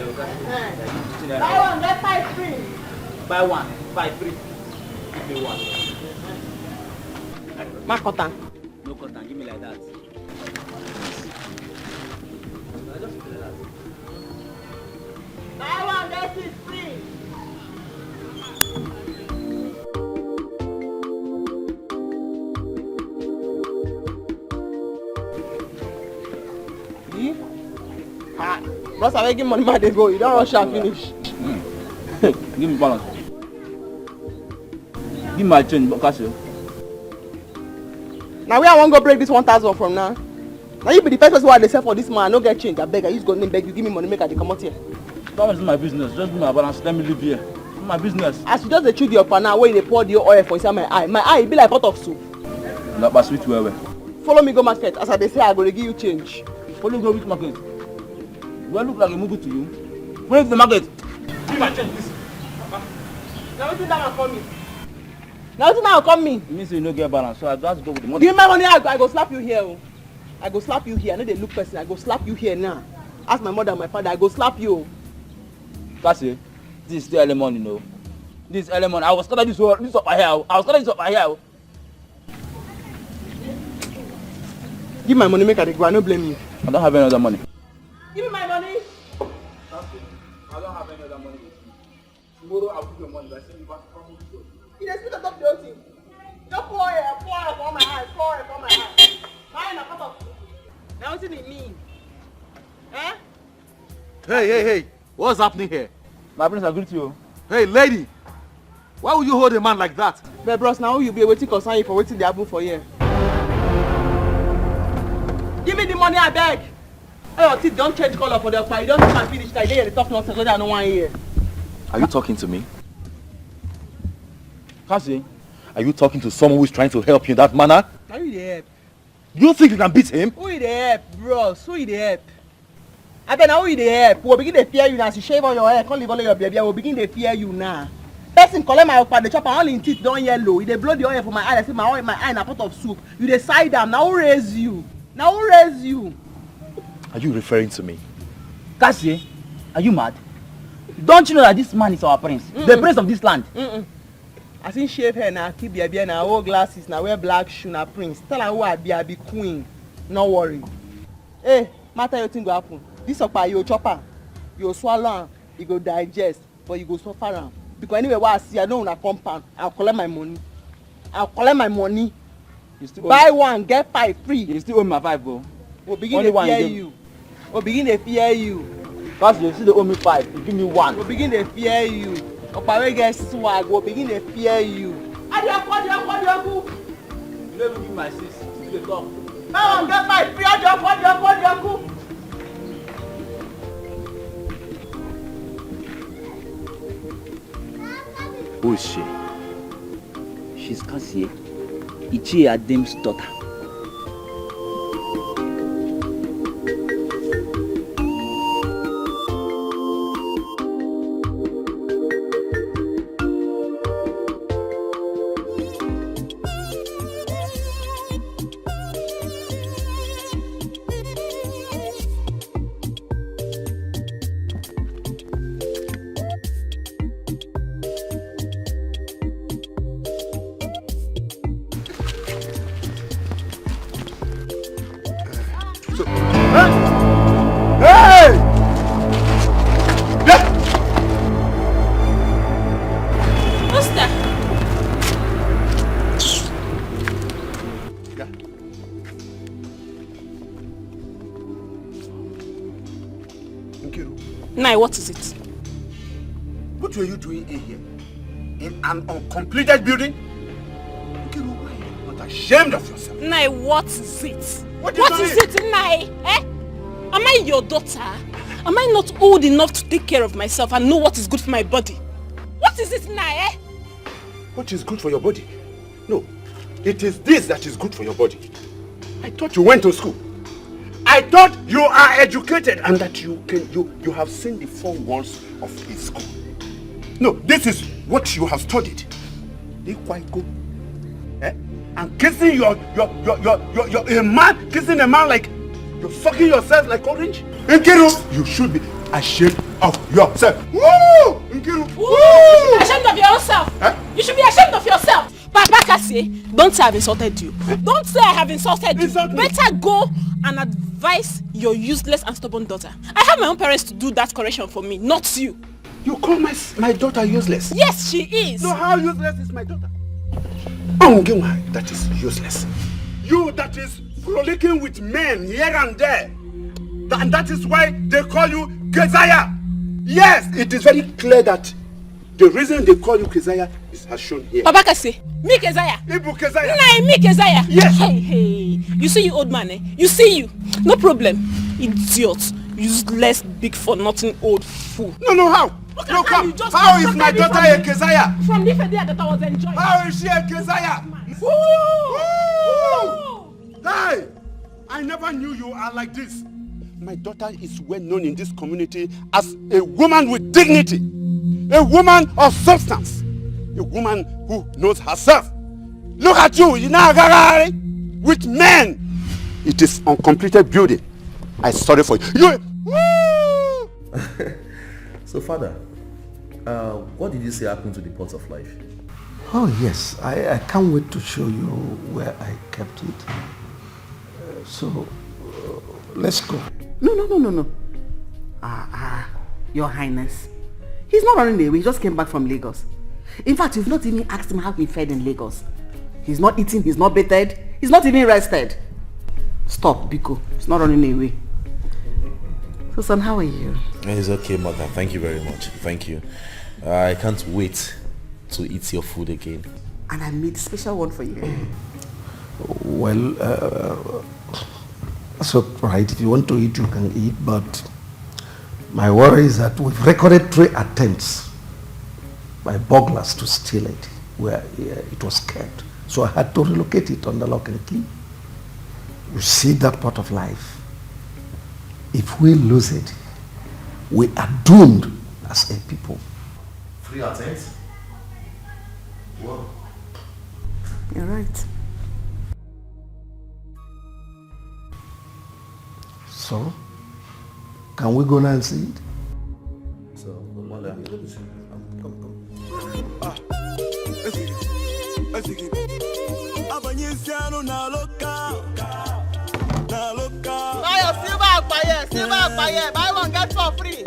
Buy one, get 5 free. Buy one, 5 free. Give me one. Makota. No cotton, give me like that. Buy one, get 6 free. Bros, I give money, man, they go. You don't rush and finish. Give me balance. Give my change, Casio. Now where I want to go break this 1,000 from now. Now you be the first person who they sell for this man. No get change. I beg. I use God name beg you. Give me money, make I come out here. That is my business. Just give me my balance. Let me live here. It's my business. As you just chew your pan now, where they pour the oil for inside my eye. My eye be like pot of soup. Not but sweet well. Follow me go market. As they say, I go to give you change. Follow me go which market? Do I look like a movie to you? Where is the market? Give my change, please. Now what that one come me? Now what that one come me? It means you no get balance, so I just go with the money. Give me my money. I go slap you here. Oh. I go slap you here. I know they look person. I go slap you here now. Ask my mother and my father. I go slap you. Cassie, this is still early morning, you know. This early morning. I was starting this up my hair. I was starting this up my hair. Give my money, make I go. I no blame you. I don't have any other money. Give me my money. I don't have any other money. Tomorrow I'll give you money. I send you back from home. You just speak about the whole thing. Don't pour it for my hand. Pour it for my hand. Mine a pot of. Now what do it mean? Eh? Hey. What's happening here? My friends, I greet you. Hey, lady. Why would you hold a man like that? But bros, now you be waiting concern you for waiting the happen for here. Give me the money, I beg. Oh, your teeth don't change color for the fire. You don't come and finish like they talk nonsense whether I don't want here. Are you talking to me? Cassie, Are you talking to someone who's trying to help you in that manner? Now you dey help. You think you can beat him? Who you dey help, bros? Who you dey help? I bet now who you dey help? We'll begin to fear you now. As you shave all your hair, can't leave all your baby. We'll begin to fear you now. Person collect my okpa, the chopper, all in teeth don't yellow. You dey blow the oil for my eye. I say my eye in a pot of soup. You dey side them. Now who raise you? Now who raise you? Are you referring to me? Cassie, are you mad? Don't you know that this man is our prince? The prince of this land. I see shave hair now, keep baby now, wear glasses now, wear black shoe now, prince. Tell her who I be queen. No worry. Hey, matter your thing go happen. This okpa you chopper, you swallow am, you go digest, but you go suffer am. Because anyway, what I see, I don't want to compound. I'll collect my money. You still Buy one, get 5 free. You still owe me my 5, bro. We'll begin to fear you. We'll begin to fear you. Because you still owe me 5, you give me 1. We'll begin to fear you. Okpa wey get swag, we'll begin to fear you. Adioko. You never give my 6, still dey talk. Buy one, get 5 free. Adioko. Who is she? She's Cassie, Ichie Adem's daughter. Nai, what is it? What were you doing in here? In an uncompleted building? Nkiru, why are you not ashamed of yourself? Nai, what is it? What is it, Nai? Eh? Am I your daughter? Am I not old enough to take care of myself and know what is good for my body? What is it, Nai, eh? What is good for your body? No, it is this that is good for your body. I thought you went to school. I thought you are educated and that you have seen the 4 walls of a school. No, this is what you have studied. Eh? And kissing a man like you're sucking yourself like orange. Nkiru, you should be. ashamed of yourself. Woo! Nkiru. Woo! You should be ashamed of yourself. Huh? You should be ashamed of yourself. Papa Kasi, don't say I've insulted you. Don't say I have insulted you. Insult me. Better go and advise your useless and stubborn daughter. I have my own parents to do that correction for me, not you. You call my daughter useless? Yes, she is. So how useless is my daughter? Ongenwa, that is useless. You that is frolicking with men here and there. And that is why they call you Keziah. Yes, it is very clear that the reason they call you Keziah has shown here. Papa Kasi, me Keziah. Ibu Keziah. Nah, me Keziah. Yes. Hey. You see you old man, eh? You see you. No problem. Idiot. Useless, big for nothing old fool. No, how? Look No, at how come. you just How is my constructed me daughter from a the- Keziah? From the day that I was enjoying. How is she a Keziah? Woo! Hey! I never knew you are like this. My daughter is well known in this community as a woman with dignity, a woman of substance, a woman who knows herself. Look at you, with men. It is uncompleted building. I'm sorry for you. Woo! So, Father, what did you say happened to the pot of life? Oh yes, I can't wait to show you where I kept it. Let's go. No. Your Highness. He's not running away. He just came back from Lagos. In fact, you've not even asked him how he fed in Lagos. He's not eating, he's not bathed, he's not even rested. Stop, Biko. He's not running away. So, son, how are you? It's okay, Mother. Thank you very much. Thank you. I can't wait to eat your food again. And I made a special one for you. Well, so right, if you want to eat, you can eat, but my worry is that we've recorded 3 attempts by burglars to steal it where it was kept. So I had to relocate it under lock and key. You see that pot of life. If we lose it, we are doomed as a people. 3 attempts? Whoa. You're right. So, can we go now and see it? So, Mother, come. Buy your silver akpaye, buy one get for free.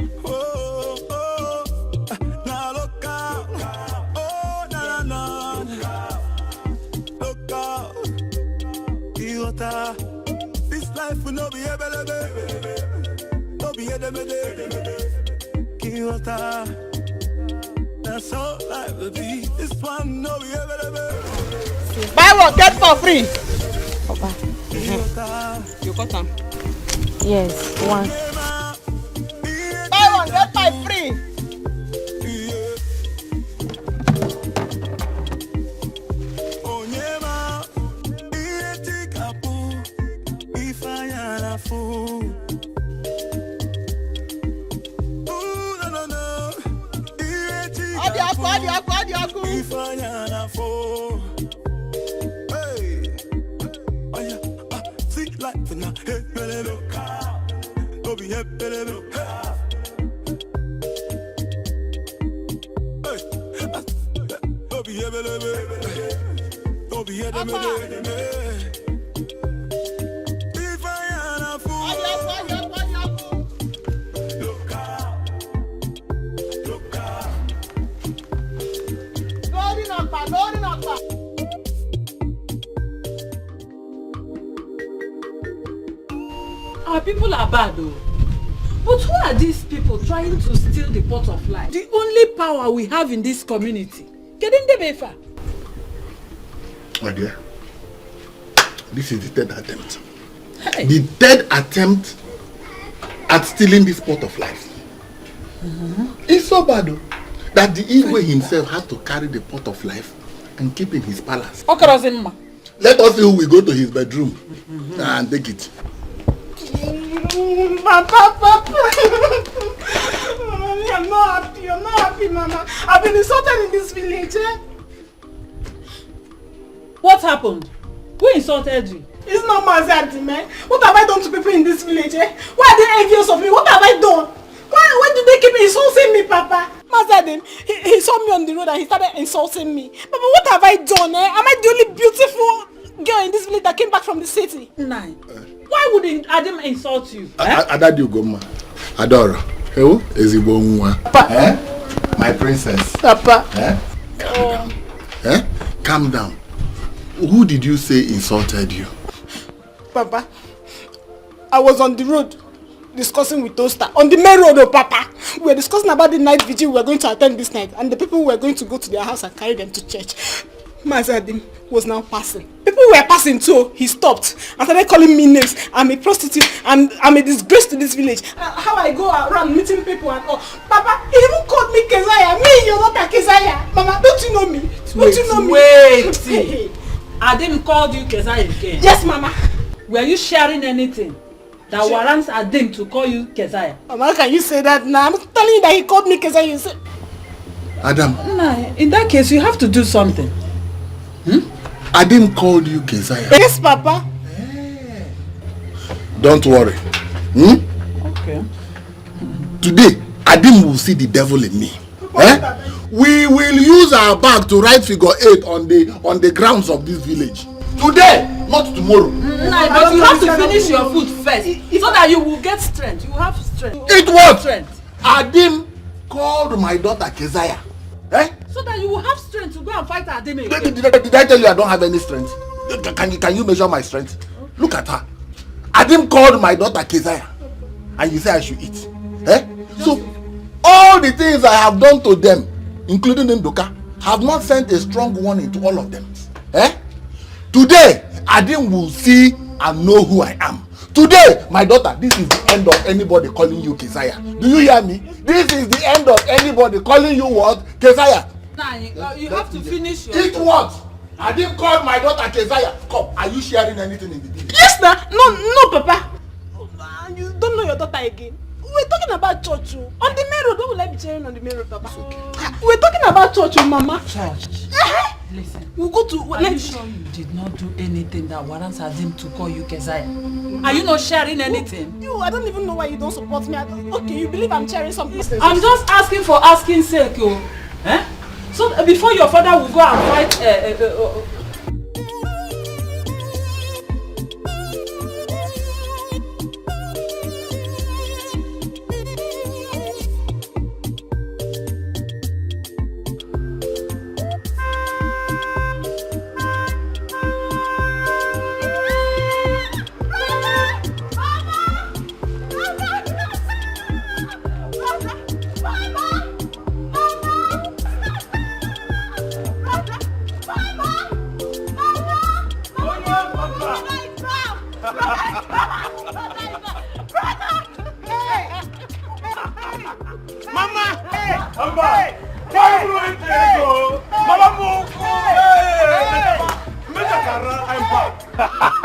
This life will not be able to be that's all life will be. This one no be able Buy one get for free. Papa. You got them. Yes, one. Buy one get 5 free. Adiaku. See life now, hey, go be hey, go be Our people are bad though. But who are these people trying to steal the pot of life? The only power we have in this community. My dear, this is the 3rd attempt. Hey. The 3rd attempt at stealing this pot of life. It's so bad though, that the Igwe himself had to carry the pot of life and keep in his palace. Let us see who will go to his bedroom and take it. Papa. I'm not happy, Mama. I've been insulted in this village, eh? What happened? Who insulted you? It's not Mazi, man. What have I done to people in this village, eh? Why are they envious of me? What have I done? Why do they keep insulting me, Papa? Mazadim, he saw me on the road and he started insulting me. Papa, what have I done? Am I the only beautiful girl in this village that came back from the city? Nine. Why would Adam insult you? Adadi Ugoma. Adora. Ewo? Ezigbo nwa. Papa. My princess. Papa. Calm down. Who did you say insulted you? Papa, I was on the road discussing with Toaster. On the main road, oh Papa. We were discussing about the night vigil we were going to attend this night and the people were going to go to their house and carry them to church. Mazadim was now passing. People were passing too. He stopped and started calling me names. I'm a prostitute. I'm a disgrace to this village. How I go around meeting people and all. Papa, he even called me Keziah. Me, you're not a Keziah. Mama, don't you know me? Don't you know me? Wait. Adim called you Keziah again? Yes, Mama. Were you sharing anything that warrants Adim to call you Keziah? Mama, how can you say that now? I'm telling you that he called me Keziah. You say... Adam. Nah, in that case, you have to do something. Adim called you Keziah. Yes, Papa. Don't worry. Okay. Today, Adim will see the devil in me. We will use our bag to write figure 8 on the grounds of this village. Today, not tomorrow. Nah, but you have to finish your food first so that you will get strength. You have strength. It was strength. Adim called my daughter Keziah. So that you will have strength to go and fight Adim again. Did I tell you I don't have any strength? Can you measure my strength? Look at her. Adim called my daughter Keziah, and you say I should eat. So all the things I have done to them, including Ndoka, have not sent a strong warning to all of them. Today, Adim will see and know who I am. Today, my daughter, this is the end of anybody calling you Keziah. Do you hear me? This is the end of anybody calling you what? Keziah. Nah, you have to finish your... Eat what? Adim called my daughter Keziah. Come, are you sharing anything in the village? Yes, nah. No, Papa. You don't know your daughter again. We're talking about church. On the main road, what will I be sharing on the main road, Papa? It's okay. We're talking about church, Mama. Church. Listen. We'll go to... Are you sure you did not do anything that warrants Adim to call you Keziah? Are you not sharing anything? I don't even know why you don't support me. Okay, you believe I'm sharing something. I'm just asking for asking sake, oh. So before your father will go and fight...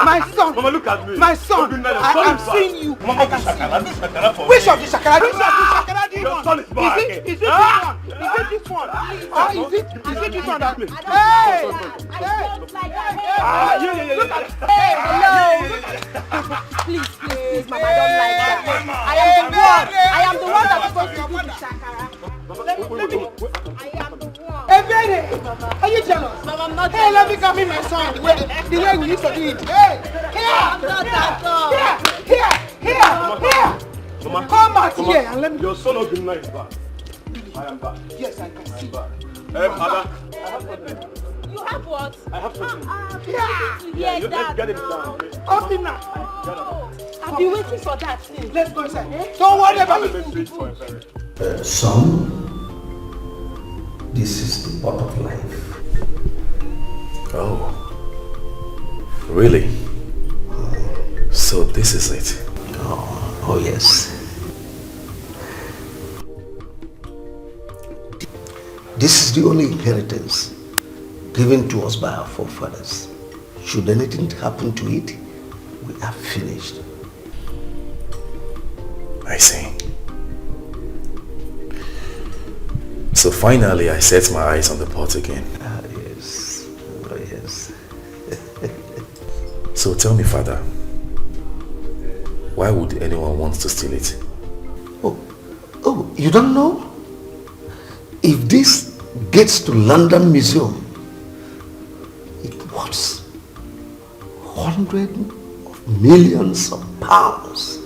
My son! Mama, look at me. My son! I'm seeing you. Mama, which of the shakara? Which of the shakara do you want? Is it this one? Is it this one? Is it this one that... Hey! Look at... Hey, hello! Please, Mama, I don't like that. I am the one that's supposed to do the shakara. Let me. I am the one. Hey, Benny! Are you jealous? Mama, I'm not jealous. Hey, let me come in, my son. The way we used to do it. Hey! Here! I'm not that dog. Here! Mama, come back here and let me... Your son of the night is back. I am back. Yes, I can see. Ada. You have what? I have something. Yeah, let's get it down. Come in now. I've been waiting for that thing. Let's go inside. Don't worry about it. Son, this is the pot of life. Oh, really? So this is it? Oh yes. This is the only inheritance given to us by our forefathers. Should anything happen to it, we are finished. I see. So finally I set my eyes on the pot again. Yes. Oh yes. So tell me, Father, why would anyone want to steal it? Oh, You don't know? If this gets to London Museum, it was hundreds of millions of pounds.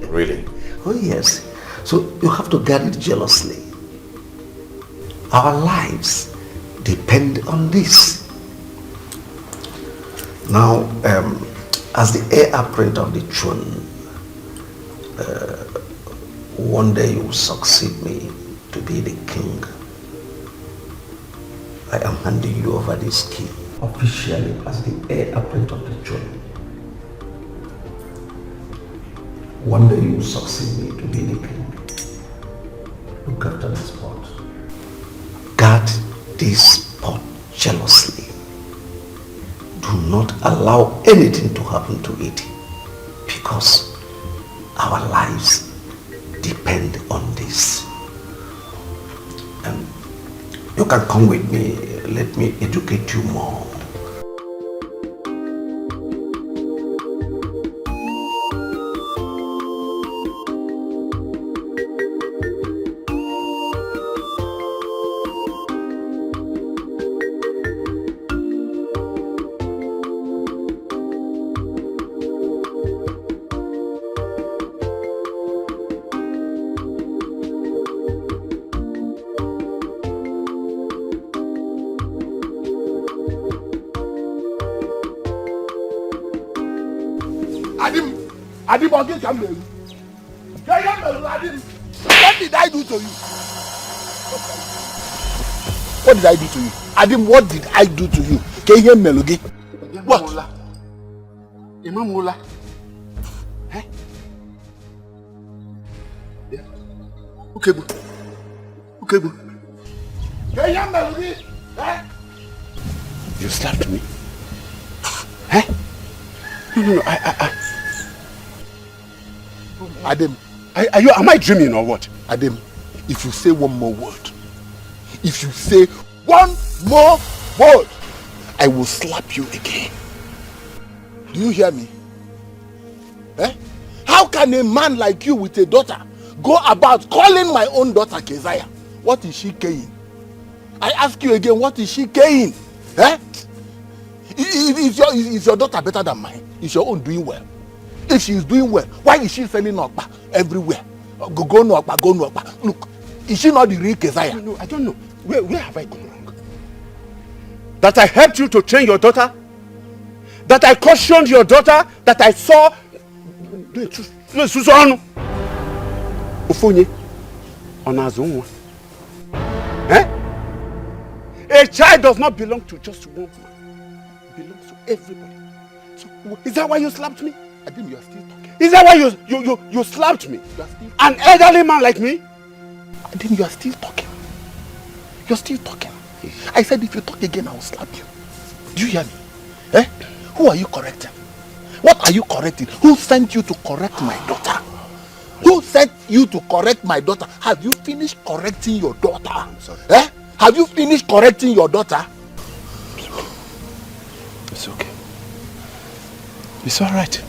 Really? Oh yes. So you have to guard it jealously. Our lives depend on this. Now, as the heir apparent of the throne, one day you will succeed me to be the king. I am handing you over this key officially as the heir apparent of the throne. One day you will succeed me to be the king. Look after this pot. Guard this pot jealously. Do not allow anything to happen to it, because our lives depend on this. You can come with me. Let me educate you more. What did I do to you? What did I do to you? Adim, what did I do to you? Can you hear Melogi? What? Imamula. Eh? Yeah. Okay, boo. Okay, boo. Can you hear Melogi? Eh? You slapped me. Eh? No, Adam, am I dreaming or what? Adam, if you say one more word, I will slap you again. Do you hear me? Eh? How can a man like you with a daughter go about calling my own daughter Keziah? What is she carrying? I ask you again, what is she carrying? Eh? Is your daughter better than mine? Is your own doing well? If she is doing well, why is she selling Okpa everywhere? Go Okpa. Look, is she not the real Keziah? No, I don't know. Where have I gone wrong? That I helped you to train your daughter? That I cautioned your daughter? That I saw... Ofonye, Onazonwa. Eh? A child does not belong to just one man. It belongs to everybody. So, is that why you slapped me? I think you are still talking. Is that why you slapped me? You are still an elderly man like me? I think you are still talking. You're still talking. I said if you talk again, I will slap you. Do you hear me? Eh? Who are you correcting? What are you correcting? Who sent you to correct my daughter? Who sent you to correct my daughter? Have you finished correcting your daughter? I'm sorry. Eh? Have you finished correcting your daughter? It's okay. It's all right.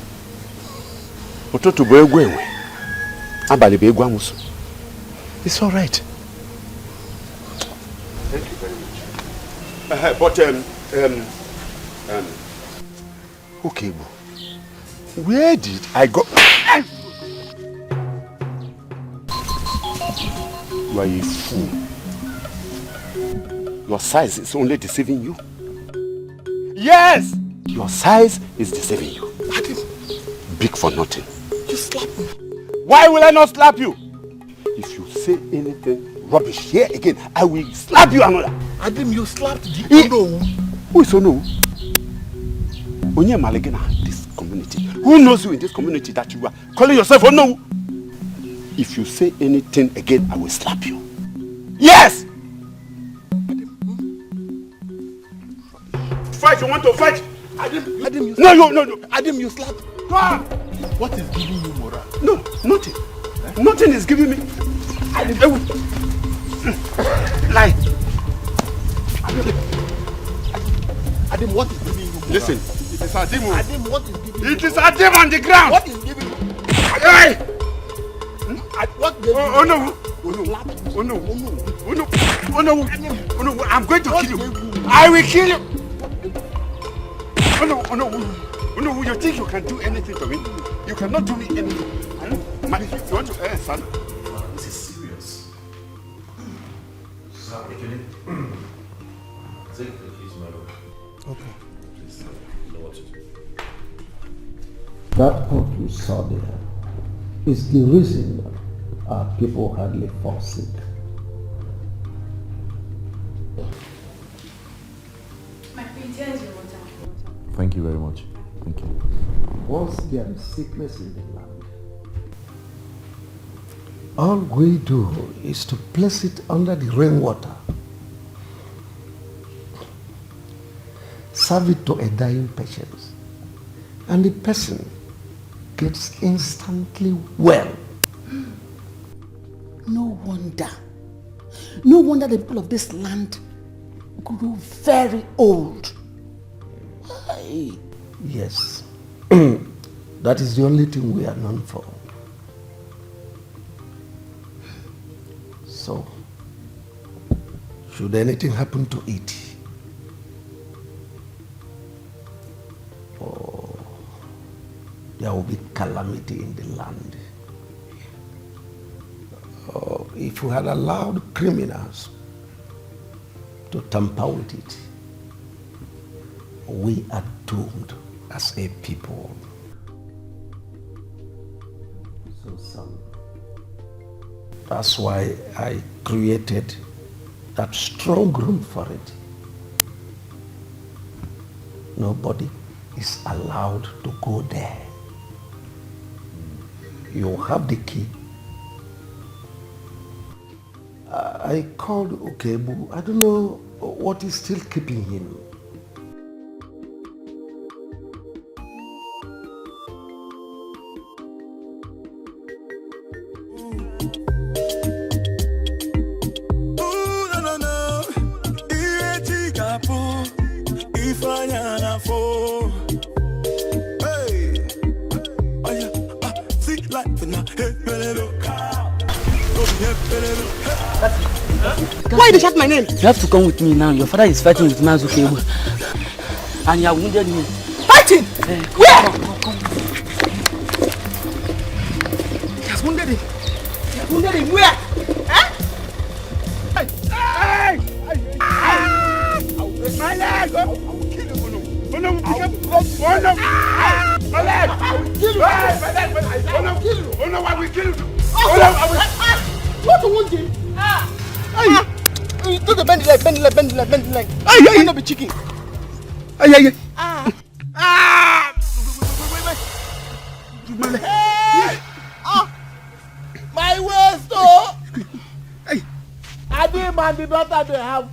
It's all right. Thank you very much. But okay, where did I go? You are a fool. Your size is only deceiving you. Yes! Your size is deceiving you. Big for nothing. You slap me. Why will I not slap you? If you say anything rubbish here again, I will slap you another. Adam, you slapped the Ono. Who is Ono? Onye Malegena, this community. Who knows you in this community that you are calling yourself Ono? If you say anything again, I will slap you. Yes! Fight, you want to fight? Adam, you no. Adam, you slap. Go on. What is giving you morale? No, nothing. Nothing is giving me. Lie. Adam, what is giving you morale? Listen, it is Adam. Adam, what is giving you? It is Adam on the ground. What is giving you? Hey! What? Oh no. I'm going to kill you. I will kill you. Oh no, you think you can do anything to me? You cannot do me anything. You want to son? This is serious. Sir, take the keys to my room. Okay. Please, you know what to do. That what you saw there is the reason our people hardly fall sick. My friend, here is your water. Thank you very much. Thank you. Once there is sickness in the land, all we do is to place it under the rainwater, serve it to a dying patient, and the person gets instantly well. No wonder. No wonder the people of this land grew very old. Aye. Yes. That is the only thing we are known for. So, should anything happen to it, there will be calamity in the land. If we had allowed criminals to tamper with it, we are doomed as a people. So, son, that's why I created that strong room for it. Nobody is allowed to go there. You have the key. I called Okebu. I don't know what is still keeping him. Why did you shout my name? You have to come with me now. Your father is fighting with Mazukebu. And you have wounded me. Fighting? Where? Come. He has wounded him. He has wounded him. Where? Huh? Hey! My leg! I will kill you. Oh no, my leg! I will kill you. Oh no, I will kill you. What to wound him? You do the bend the leg. You will not be chicken. Wait. My waist, oh! I didn't man the daughter they have.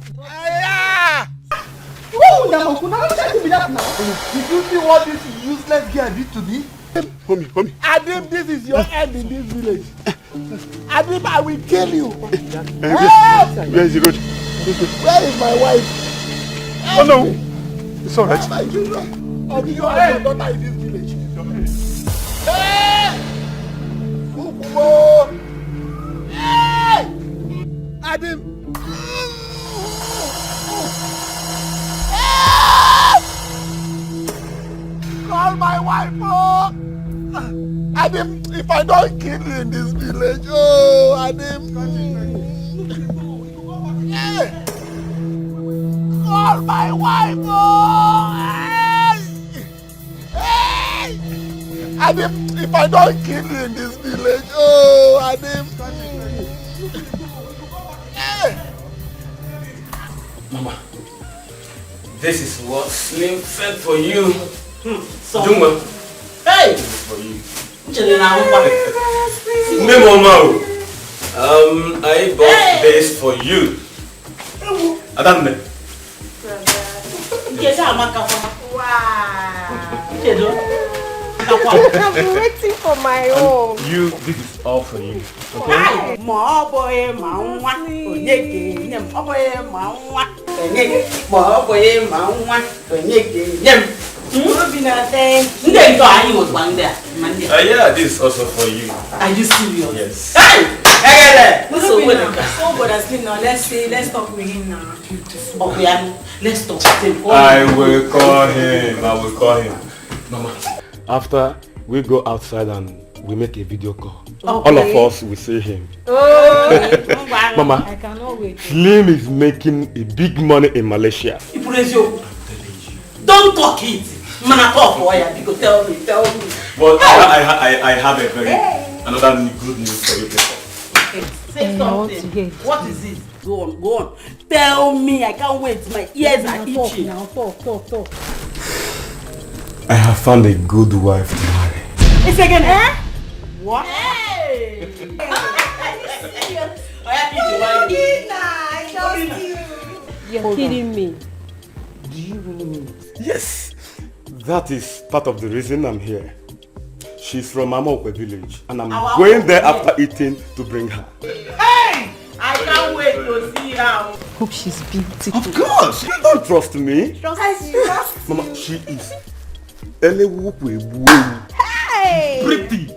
Did you see what this useless girl did to me? Homie. Adim, this is your end in this village. Adim, I will kill you. Where is he going? Where is my wife? Oh no, it's alright. My children. I'll be your daughter in this village. Hey! Kukumo! Hey! Adim! Call my wife, oh! Adim, if I don't kill you in this village, oh, Adim. Hey! Call my wife, oh! Hey! Adim, if I don't kill you in this village, oh, Adim. Hey! Mama, this is what Slim said for you. So, hey! This is for you. Memo, I bought this for you. Adambe. I'm waiting for my own. You, this is all for you. Okay? Yeah, this is also for you. Are you serious? Yes. Hey! Let's talk with him now. Okay, let's talk with him. I will call him. Mama, after we go outside and we make a video call, all of us will see him. Mama, I cannot wait. Slim is making a big money in Malaysia. Don't talk it. Man, talk for you. Because tell me. But I have another good news for you people. Say something. What is it? Go on. Tell me. I can't wait. My ears are itching. Now talk. I have found a good wife to marry. It's again, eh? What? Hey! You're kidding me. Do you really mean it? Yes, that is part of the reason I'm here. She's from Amokwe village and I'm going there after eating to bring her. Hey! I can't wait to see her. Hope she's beautiful. Of course! You don't trust me? Trust you. Mama, she is Hey! pretty.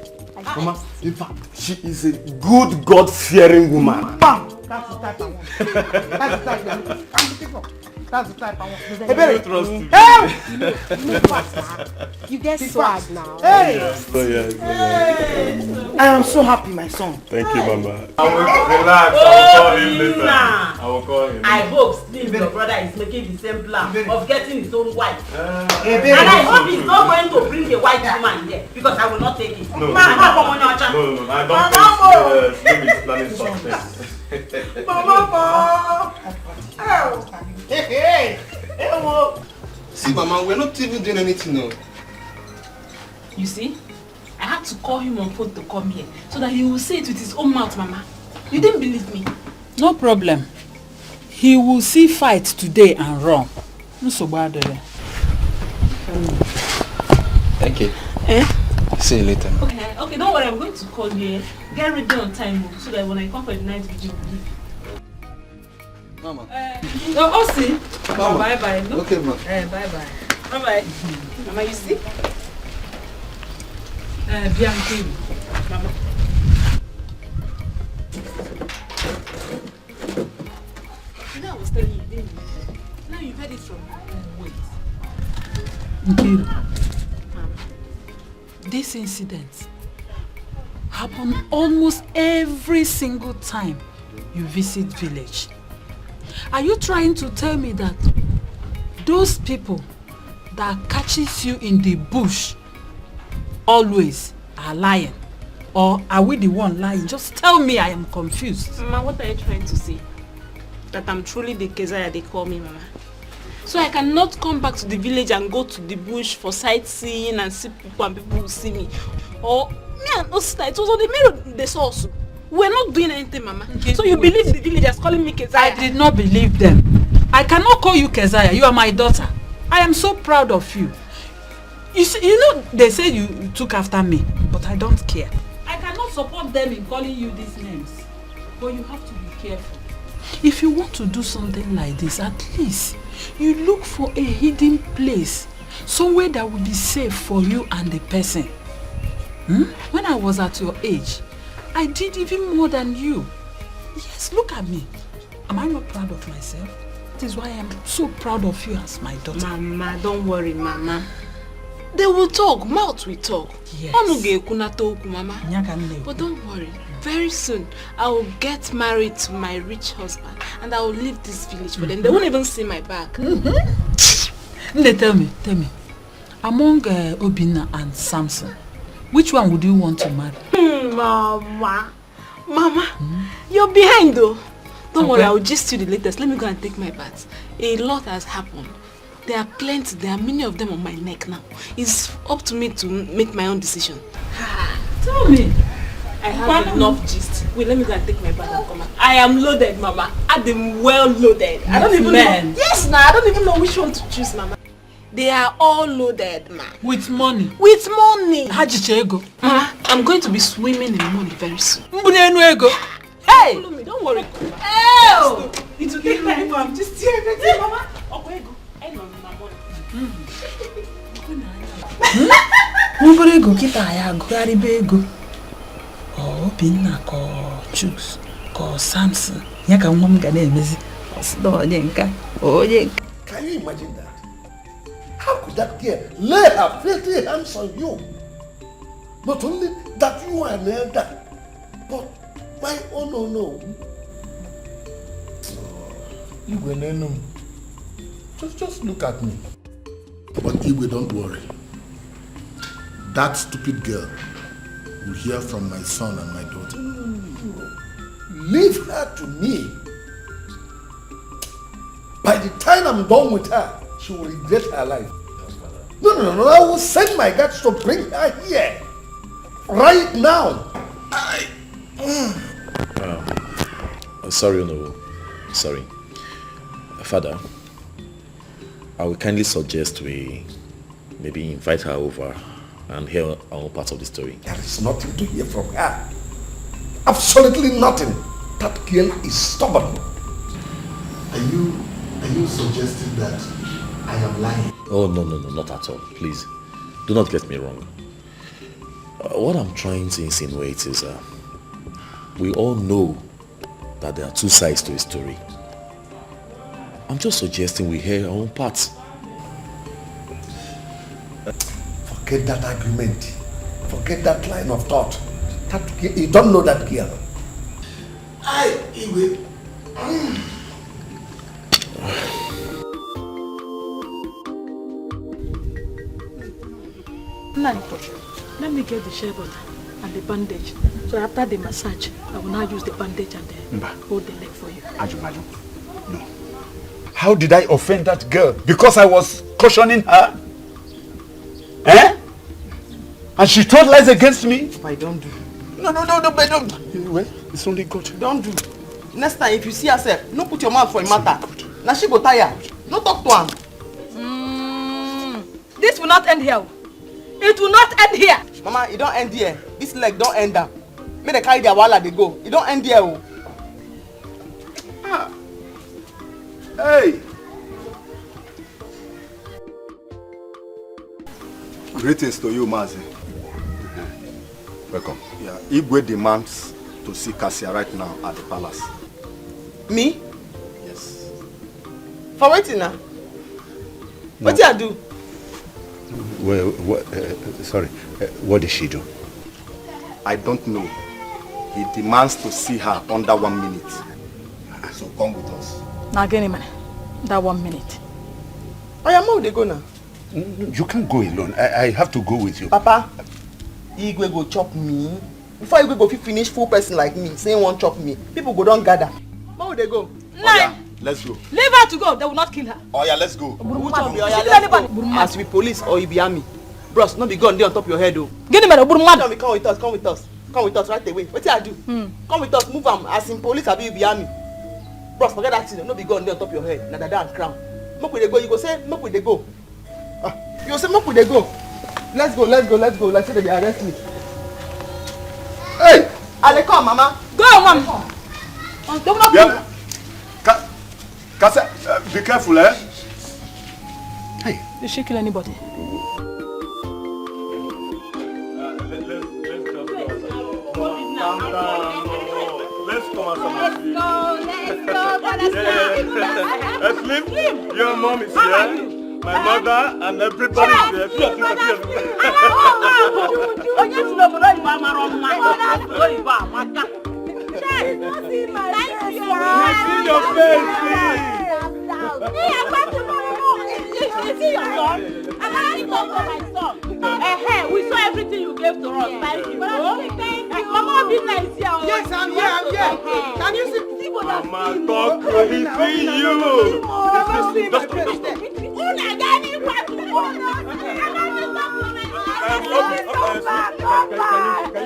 Mama, in fact, she is a good God-fearing woman. That's the type I want. I better trust you. You get swag now. Hey! I am so happy, my son. Thank you, Mama. I will relax. I will call him later. I will call him. I hope Steve, your brother, is making the same plan of getting his own wife. And I hope he's not going to bring a white woman here because I will not take it. No, I I don't think Slim is planning something. See, Mama, we're not even doing anything now. You see, I had to call him on phone to come here so that he will say it with his own mouth, Mama. You didn't believe me. No problem. He will see fight today and run. No so bad. Thank you. See you later. Okay, don't worry. I'm going to call you. Get ready on time so that when I come for the night video, we'll leave. Mama. See. Mama. Bye. No? Okay, ma. Bye. Mama, you see? Bianchi. Mama. You know I was telling you, didn't you? Now you've heard it from wait. Nkiru. This incident happened almost every single time you visit village. Are you trying to tell me that those people that catches you in the bush always are lying? Or are we the one lying? Just tell me, I am confused. Mama, what are you trying to say? That I'm truly the Keziah they call me, Mama. So I cannot come back to the village and go to the bush for sightseeing and see people and people will see me. Or me and Osita, it was on the mirror they saw us. We're not doing anything, Mama. So you believe the villagers calling me Keziah? I did not believe them. I cannot call you Keziah. You are my daughter. I am so proud of you. You see, you know, they say you took after me, but I don't care. I cannot support them in calling you these names. But you have to be careful. If you want to do something like this, at least you look for a hidden place, somewhere that will be safe for you and the person. When I was at your age, I did even more than you. Yes, look at me. Am I not proud of myself? That is why I am so proud of you as my daughter. Mama, don't worry, Mama. They will talk, mouth will talk. Yes. Mama. But don't worry. Very soon, I will get married to my rich husband and I will leave this village for them. They won't even see my back. Tell me. Among Obinna and Samson, which one would you want to marry? Mama, you're behind though. Don't worry, I will just see the latest. Let me go and take my bath. A lot has happened. There are plenty, there are many of them on my neck now. It's up to me to make my own decision. Tell me. I have enough gist. Wait, let me go and take my bath and come back. I am loaded, Mama. I am well loaded. I don't even know. Yes, I don't even know which one to choose, Mama. They are all loaded, ma. With money? With money. Hajichego. Mama, I'm going to be swimming in money very soon. Hey! Follow me, don't worry. Oh! It will take time. I'm just here. Mama. Okay, go. I know my money. nwebere ego kịta ya agụgharịba ego Obinna ka Chuks ka Samson ya ka nwa m ga na-emezi onye nka. Can you imagine that? How could that girl lay her filthy hands on you? Not only that you are an elder, but my no. Igwe, just look at me. But Igwe, don't worry. That stupid girl will hear from my son and my daughter. Leave her to me. By the time I'm done with her, she will regret her life. No. I will send my guards to bring her here. Right now. Sorry, no. Sorry. Father, I will kindly suggest we maybe invite her over and hear our own part of the story. There is nothing to hear from her. Absolutely nothing. That girl is stubborn. Are you suggesting that I am lying? Oh, no, not at all. Please, do not get me wrong. What I'm trying to insinuate is we all know that there are two sides to a story. I'm just suggesting we hear our own parts. Forget that argument. Forget that line of thought. You don't know that girl. Igwe. Let me get the shea butter and the bandage. So after the massage, I will now use the bandage and hold the leg for you. Ajumaju, no. How did I offend that girl? Because I was cautioning her? Eh? And she told lies against me? I don't do. No, don't. Well, it's only God. Don't do. Next time, if you see herself, no put your mouth for a matter. Now she go tire. No talk to her. This will not end here. It will not end here. Mama, it don't end here. This leg don't end up. May they carry their walla, they go. It don't end here. Hey! Greetings to you, Mazi. Welcome. Yeah, Igwe demands to see Cassia right now at the palace. Me? Yes. For waiting now? What did I do? Well, what did she do? I don't know. He demands to see her under 1 minute. So come with us. Now get him, that 1 minute. I am how they go now. You can't go alone. I have to go with you. Papa, Igwe go chop me. Before Igwe go finish full person like me, saying one chop me, people go don't gather. How would they go? Nine. Let's go. Leave her to go. They will not kill her. Oh yeah, let's go. Who chop me? Oh yeah, let's go. As we police or you be army. Bros, not be gun there on top of your head though. Get him, come with us, come with us right away. What did I do? Come with us, move am. As in police, I be army. Bros, forget that thing. No be gun there on top of your head. Na dada and crown. Make we dey go. You go say, make we dey go. You say, make we dey go. Let's go. Like say they arrest me. Hey, I dey come, mama. Go, mama. Don't not yeah. Kasa, be careful, eh? Hey. Did she kill anybody? Let's leave. Your mom is here. My mother and everybody is here. See your face. We saw everything you gave to us. Thank you. Thank you. Mama, be nice here. Yes, I'm here. Can you see? Mama, talk to me. See you.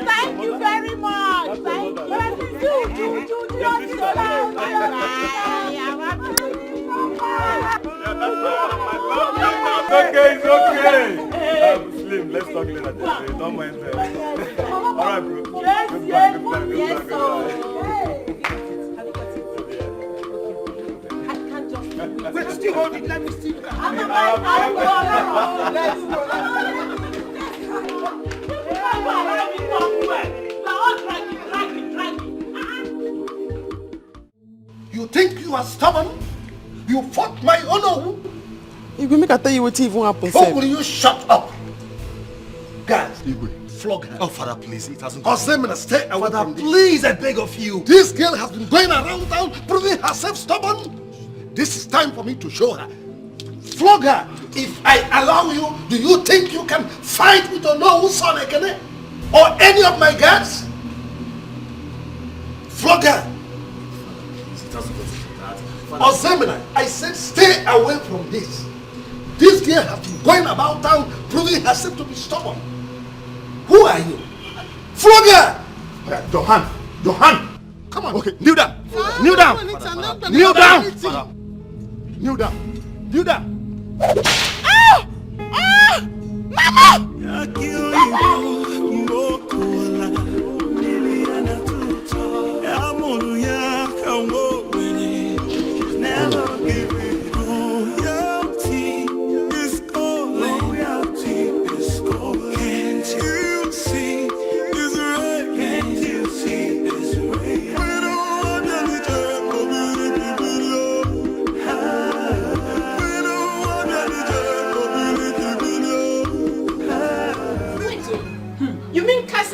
Thank you very much. Thank you. It's okay. Slim, let's talk later. Don't mind that. Alright, bro. Yes. Wait, still hold it. Let me see. Let's go. allow me talk well. You are all dragging. You think you are stubborn? You fought my honor? If we make I tell you what even happened, Or will you shut up? Guys, flog her. Oh, Father, please, it hasn't Osemena, stay away from this. Please, I beg of you. This girl has been going around town proving herself stubborn. This is time for me to show her. Flog her. If I allow you, do you think you can fight with Onowu son Ekene? Or any of my guards? Flog her. Osemena, I said stay away from this. This girl has been going about town proving herself to be stubborn. Who are you? Flog her! Johan! Come on. Okay, kneel down. Kneel down. Kneel down. Kneel down. Kneel down. Mama!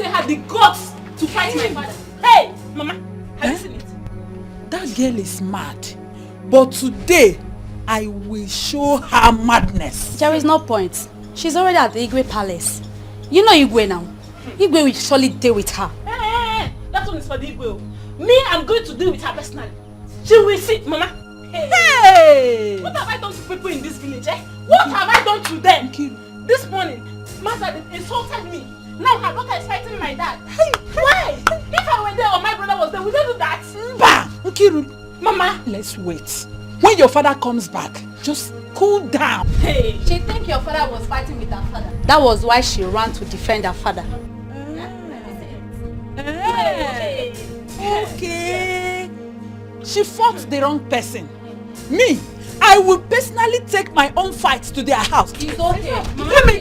Had the guts to fight my father. Hey, Mama, have you seen it? That girl is mad. But today, I will show her madness. There is no point. She's already at the Igwe Palace. You know Igwe now. Igwe will surely deal with her. Hey, that one is for the Igwe. Me, I'm going to deal with her personally. She will see, Mama. Hey! What have I done to people in this village, eh? What have I done to them? This morning, Master insulted me. Now her daughter is fighting my dad. Why? If I were there or my brother was there, would they do that? Bah! Nkiru, Mama, let's wait. When your father comes back, just cool down. Hey! She think your father was fighting with her father. That was why she ran to defend her father. Hey. Okay. She fought the wrong person. Me, I will personally take my own fight to their house. It's okay. Let me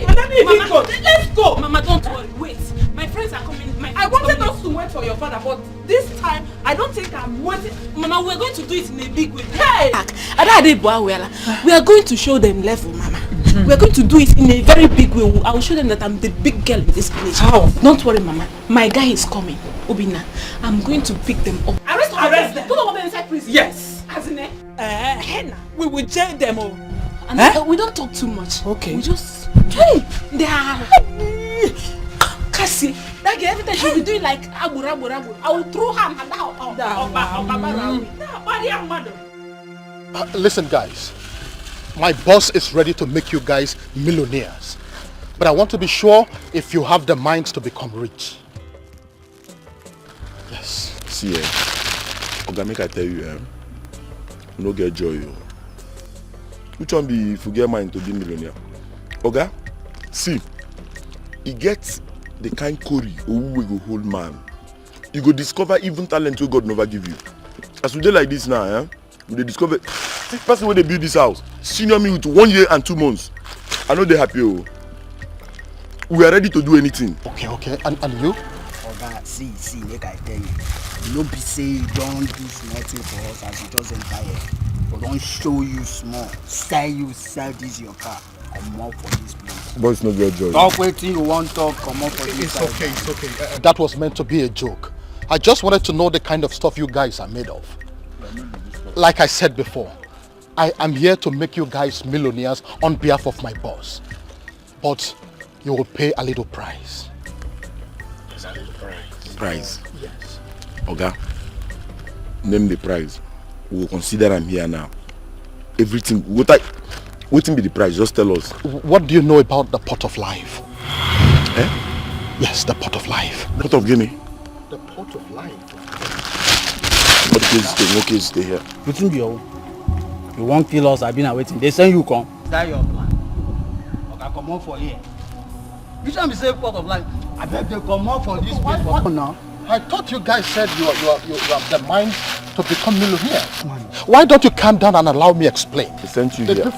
go. Let's go. Mama, don't worry. Wait. My friends are coming. I wanted us to wait for your father, but this time, I don't think I'm waiting. Mama, we're going to do it in a big way. Hey! We are going to show them level, Mama. We are going to do it in a very big way. I will show them that I'm the big girl in this village. How? Don't worry, Mama. My guy is coming. Obina, I'm going to pick them up. Arrest them. Don't know what they're inside prison. Yes. As in we will jail them all. And we don't talk too much. Okay. We just... Hey! They are... Cassie, that girl, every time she'll be doing like abu. I will throw her and Listen, guys. My boss is ready to make you guys millionaires. But I want to be sure if you have the minds to become rich. Yes. See, Oga, make I tell you, no get joy. Which one be if you get mind to be millionaire? Oga, see, he gets the kind curry who will go hold man. You go discover even talent who God never give you. As we do like this now, we discover the person when they build this house, senior me with 1 year and 2 months. I know they happy. We are ready to do anything. Okay. And you? Oga, see, like I tell you. No be say you don't do nothing for us as you just enter here. But don't show you small. Sell this your car. Come out for this place. Boys no get joy. Talk waiting you want talk, come out for this. It's okay. That was meant to be a joke. I just wanted to know the kind of stuff you guys are made of. Like I said before, I am here to make you guys millionaires on behalf of my boss. But you will pay a little price. There's a little price? Yes. Oga, name the price. We will consider I'm here now. Everything, what will be the price? Just tell us. What do you know about the pot of life? Yes, the pot of life. Pot of Guinea? The pot of life. What case stay here? Waiting be you won't kill us, I've been waiting. They send you come. That's your plan. Okay, come on for here. Which one be say pot of life? I beg they come on for this place. What now? I thought you guys said you have the mind to become millionaires. Why don't you calm down and allow me explain? The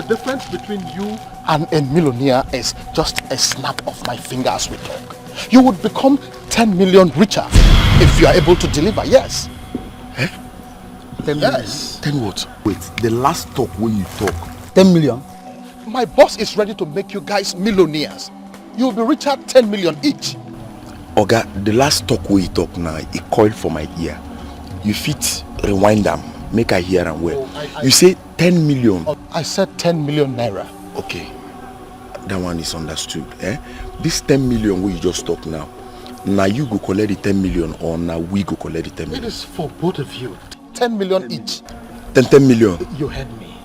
difference between you and a millionaire is just a snap of my finger as we talk. You would become 10 million richer if you are able to deliver, yes. Eh? 10 yes. 10 what? Wait, the last talk when you talk. 10 million? My boss is ready to make you guys millionaires. You'll be richer 10 million each. Oga, the last talk where you talk now, it coiled for my ear. You fit rewind them, make I hear and well. You say 10 million. I said 10 million naira. Okay, that one is understood. Eh? This 10 million where you just talk now you go collect the 10 million or now we go collect the 10 million? It is for both of you. 10 million each. 10 million? You heard me.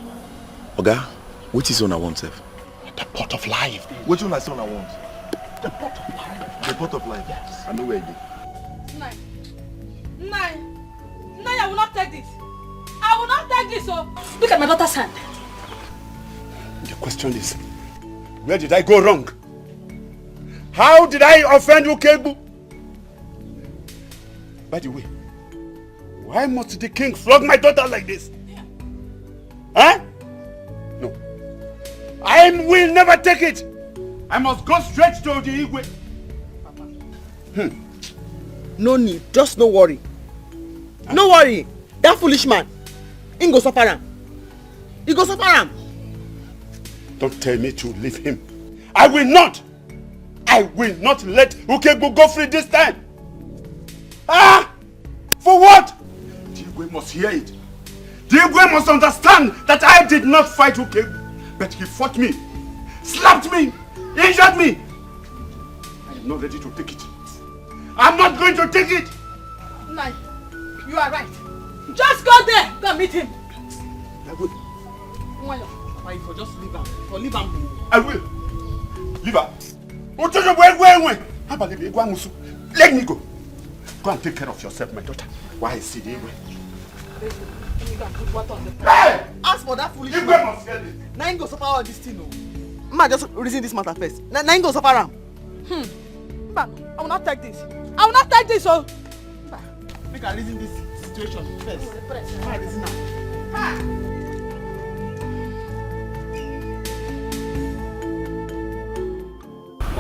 Oga, what is on I want, sir? The pot of life. Which one I say on I want? The pot of life. The pot of life? Yes. I know where it is. Nine, I will not take this. I will not take this, oh. Look at my daughter's hand. The question is, where did I go wrong? How did I offend Ukegbu? By the way, why must the king flog my daughter like this? Huh? No. I will never take it. I must go straight to the Igwe. No need, just no worry. No worry. That foolish man, he go suffer am. He go suffer am. Don't tell me to leave him. I will not let Ukegbu go free this time. Ah! For what? The Igwe must hear it. The Igwe must understand that I did not fight Ukegbu, but he fought me, slapped me, injured me. I am not ready to take it. I'm not going to take it. Nine, you are right. Just go there, go meet him. I will. Why for just leave him? For leave him. I will. Leave her. Let me go. Go and take care of yourself, my daughter. Why is he Igwe? Hey! Ask for that foolish Igwe man. must hear this. Now he go suffer all this thing. Ma, just reason this matter first. Now he go suffer am. But I will not take this. I will not take this, oh. Make I reason this situation first. Ma, reason now.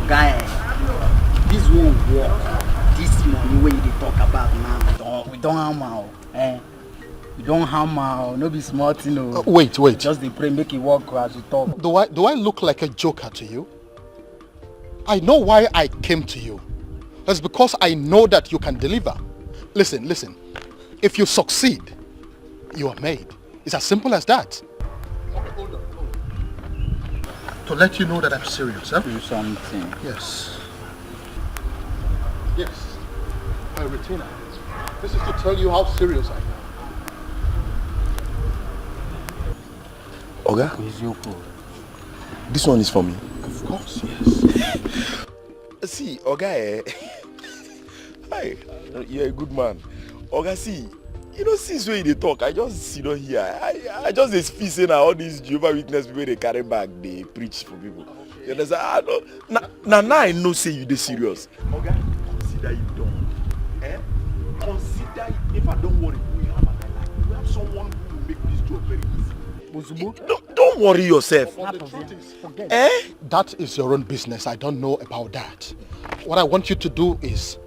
Guy, this won't work. This money when you talk about now, we don't hammer, eh? We don't hammer, no be smart, you know. Wait. Just the pray make it work as you talk. Do I look like a joker to you? I know why I came to you. That's because I know that you can deliver. Listen. If you succeed, you are made. It's as simple as that. Okay, hold on. To let you know that I'm serious, huh? Do something. Yes. Yes. My retainer. This is to tell you how serious I am. Oga, this one is for me. Of course, yes. See, Oga, hi, you're a good man. Oga, see, you know, since when they talk, I just, here. I just feel saying all these Jehovah's Witness people, they carry back, they preach for people. Okay. You understand? Now I know, say you, they serious. Oga, consider it done. Consider it. If I don't worry, we have someone who will make this job very easy. Don't worry yourself. That is your own business. I don't know about that. What I want you to do is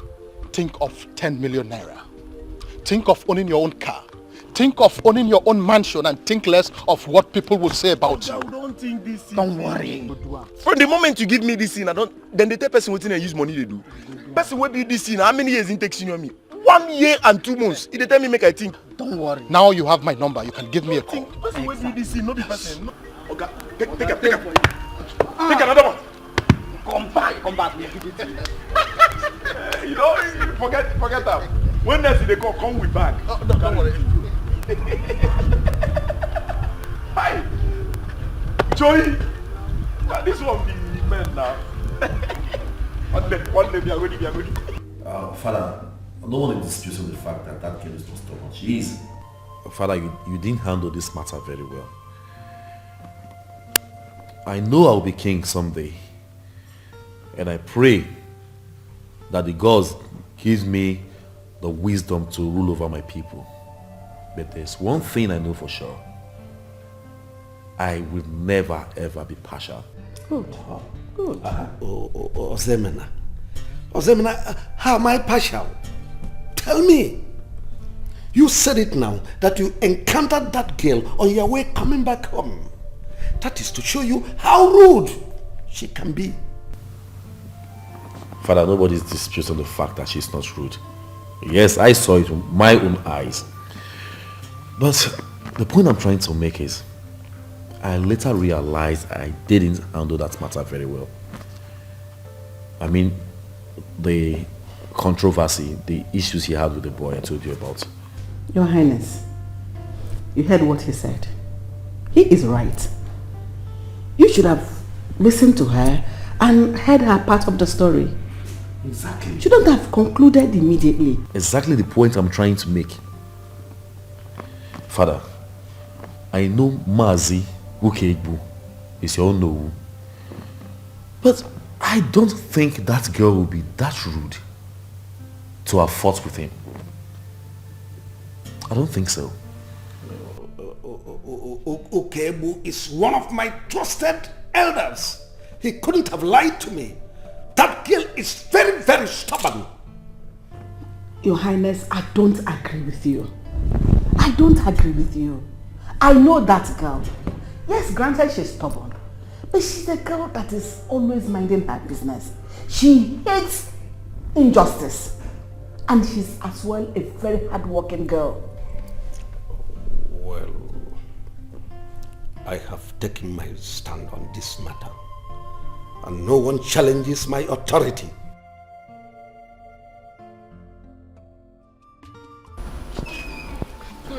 think of 10 million naira. Think of owning your own car. Think of owning your own mansion and think less of what people will say about you. Don't think this. Don't worry. From the moment you give me this thing, then the third person waiting and use money they do. Person will be this thing. How many years it takes you on me? 1 year and 2 months. It tell me make I think. Don't worry. Now you have my number. You can give me a call. Person will be this thing, not the person. Okay, take up. Take another one. Come back. We'll give it to you. You know, forget that. When they call, come with bag. Don't worry. Hi, Joey. This one be men now. One day we are ready. Father, I don't want to dispute on the fact that girl is not stubborn. She is. Father, you didn't handle this matter very well. I know I'll be king someday. And I pray that the gods give me the wisdom to rule over my people. But there's one thing I know for sure. I will never ever be partial. Good. Ozemena. Ozemina, how am I partial? Tell me. You said it now, that you encountered that girl on your way coming back home. That is to show you how rude she can be. Father, nobody is disputing the fact that she's not rude. Yes, I saw it with my own eyes. But the point I'm trying to make is, I later realized I didn't handle that matter very well. I mean, the controversy, the issues he had with the boy I told you about. Your Highness, you heard what he said. He is right. You should have listened to her and heard her part of the story. Exactly. You shouldn't have concluded immediately. Exactly the point I'm trying to make. Father, I know Mazi Ukegbu is your own. But I don't think that girl will be that rude to have fought with him. I don't think so. Ukegbu is one of my trusted elders. He couldn't have lied to me. That girl is very, very stubborn. Your Highness, I don't agree with you. I don't agree with you. I know that girl. Yes, granted she's stubborn. But she's a girl that is always minding her business. She hates injustice. And she's as well a very hard-working girl. Well, I have taken my stand on this matter. And no one challenges my authority.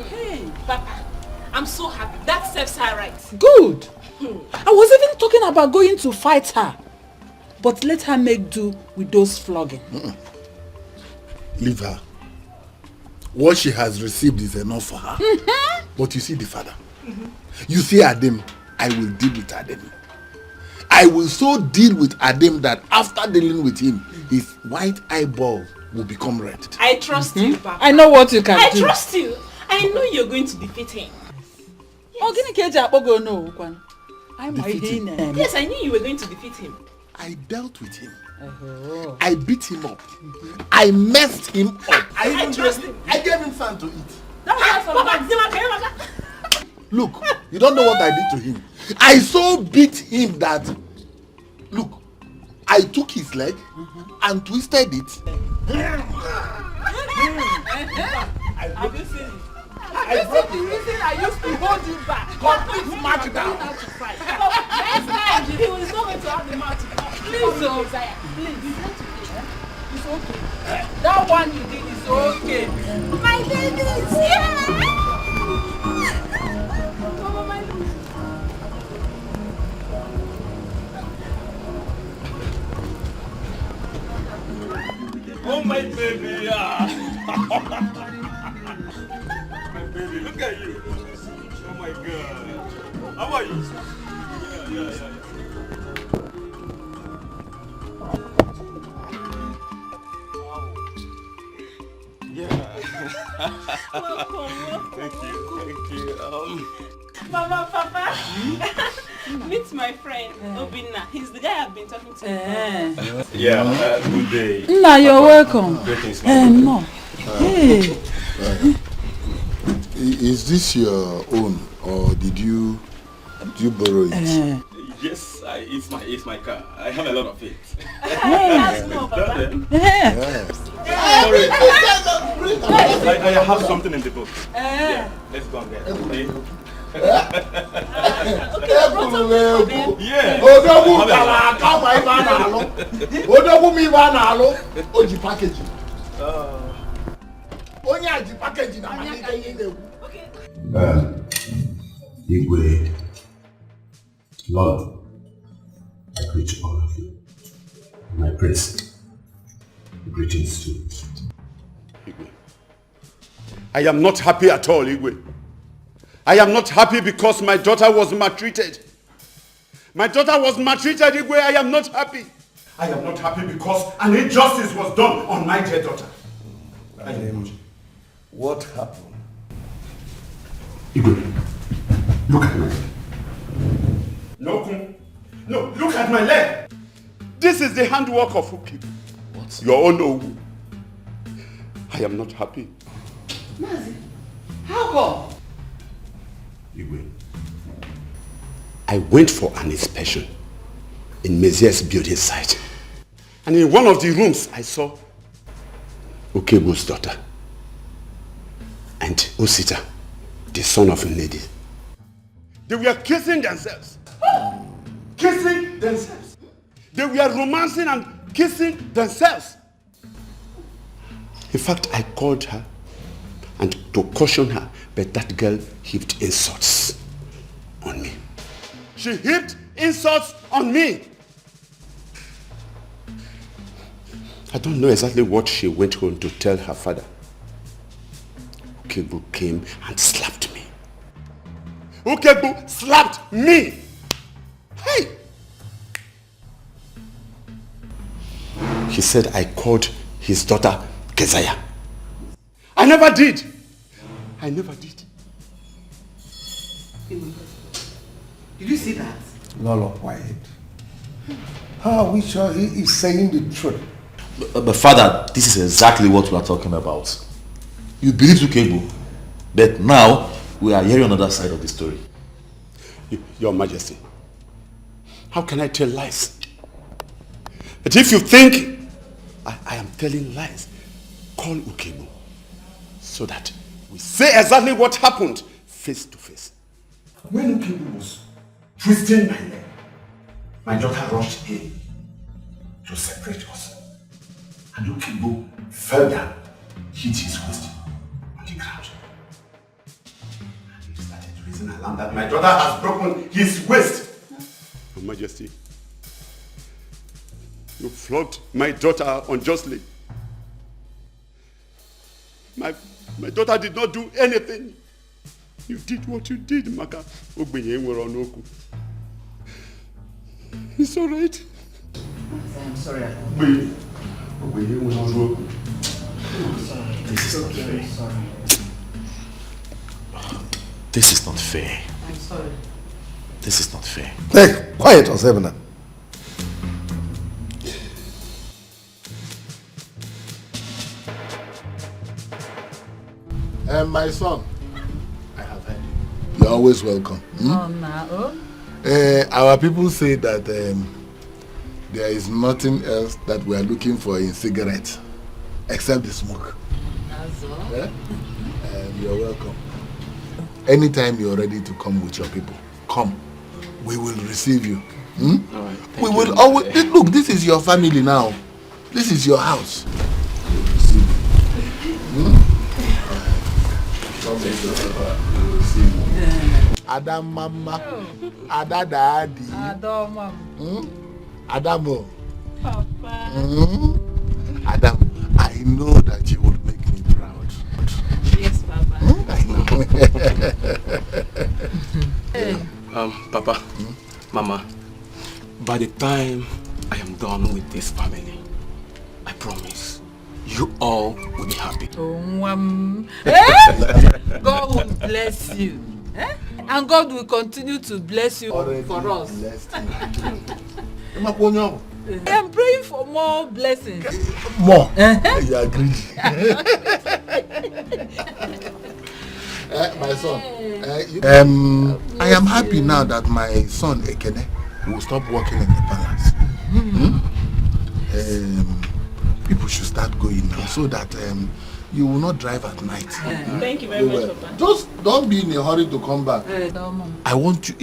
Hey, Papa, I'm so happy. That serves her right. Good. I was even talking about going to fight her. But let her make do with those flogging. Leave her. What she has received is enough for her. But you see the father. You see Adam, I will deal with Adam. I will so deal with Adam that after dealing with him, his white eyeball will become red. I trust you, Papa. I know what you can do. I trust you. I know you're going to defeat him. Yes, I knew you were going to defeat him. I dealt with him. I beat him up. I messed him up. I trust him. I gave him something to eat. Look, you don't know what I did to him. I so beat him that, look, I took his leg and twisted it. Have you seen it? The reason I used to hold you back. Complete match down. Next time, he was not going to have the match. Please, Isaiah, please. It's okay. That one you did is okay. My baby is here. Mama, my baby. Oh, my baby. My baby, look at you. Oh, my God. How are you? Yeah. Welcome. Thank you. Mama, Papa, meet my friend Obinna. He's the guy I've been talking to. Good day. Nna, you're welcome. Greetings, No. Hey. Is this your own or did you borrow it? Yes, it's my car. I have a lot of it. That's no, Papa. Sorry. I have something in the book. Yeah, let's go and get it. Okay? Yeah. Igwe, Lord, I greet all of you. My prince, greetings to you. Igwe, I am not happy at all, Igwe. I am not happy because my daughter was maltreated. My daughter was maltreated, Igwe. I am not happy. I am not happy because an injustice was done on my dear daughter. What happened? Igwe, look at my leg. No, look at my leg. This is the handwork of Ukegbu. What? it. Your own Owu. I am not happy. Mazi, how come? Igwe, I went for an inspection in Mezier's building site. And in one of the rooms, I saw Okegbu's daughter and Osita, the son of Nnedi. They were kissing themselves. Kissing themselves. They were romancing and kissing themselves. In fact, I called her and to caution her, but that girl heaped insults on me. She heaped insults on me. I don't know exactly what she went home to tell her father. Okegbu came and slapped me. Okegbu slapped me! Hey! He said I called his daughter Keziah. I never did. I never did. Did you see that? Lolo, quiet. How are we sure he is saying the truth? But father, this is exactly what we are talking about. You believe Okegbu, but now we are hearing another side of the story. Your Majesty, how can I tell lies? But if you think I am telling lies, call Okegbu so that we say exactly what happened face to face. When Okegbu was twisting my leg, my daughter rushed in to separate us. And Okegbu fell down, hit his waist on the ground. And he started raising an alarm that my daughter has broken his waist. Your Majesty, you flogged my daughter unjustly. My daughter did not do anything. You did what you did, Maka. It's all right. I'm sorry. This is not fair. This is not fair. I'm sorry. This is not fair. Hey, quiet, Osebna. My son, I have heard you. You're always welcome. Oh, no. Our people say that there is nothing else that we are looking for in cigarettes except the smoke. That's all. Yeah? You're welcome. Anytime you're ready to come with your people, come. We will receive you. All right, we will always look. This is your family now. This is your house. We will receive you. Ada mama, Ada daddy, Ada mama, Adamo. Papa. Adam, I know that you will make me proud. Yes, Papa. I know. Papa, Mama, by the time I am done with this family, I promise you all will be happy. God will bless you. And God will continue to bless you for us. I am praying for more blessings. More? You agree? My son, I am happy now that my son Ekene will stop working in the palace. People should start going now so that you will not drive at night. Thank you very much, Papa. Just don't be in a hurry to come back. I want you.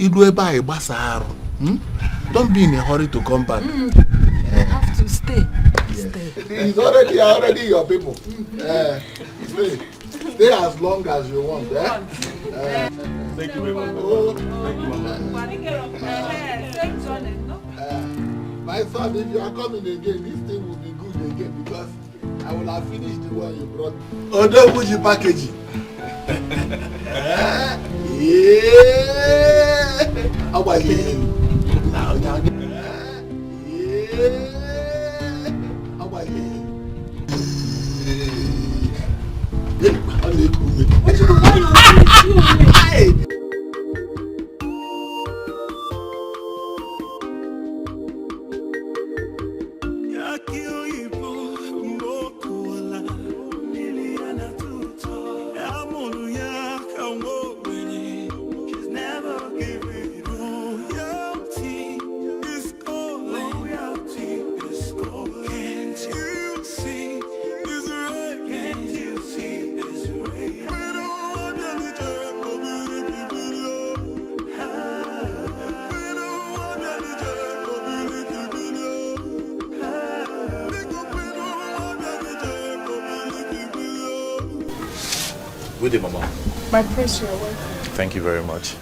Don't be in a hurry to come back. You have to stay. It's already your people. Stay as long as you want. Thank you very much. My son, if you are coming again, this thing will be good again because I will have finished the one you brought. Odo Buji packaging. How about you? Now. How about you? Good day, Mama. My prince, you're welcome. Thank you very much.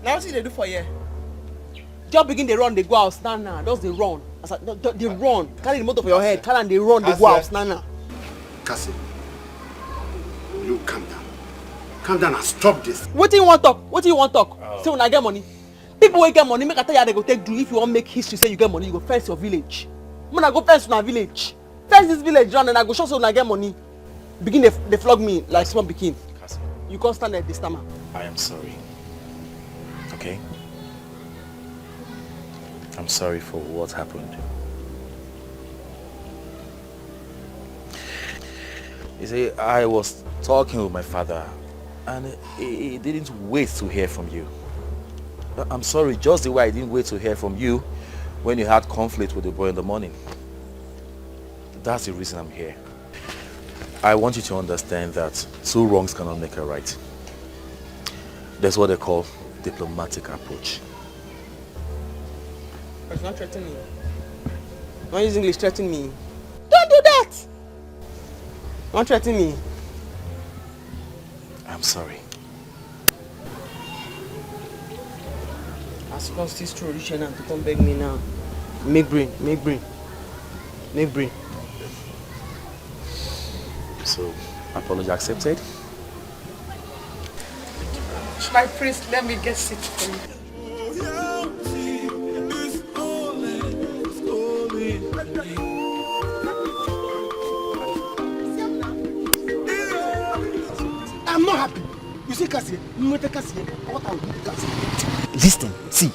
Now what they do for you? Just begin they run, they go out, stand now. Just they run. They run. Carry the motor for your head. Carry and they run, they go out, stand now. Cassie, you calm down. Calm down and stop this. What do you want talk? What do you want talk? Say when I get money. People will get money, make I tell you they go take do. If you want make history say you get money, you go fence your village. When I go fence my village. Fence this village round and I go show so when I get money. Begin they flog me like small pikin. You can't stand there this time. I am sorry. Okay? I'm sorry for what happened. You see, I was talking with my father and he didn't wait to hear from you. I'm sorry, just the way I didn't wait to hear from you when you had conflict with the boy in the morning. That's the reason I'm here. I want you to understand that two wrongs cannot make a right. That's what they call diplomatic approach. But not threaten me. Don't use English, threaten me. Don't do that! Don't threaten me. I'm sorry. As long as this true rich and to come beg me now. Make brain, make brain. Make brain. So, apology accepted? My priest, let me get seat for you. I'm not happy. You see, Cassie, what I will do to Cassie. Listen, see,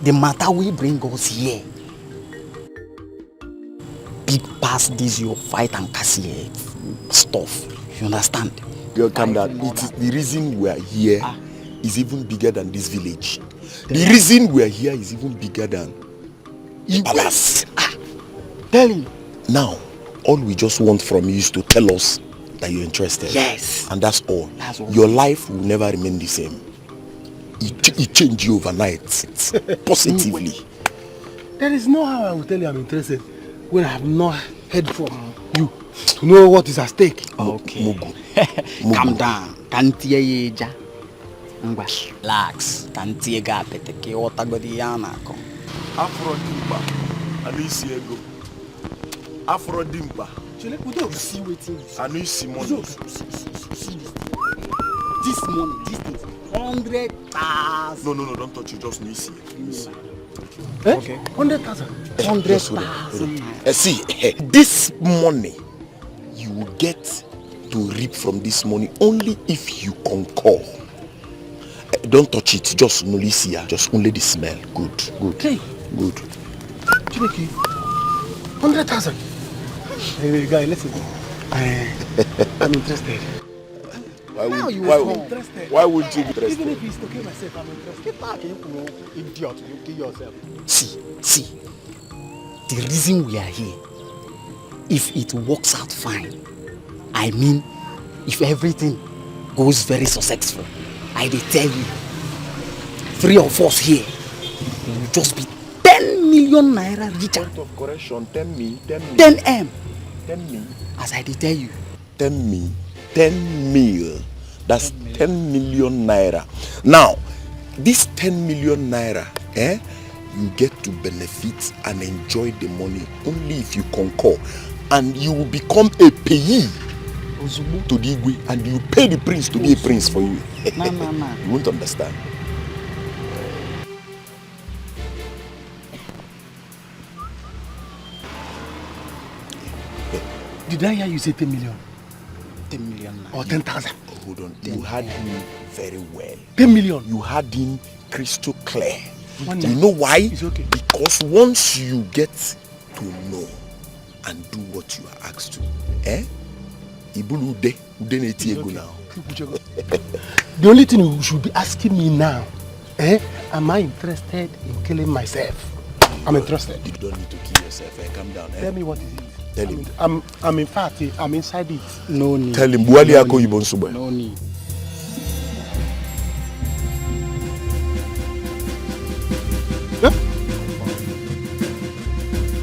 the matter we bring us here. Big past this your fight and Cassie stuff. You understand? Girl, calm down. It is the reason we are here is even bigger than this village. The reason we are here is even bigger than palace. Tell him. Now, all we just want from you is to tell us that you're interested. Yes. And that's all. That's all. Your life will never remain the same. It changed you overnight. Positively. There is no how I will tell you I'm interested when I have not heard from you to know what is at stake. Okay. Calm down. Can't hear you, Ja. Relax. Can't hear you, Peteke. What I got the yana come. Afrodimpa. Anisi ego. Afrodimpa. We don't see waiting. Anisi money. This money, this thing, 100,000. No, don't touch it. Just Nisi. Eh? Okay. 100,000. 100,000. See, this money you will get to reap from this money only if you concur. Don't touch it. Just Nolisia. Just only the smell. Good. Okay. Good. Chibiki, 100,000. Hey, guy, listen. I'm interested. Why Now would, you why, are would, interested. why would you be interested? Even if it's to kill myself, I'm interested. Get back, you idiot. You kill yourself. See. The reason we are here, if it works out fine, I mean, if everything goes very successful, I will tell you, 3 of us here will just be 10 million naira richer. Point of correction, 10 me. 10M. 10 me. As I did tell you. 10 me. 10 mil. That's 10 million naira. Now, this 10 million naira, you get to benefit and enjoy the money only if you concur. And you will become a payee to the Igwe, and you pay the prince to be a prince for you. No. You won't understand. Did I hear you say 10 million? 10 million. Or 10,000? Hold on. You had him very well. 10 million? You had him crystal clear. Wonder. You know why? It's okay. Because once you get to know and do what you are asked to, Ibulu ude neti ego now. The only thing you should be asking me now, am I interested in killing myself? I'm interested. You don't need to kill yourself. Calm down. Tell me what it is. Tell him. I'm in fact, I'm inside it. No need. Tell him. Buali ako ibon suba. No need.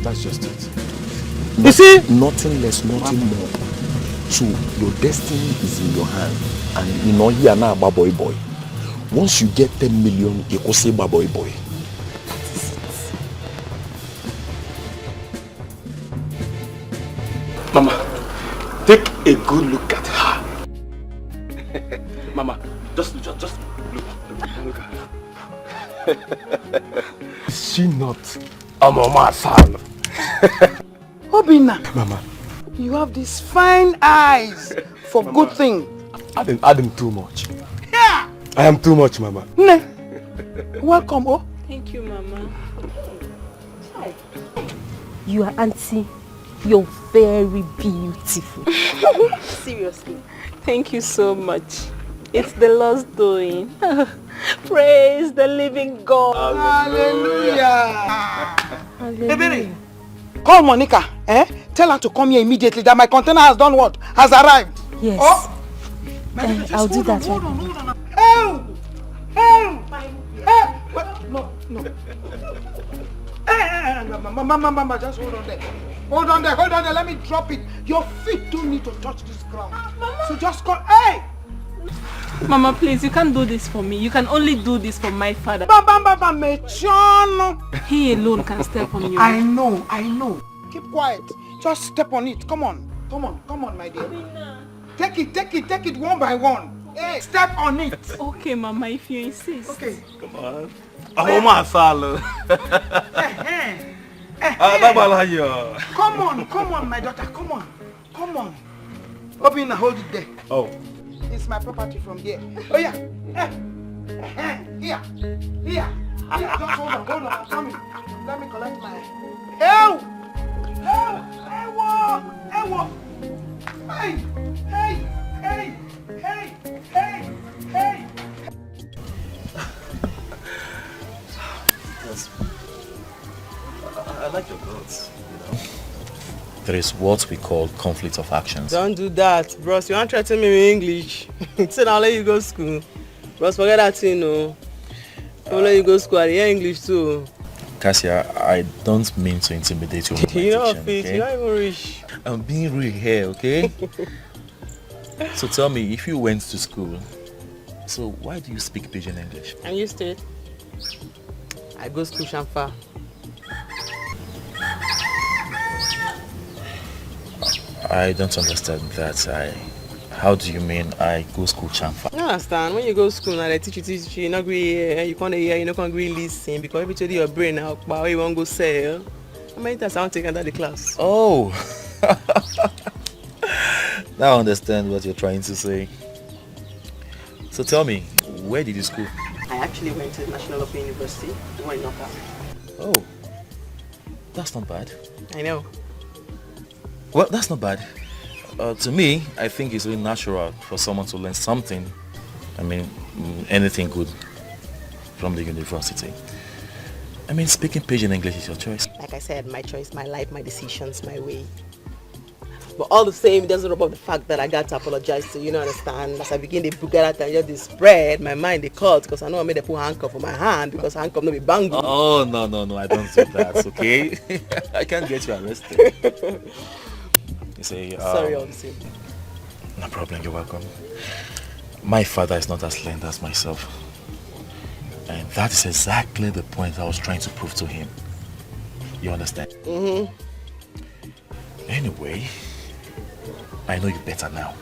That's just it. You see? Nothing less, nothing more. So your destiny is in your hand. And you know here now, boy. Once you get 10 million, you can say boy. Mama, take a good look at her. Mama, just look at her. Is she not a mama son? Obinna, Mama, you have these fine eyes for good thing. Add too much. Yeah. I am too much, Mama. Ne. Welcome, oh. Thank you, Mama. You are auntie. You're very beautiful. Seriously. Thank you so much. It's the Lord's doing. Praise the living God. Hallelujah. Ebere, call Monica. Tell her to come here immediately that my container has done what? Has arrived. Yes. Oh. I'll do that. Hold on. No. Mama, just hold on there. Hold on there. Let me drop it. Your feet don't need to touch this ground. So just call. Hey! Mama, please, you can't do this for me. You can only do this for my father. He alone can step on you. I know. Keep quiet. Just step on it. Come on, my dear. Take it one by one. Hey, step on it. Okay, Mama, if you insist. Okay. Come on. Mama Salo. Come on, my daughter. Come on. Obinna, hold it there. Oh. It's my property from here. Oh yeah. Here. Just hold on. I'm coming. Let me collect my. Ewo. Hey. I like your clothes, There is what we call conflict of actions. Don't do that, bros. You want to threaten me with English? Say I'll let you go to school. Bros, forget that thing, no. I'll let you go to school. I hear English too. Cassia, I don't mean to intimidate you. You know, fit. You're not even rich. I'm being real here, okay? So tell me, if you went to school, so why do you speak pidgin English? I'm used to it. I go school Shamfa. I don't understand that. How do you mean I go school Chamfa? I understand. When you go to school now, they teach you not agree, you can't hear, you not agree listen because every time your brain now, but you want to go sell. How many times I want to take under the class? Oh, now I understand what you're trying to say. So tell me, where did you school? I actually went to National Open University. Why not? Oh, that's not bad. I know. Well, that's not bad. To me, I think it's really natural for someone to learn something. I mean, anything good from the university. I mean, speaking pidgin English is your choice. Like I said, my choice, my life, my decisions, my way. But all the same, it doesn't rub off the fact that I got to apologize to you, understand? As I begin to book out and just spread, my mind they cut because I know I made a put handcuff on my hand because handcuff no be bangle. Oh, no, I don't do that, okay? I can't get you arrested. You say, sorry, all the same. No problem, you're welcome. My father is not as learned as myself. And that is exactly the point I was trying to prove to him. You understand? Mm-hmm. Anyway, I know you better now.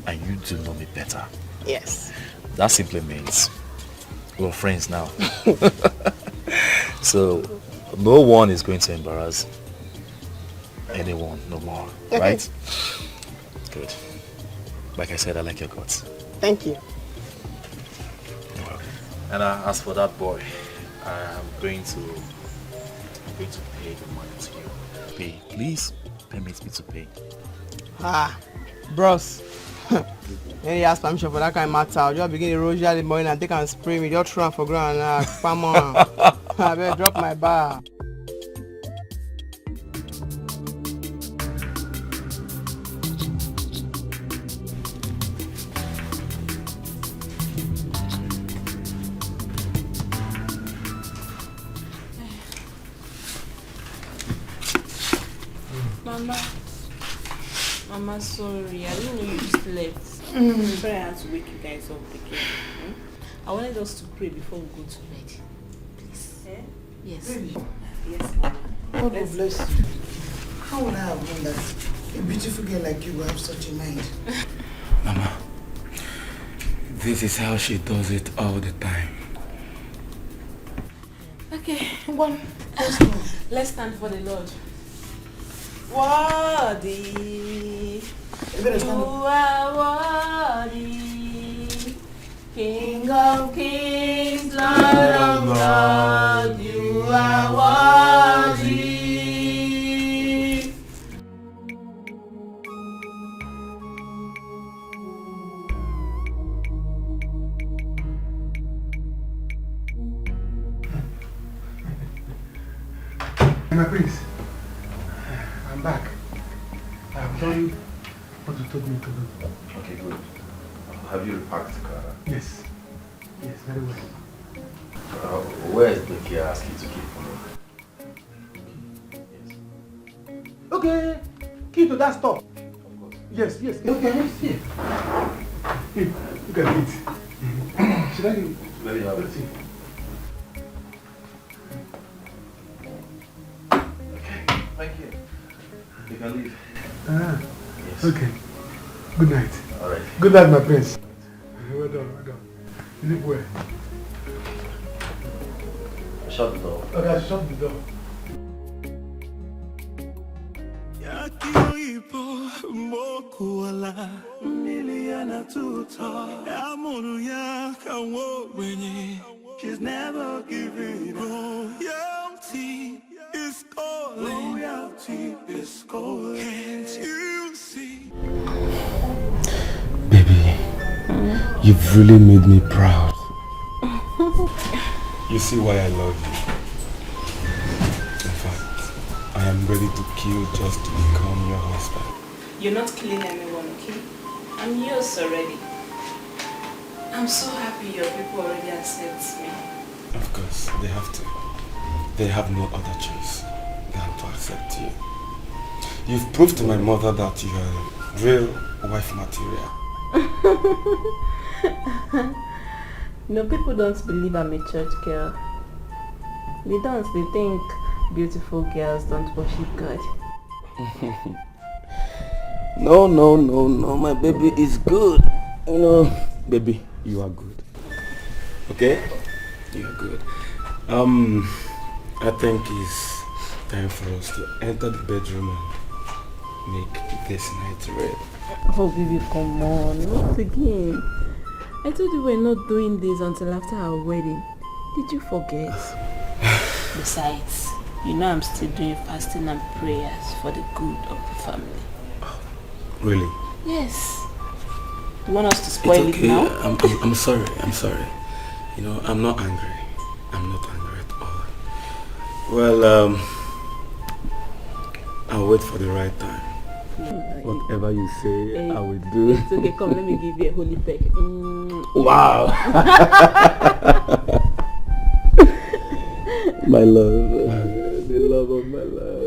And you do know me better. Yes. That simply means we're friends now. So, no one is going to embarrass anyone no more, right? Good. Like I said, I like your guts. Thank you. You're welcome. And as for that boy, I'm going to pay the money to you. Pay, please permit me to pay. Bros. When you ask permission for that kind of matter, I'll just begin to roll the morning and take and spray me. Just throw for ground and come on. I better drop my bar. Mama, sorry. I didn't know you slept. Sorry, I had to wake you guys up again. I wanted us to pray before we go to bed. Please. Eh? Yes. Really? Yes, Mama. God bless you. How would I have known that a beautiful girl like you will have such a mind? Mama, this is how she does it all the time. Okay, one. Let's stand for the Lord. Worthy, you are worthy, King of kings, Lord of lords, you are worthy. My prince, I'm back. I've done what you told me to do. Okay, good. Have you repacked the car? Yes. Yes, very well. Where is the key I asked you to keep for me? Okay. Key to that store. Yes, yes. Okay, let's see. Hey, look at it. Should I give it? Let me have Let's it. see. Thank you. You can leave. Ah, yes. okay. Good night. All right. Good night, my prince. Well done, well done. Sleep well. Shut the door. Okay, shut the door. She's never giving royalty is calling. Royalty is calling. Can't you see? Baby, you've really made me proud. You see why I love you. In fact, I am ready to kill just to become your husband. You're not killing anyone, okay? I'm yours already. I'm so happy your people already accept me. Of course, they have to. They have no other choice than to accept you. You've proved to my mother that you are real wife material. No, people don't believe I'm a church girl. They don't. They think beautiful girls don't worship God. No, my baby is good. You know, baby, you are good. Okay? You are good. I think it's time for us to enter the bedroom and make this night red. Oh baby, come on, not again. I told you we're not doing this until after our wedding. Did you forget? Besides, you know I'm still doing fasting and prayers for the good of the family. Really? Yes. You want us to spoil it's it okay. now? I'm sorry. You know, I'm not angry. I'm not angry at all. Well, I'll wait for the right time. Whatever you say, I will do. It's okay, come, let me give you a holy peck. Wow! My love. The love of my love.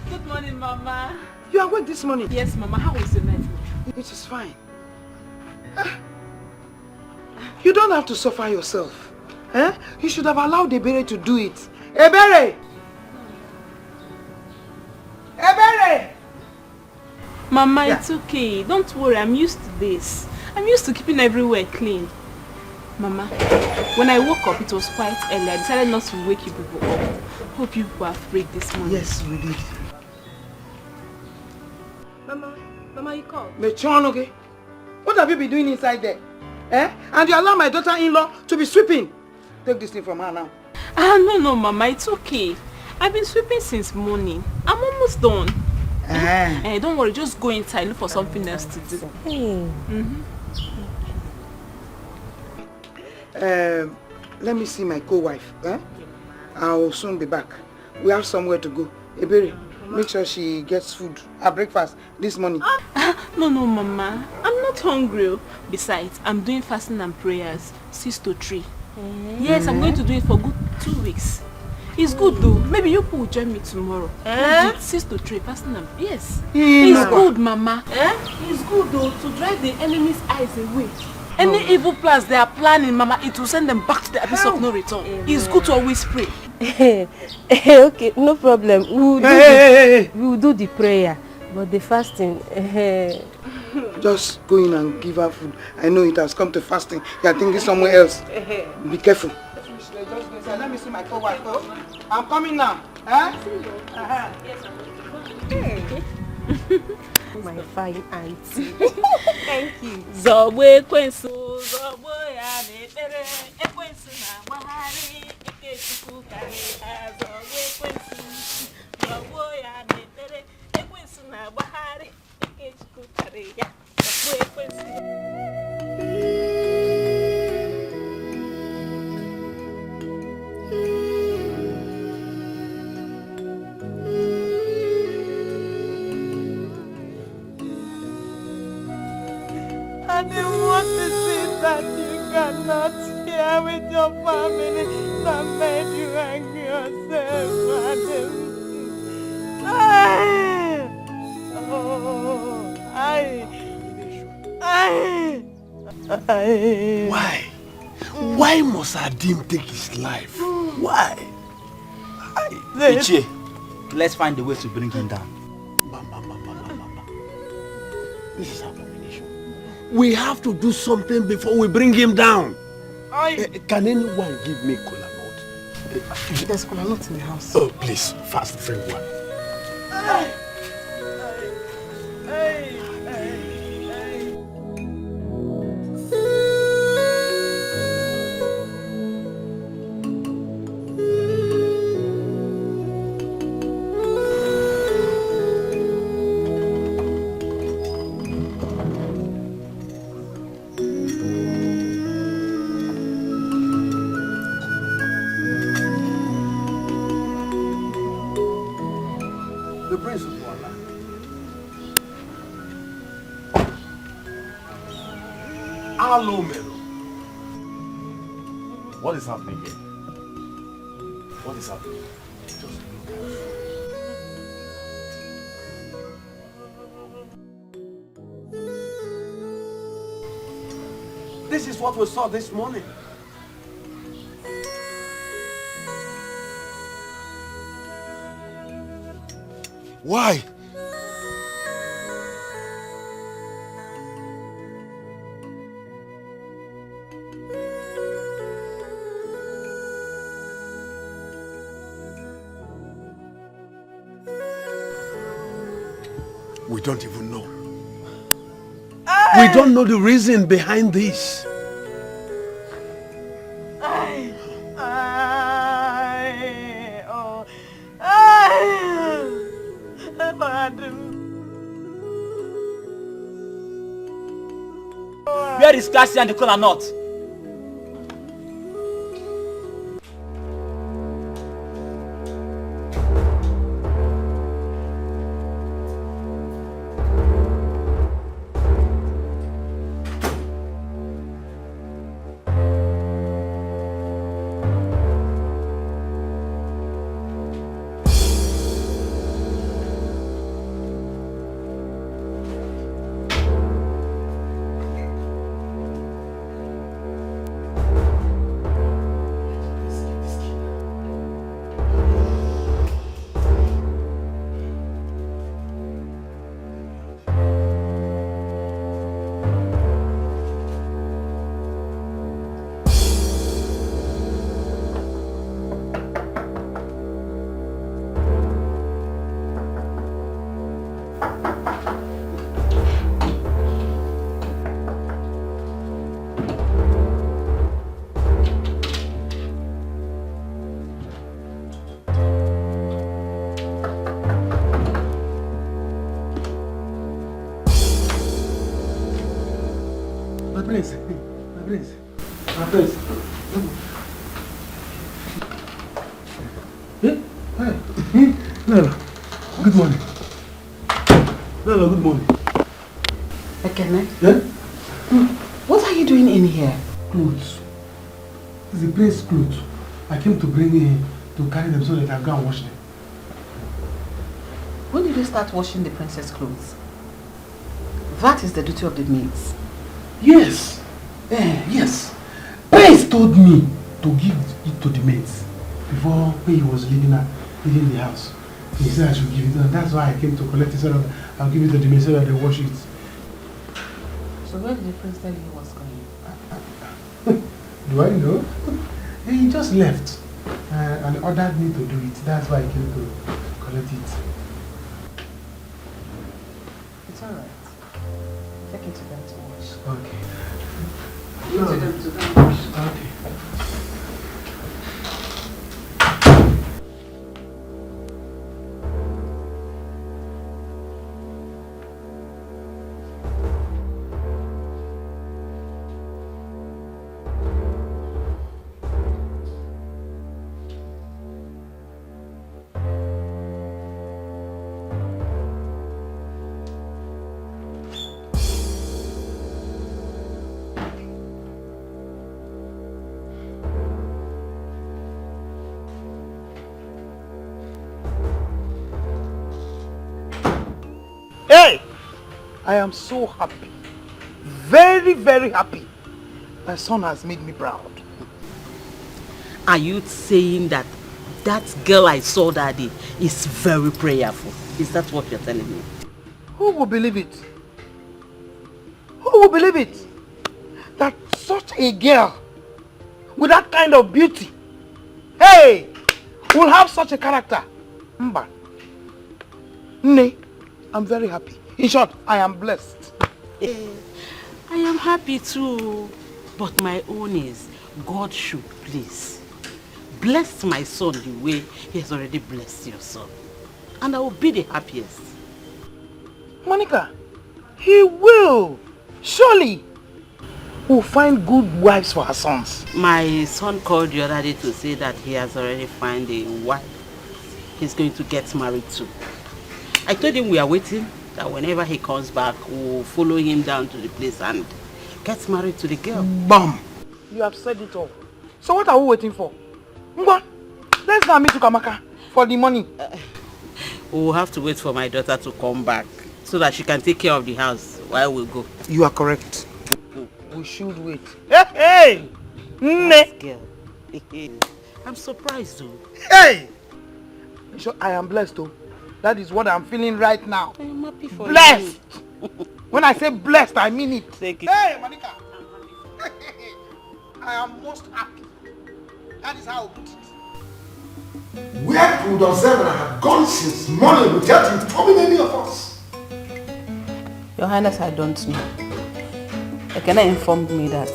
Good morning, Mama. You are awake this morning? Yes, Mama. How was the night? It is fine. You don't have to suffer yourself. Eh? You should have allowed Ebere to do it. Ebere! Ebere! Mama, it's okay. Don't worry, I'm used to this. I'm used to keeping everywhere clean. Mama, when I woke up, it was quite early. I decided not to wake you people up. Hope you people are free this morning. Yes, we did. Mama, you called? Mechonoge, what have you been doing inside there? Eh? And you allow my daughter-in-law to be sweeping. Take this thing from her now. No, Mama, it's okay. I've been sweeping since morning. I'm almost done. Don't worry, just go inside, look for something else to do. Let me see my co-wife. Eh? I'll soon be back. We have somewhere to go. Ebere, make sure she gets food, her breakfast this morning. No, Mama. I'm not hungry. Besides, I'm doing fasting and prayers 6 to 3. Yes, I'm going to do it for good 2 weeks. It's good though. Maybe you people will join me tomorrow. 6 to 3 fasting and yes. It's good, Mama. It's good though to drive the enemy's eyes away. Any evil plans they are planning, Mama, it will send them back to the abyss of no return. It's good to always pray. Okay, no problem. We will do the prayer, but the fasting. Just go in and give her food. I know it has come to fasting. You are thinking somewhere else. Be careful. Let me see my co-wife. I'm coming now. My fine auntie. Thank you. Zobwe kwensu, zobwe ya netere, ekwensu na bahari, ekechuku kare, zobwe kwensu, zobwe ya netere, ekwensu na bahari, ekechuku kare, zobwe kwensu. I didn't want to see that you cannot share with your family that made you hang yourself, Adam. Why? Why must Adim take his life? Why? Ichie, let's find a way to bring him down. This is abomination. We have to do something before we bring him down. Can anyone give me cola nut? There's cola nut in the house. Oh, please, fast, bring one. Hello, Melo. What is happening here? What is happening? Just look at it. This is what we saw this morning. Why? We don't even know. We don't know the reason behind this. Where is Cassie and the cola nut? Lolo, good morning. Lolo, good morning. Ekene? Yeah? What are you doing in here? Clothes. It's the prince's clothes. I came to bring in to carry them so that I go and wash them. When did you start washing the princess clothes? That is the duty of the maids. Yes. Yes. Prince told me to give it to the maids before when he was leaving the house. He said I should give it, and that's why I came to collect it so that I'll give it to the maids so that they wash it. So where did the prince tell you he was going? Do I know? He just left and ordered me to do it. That's why I came to collect it. It's alright. Take it to them to wash. Okay. Take it to them to wash. Okay. Hey! I am so happy. Very, very happy. My son has made me proud. Are you saying that that girl I saw that day is very prayerful? Is that what you're telling me? Who will believe it? Who will believe it? That such a girl with that kind of beauty, hey, will have such a character. Mba. Nay, I'm very happy. In short, I am blessed. I am happy too. But my own is, God should please bless my son the way he has already blessed your son. And I will be the happiest. Monica, he will. Surely. We'll find good wives for our sons. My son called the other day to say that he has already found a wife he's going to get married to. I told him we are waiting, that whenever he comes back, we'll follow him down to the place and get married to the girl. Bam! You have said it all. So what are we waiting for? Ngwa, let's go and meet Ukamaka for the money. We'll have to wait for my daughter to come back so that she can take care of the house while we go. You are correct. We should wait. Hey! Hey! Girl. I'm surprised though. Hey! So I am blessed though. That is what I'm feeling right now. I am happy for blessed. you. When I say blessed, I mean it. Take it. Hey, Monica. I am most happy. That is how I put it. Where could Ozemena have gone since morning without informing any of us? Your Highness, I don't know. Ekene informed me that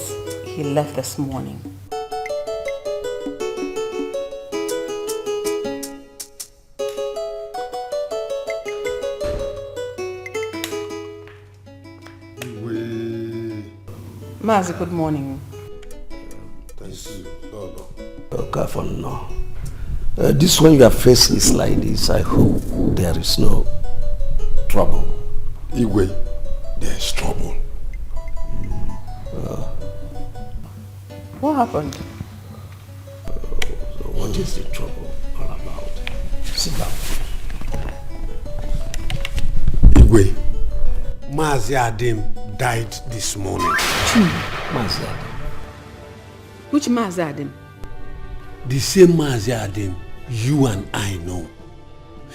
he left this morning. Mazi, good morning. Okay, no. This one your face is like this. I hope there is no trouble. Igwe, there is trouble. What happened? So what is the trouble all about? Sit down. Igwe, Mazi Adim died this morning. Mazi Adim? Which Mazi Adim? The same Mazi Adim you and I know.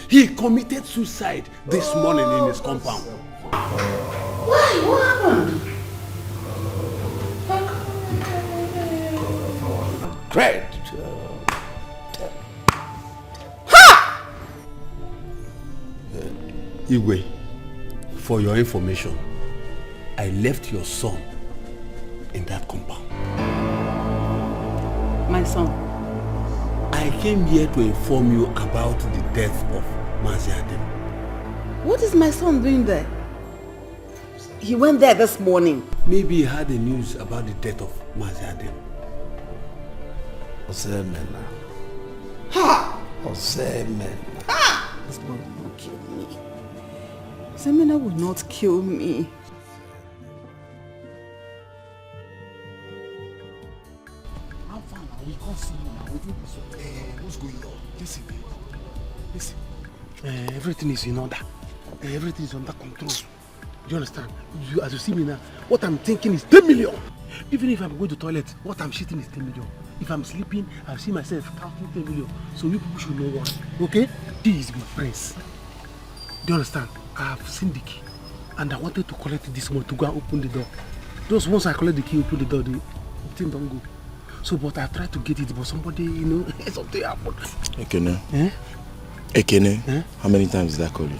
He committed suicide this morning in his compound. Why? What happened? Great. Igwe, for your information, I left your son in that compound. My son? I came here to inform you about the death of Mazi Adim. What is my son doing there? He went there this morning. Maybe he had the news about the death of Mazi Adim. Ozemena. Ha! Ozemena. Ha! This boy will not kill me. Semina will not kill me. What's going on? Listen. Everything is in order. Everything is under control. Do you understand? As you see me now, what I'm thinking is 10 million. Even if I'm going to the toilet, what I'm shitting is 10 million. If I'm sleeping, I'll see myself counting 10 million. So you people should know what. Okay? He is my prince. Do you understand? I have seen the key. And I wanted to collect this one to go and open the door. Just once I collect the key, open the door, the thing don't go. So, but I tried to get it, but somebody, something happened. Ekene. Ekene, how many times did I call you?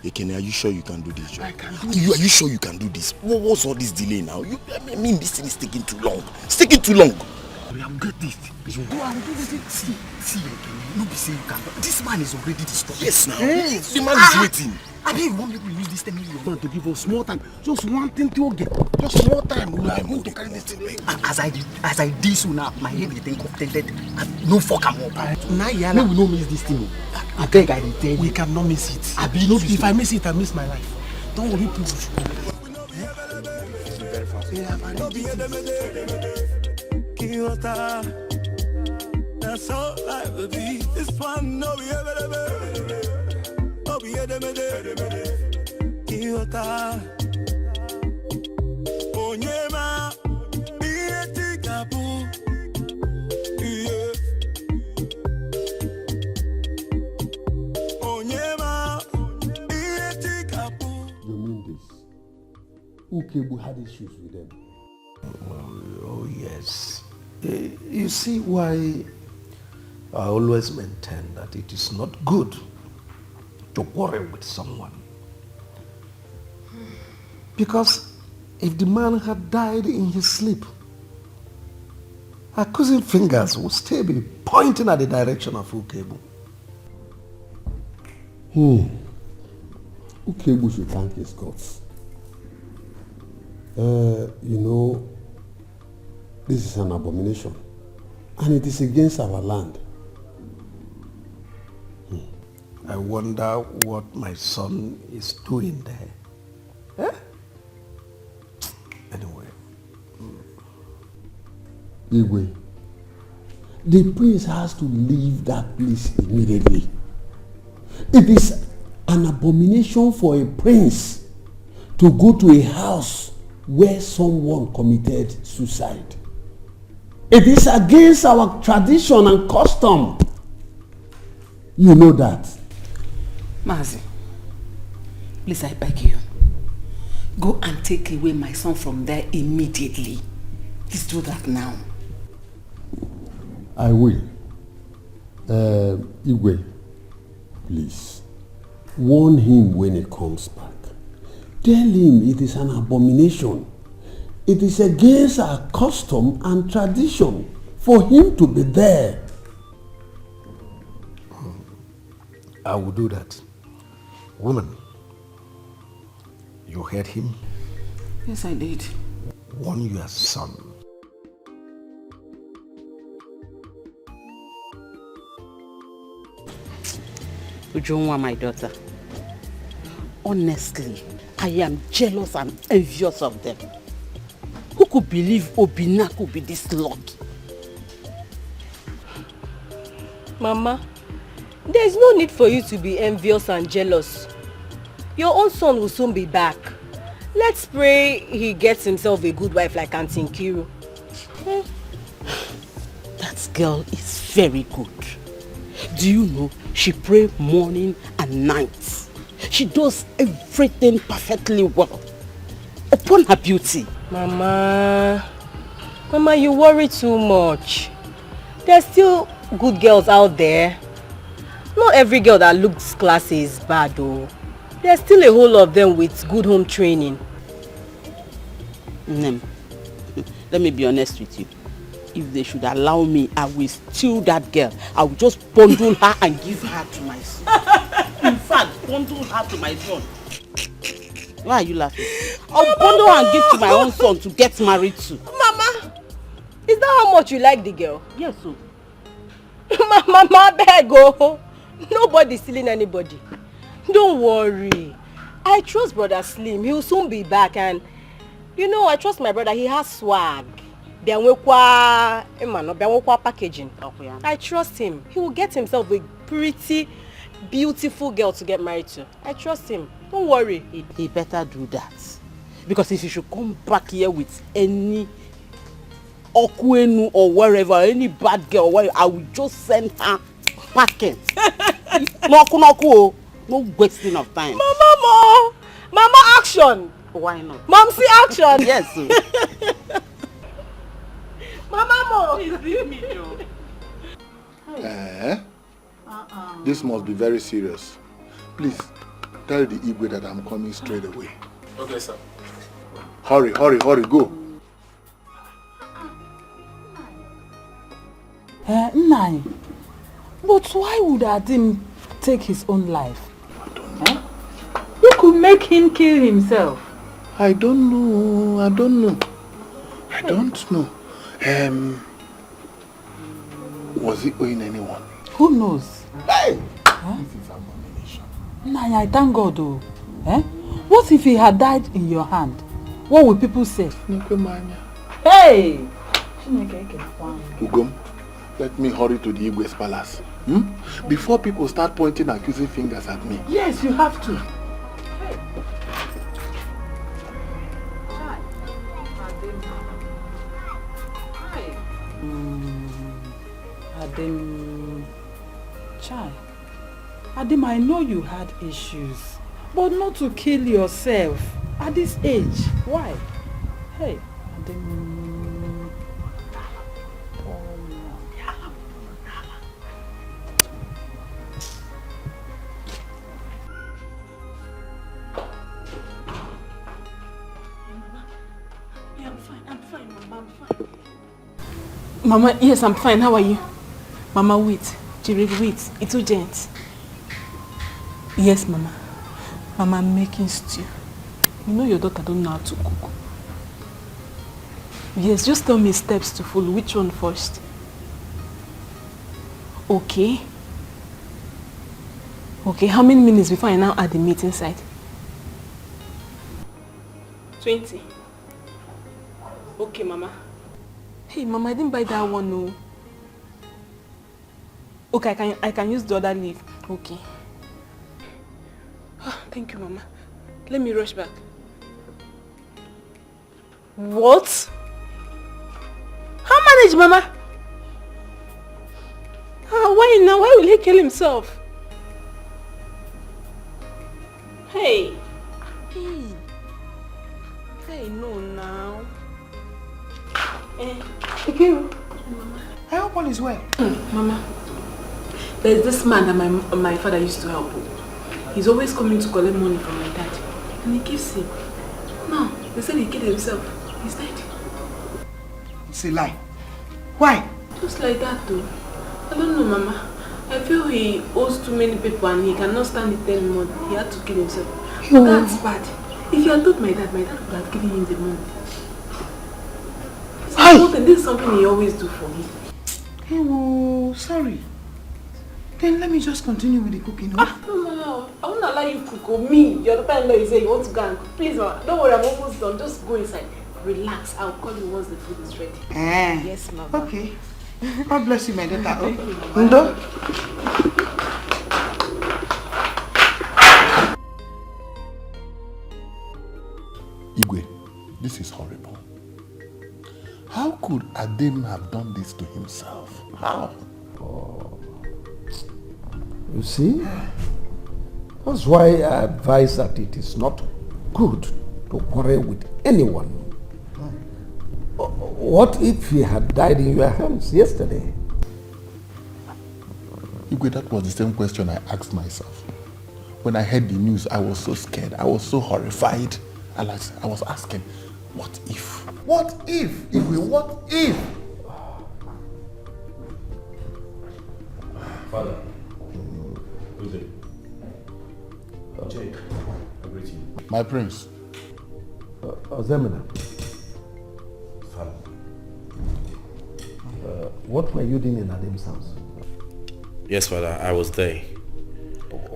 Ekene, are you sure you can do this job? I can do Are you sure you can do this? What's all this delay now? I mean, this thing is taking too long. It's taking too long. We have got this. See, Ekene, no be say you can. This man is already disturbed. Yes, now. The man is waiting. I mean, you want me to use this 10 million? You want to give us small time. Just one thing to get. Just small time. We are going to carry this thing. As I did so now, my head is then contented. No fuck am up. Now, yeah, we no miss this thing. I beg, I tell you. We cannot miss it. If I miss it, I miss my life. Don't worry, people. That's all I will be. This one, no, we ever. Kiota Onyema Bietikapu Onyema Bietikapu. You mean this? Ukebu had issues with them? Oh yes. You see why I always maintain that it is not good to quarrel with someone. Because if the man had died in his sleep, accusing fingers would still be pointing at the direction of Ukebu. Ukebu should thank his gods. This is an abomination, and it is against our land. I wonder what my son is doing there. Anyway. Igwe, the prince has to leave that place immediately. It is an abomination for a prince to go to a house where someone committed suicide. It is against our tradition and custom. You know that. Mazi, please, I beg you. Go and take away my son from there immediately. Please do that now. I will. Igwe, please. Warn him when he comes back. Tell him it is an abomination. It is against our custom and tradition for him to be there. I will do that. Woman, you heard him? Yes, I did. Warn your son. Ujunwa, my daughter. Honestly, I am jealous and envious of them. Who could believe Obina could be this lucky? Mama, there is no need for you to be envious and jealous. Your own son will soon be back. Let's pray he gets himself a good wife like Auntie Nkiru. That girl is very good. Do you know she prays morning and night? She does everything perfectly well. Upon her beauty. Mama, you worry too much. There's still good girls out there. Not every girl that looks classy is bad though. There's still a whole lot of them with good home training. Nem, let me be honest with you. If they should allow me, I will steal that girl. I will just bundle her and give her to my son. In fact, bundle her to my son. Why are you laughing? I'll bundle her and give to my own son to get married to. Mama, is that how much you like the girl? Yes, sir. Mama, beg oh. Nobody's stealing anybody. Don't worry. I trust Brother Slim. He'll soon be back, and you know, I trust my brother. He has swag. Packaging. I trust him. He will get himself a pretty, beautiful girl to get married to. I trust him. Don't worry. He better do that. Because if he should come back here with any Okwenu or wherever, any bad girl, wherever, I will just send her packing. No wasting of time. Mama, action. Why not? Mom, see action. Yes. Mama, please leave me though. This must be very serious. Please, tell the Igwe that I'm coming straight away. Okay, sir. Hurry, go. Nai, but why would Adim take his own life? You could make him kill himself. I don't know. Was he owing anyone? Who knows? Hey! This is abomination. Nai, I thank God though. What if he had died in your hand? What would people say? Hey! Ugom, let me hurry to the Igwe's palace. Before people start pointing accusing fingers at me. Yes, you have to. Adim, I know you had issues, but not to kill yourself at this age. Why? Hey, Adim. Mama, yes, I'm fine. How are you? Mama, wait. Jerry, wait. It's urgent. Yes, Mama. Mama, I'm making stew. You know your daughter don't know how to cook. Yes, just tell me steps to follow. Which one first? Okay. Okay, how many minutes before I now add the meat inside? 20. Okay, Mama. Hey, Mama, I didn't buy that one, no. Okay, I can use the other leaf. Okay. Oh, thank you, Mama. Let me rush back. What? How manage, Mama? Why now? Why will he kill himself? Hey. Hey, no now. Okay. I hope all is well. Mama, there's this man that my father used to help. He's always coming to collect money from my dad. And he gives him. Now, they said he killed himself. He's dead. It's a lie. Why? Just like that though. I don't know, Mama. I feel he owes too many people and he cannot stand it anymore. He had to kill himself. Oh. That's bad. If you had told my dad would have given him the money. This is something he always do for me. Oh, sorry. Then let me just continue with the cooking. No, Mama. I won't allow you to cook. Or me, your daughter-in-law, you say you want to go and cook. Please, Mama. Don't worry, I'm almost done. Just go inside. Relax. I'll call you once the food is ready. Yes, Mama. Okay. God bless you, my daughter. Thank you, Mama. Ndo? Igwe, this is horrible. How could Adim have done this to himself? How? Oh. You see? That's why I advise that it is not good to quarrel with anyone. What if he had died in your hands yesterday? Igwe, that was the same question I asked myself. When I heard the news, I was so scared. I was so horrified. I was asking, what if? What if? Igwe, what if? Father. Who's it? Jake, I greet you. My prince. Ozemina. Father. What were you doing in Adim's house? Yes, Father, I was there.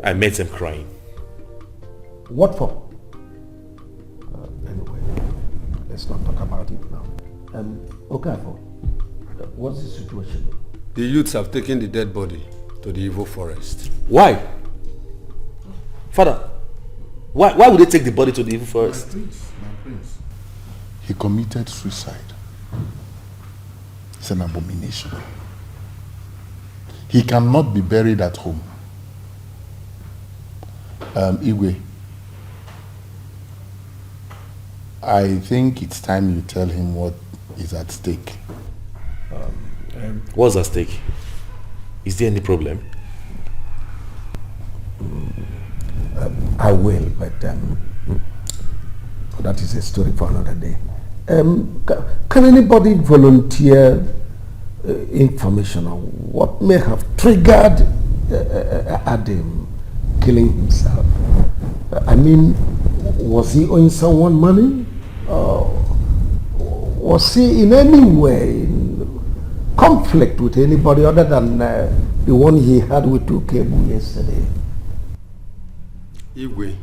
I met him crying. What for? Anyway, let's not talk about it now. Okafor, what's the situation? The youths have taken the dead body to the evil forest. Why? Father, why would they take the body to the evil forest? My prince. He committed suicide. It's an abomination. He cannot be buried at home. Igwe, I think it's time you tell him what is at stake. What's at stake? Is there any problem? I will, but that is a story for another day. Can anybody volunteer information on what may have triggered Adam killing himself? I mean, was he owing someone money? Was he in any way in conflict with anybody other than the one he had with Ukebu yesterday? Igwe,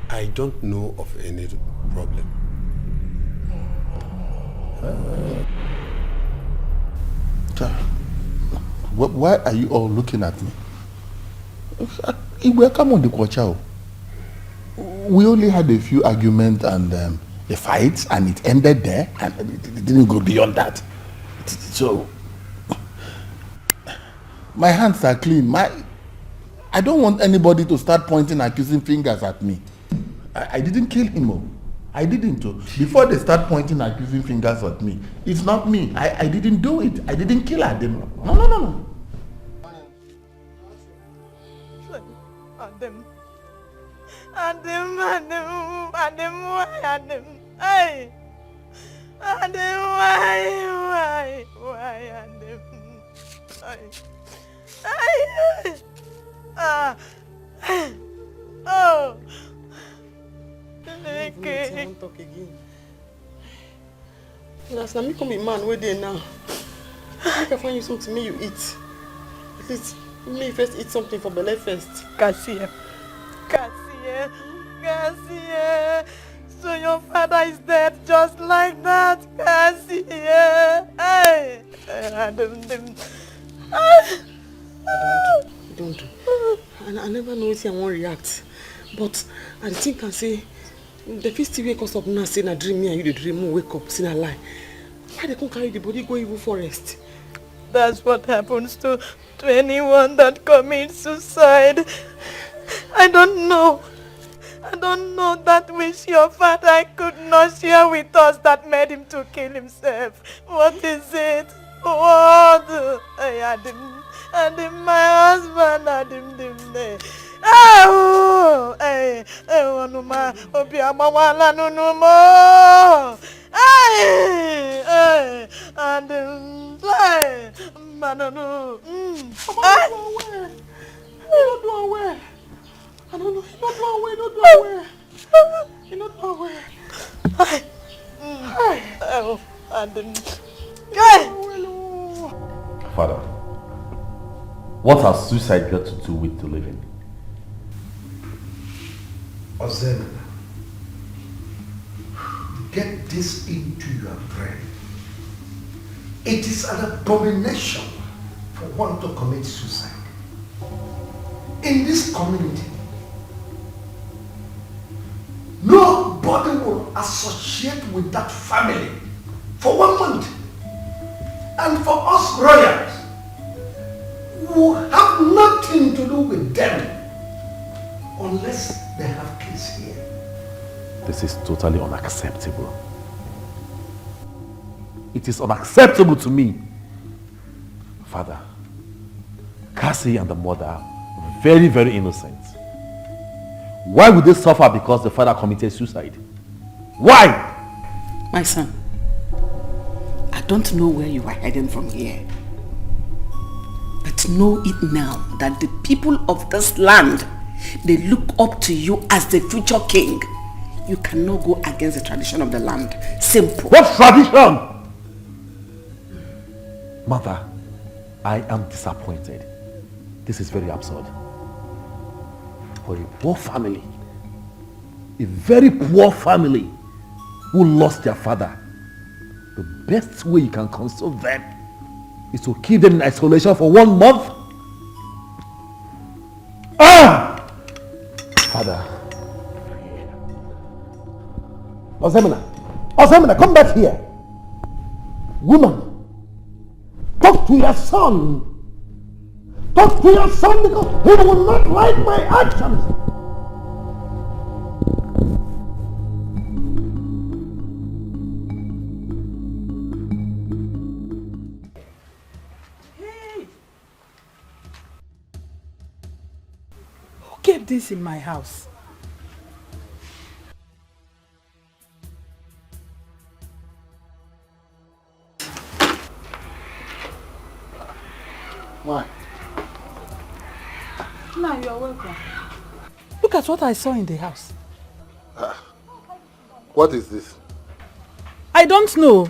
I don't know of any problem. Why are you all looking at me? Igwe, come on, the Kwacha. We only had a few arguments and a fight, and it ended there, and it didn't go beyond that. So, my hands are clean. I don't want anybody to start pointing accusing fingers at me. I didn't kill him. I didn't. Before they start pointing accusing fingers at me, it's not me. I didn't do it. I didn't kill Adam. No. Adam, hey! Adam, why, Adam? Oh! Okay. Talk again. Last time, me come be man, where they now? I can find you something me you eat. At least, me first eat something for belly first. Cassia. So your father is dead just like that, Cassia. Hey! Don't. I never know if I won't react. But I think I say, the first wake us up now, say I dream me and you the dream, wake up, say I lie. Why they can't carry the body go evil forest? That's what happens to anyone that commits suicide. I don't know that wish your father could not share with us that made him to kill himself. What is it? What? Adam, my husband, Adam. Oh, Wanuma, Obiama, Wala, no more. Adam, Manano. You don't do away. I don't know. You don't do away. You don't do away. Oh, Adam. Father, what has suicide got to do with the living? Ozen, get this into your brain. It is an abomination for one to commit suicide. In this community, nobody will associate with that family for 1 month. And for us royals, who have nothing to do with them unless they have kids here. This is totally unacceptable. It is unacceptable to me. Father, Cassie and the mother are very, very innocent. Why would they suffer because the father committed suicide? Why? My son, I don't know where you are heading from here. But know it now that the people of this land, they look up to you as the future king. You cannot go against the tradition of the land. Simple. What tradition? Mother, I am disappointed. This is very absurd. for a poor family, a very poor family who lost their father. The best way you can console them is to keep them in isolation for 1 month. Father. Osemina, come back here. Woman, talk to your son. Talk to your son because he will not like my actions. Hey! Who kept this in my house? Why? Now you are welcome. Look at what I saw in the house. What is this? I don't know.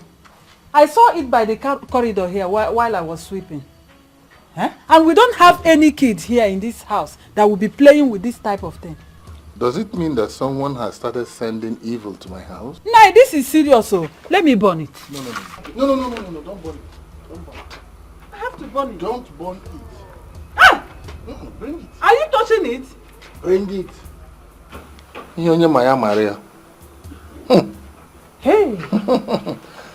I saw it by the corridor here while I was sweeping. And we don't have any kids here in this house that will be playing with this type of thing. Does it mean that someone has started sending evil to my house? Nah, this is serious, so let me burn it. No, don't burn it. Don't burn it. I have to burn it. Don't burn it. Ah! Bring it. Are you touching it? Bring it. Nyonya Maya Maria. Hey!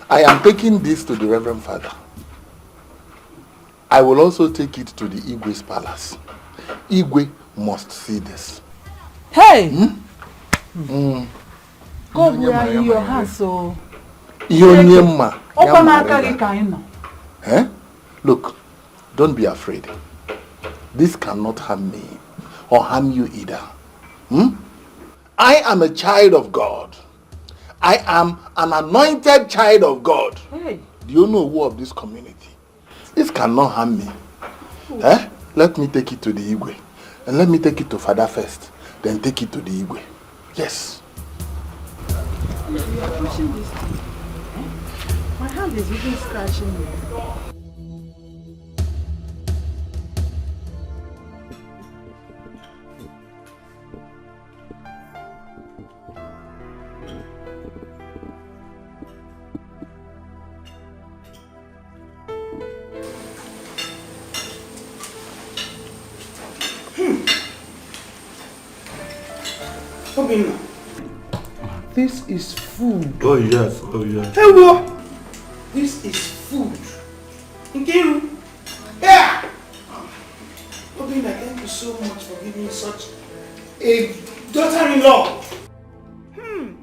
I am taking this to the Reverend Father. I will also take it to the Igwe's palace. Igwe must see this. Hey! God, we are in your hands, so... Look, don't be afraid. This cannot harm me or harm you either. I am a child of God. I am an anointed child of God. Hey. Do you know who of this community? This cannot harm me. Let me take it to the Igwe. And let me take it to Father first. Then take it to the Igwe. Yes. You are pushing this thing. My hand is even scratching me. This is food. Oh yes, oh yes. Hey, what? This is food. Nkiru. Yeah. Obinna, thank you so much for giving me such a daughter-in-law.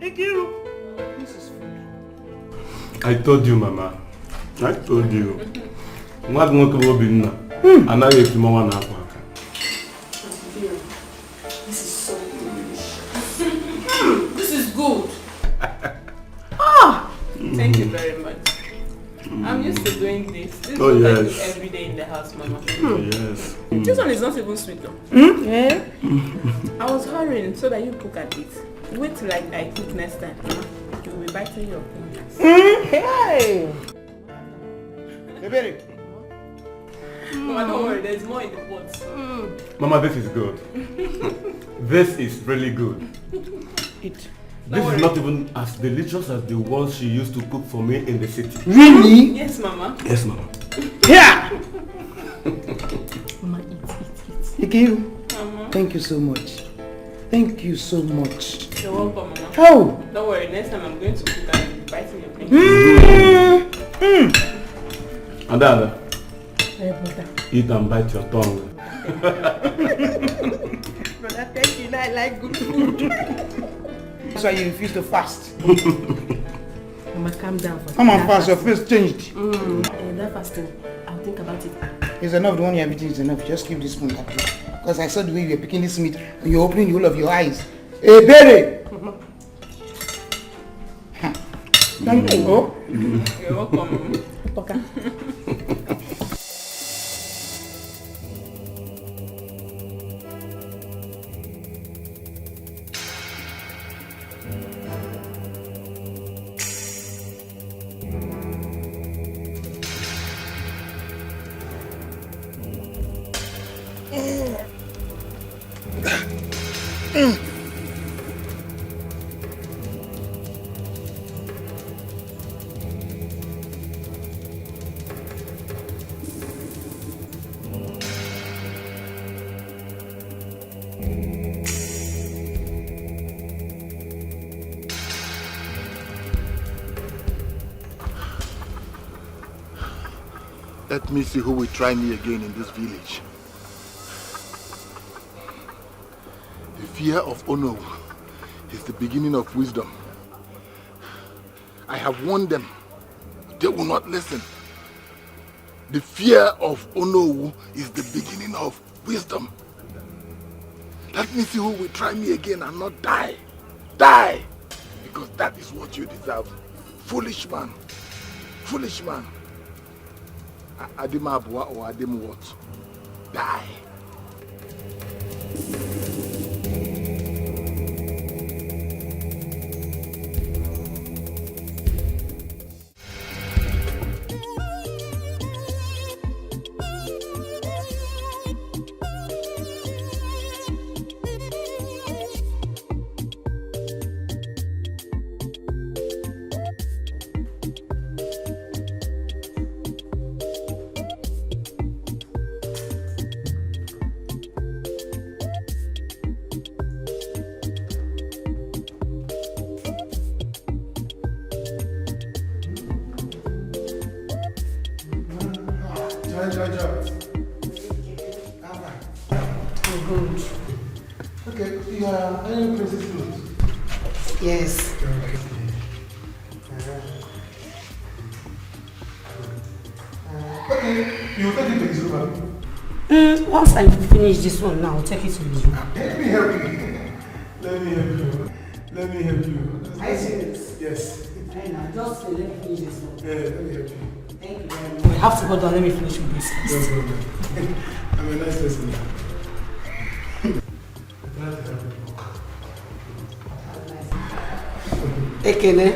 Nkiru. This is food. I told you, Mama. I told you. What want to Obinna? And I have to Mama now. This is so delicious. This is good. Thank you very much. I'm used to doing this. This is what I do every day in the house, Mama. Oh, yes. This one is not even sweet though. Yeah. I was hurrying so that you cook at it. Wait till I cook next time. You will be biting your fingers. Hey! Baby. Mama, don't worry, there's more in the pot. Mama, this is good. This is really good. Eat. This is not even as delicious as the ones she used to cook for me in the city. Really? Yes, Mama. Yes, Mama. Yeah! Mama, eat. Nkiru, thank you so much. Thank you so much. You're welcome, Mama. Oh! Don't worry, next time I'm going to cook and you'll be biting your fingers. And then, Hey, brother. eat and bite your tongue. Brother, thank you. I like good food. That's why you refuse to fast. Mama, calm down. Come on, fast. Your face changed. That fasting, I'll think about it. It's enough. The one you are eating is enough. Just keep this spoon happy. Because I saw the way you were picking this meat and you're opening the whole of your eyes. Hey, baby! Thank you. You're welcome. Okay. Let me see who will try me again in this village. The fear of Ono is the beginning of wisdom. I have warned them. They will not listen. The fear of Ono is the beginning of wisdom. Let me see who will try me again and not die. Die! Because that is what you deserve. Foolish man. Foolish man. Adim Abua or Adim what? Die. Yes. Okay, you take it to his room. Once I finish this one now, I'll take it to his room. Let me help you. Let me help you. Let me help you. Are you serious? Yes. Just let me finish this one. Yeah, let me help you. Thank you very much. I have to go down. Let me finish with this. No problem. I'm a nice person. Ekene,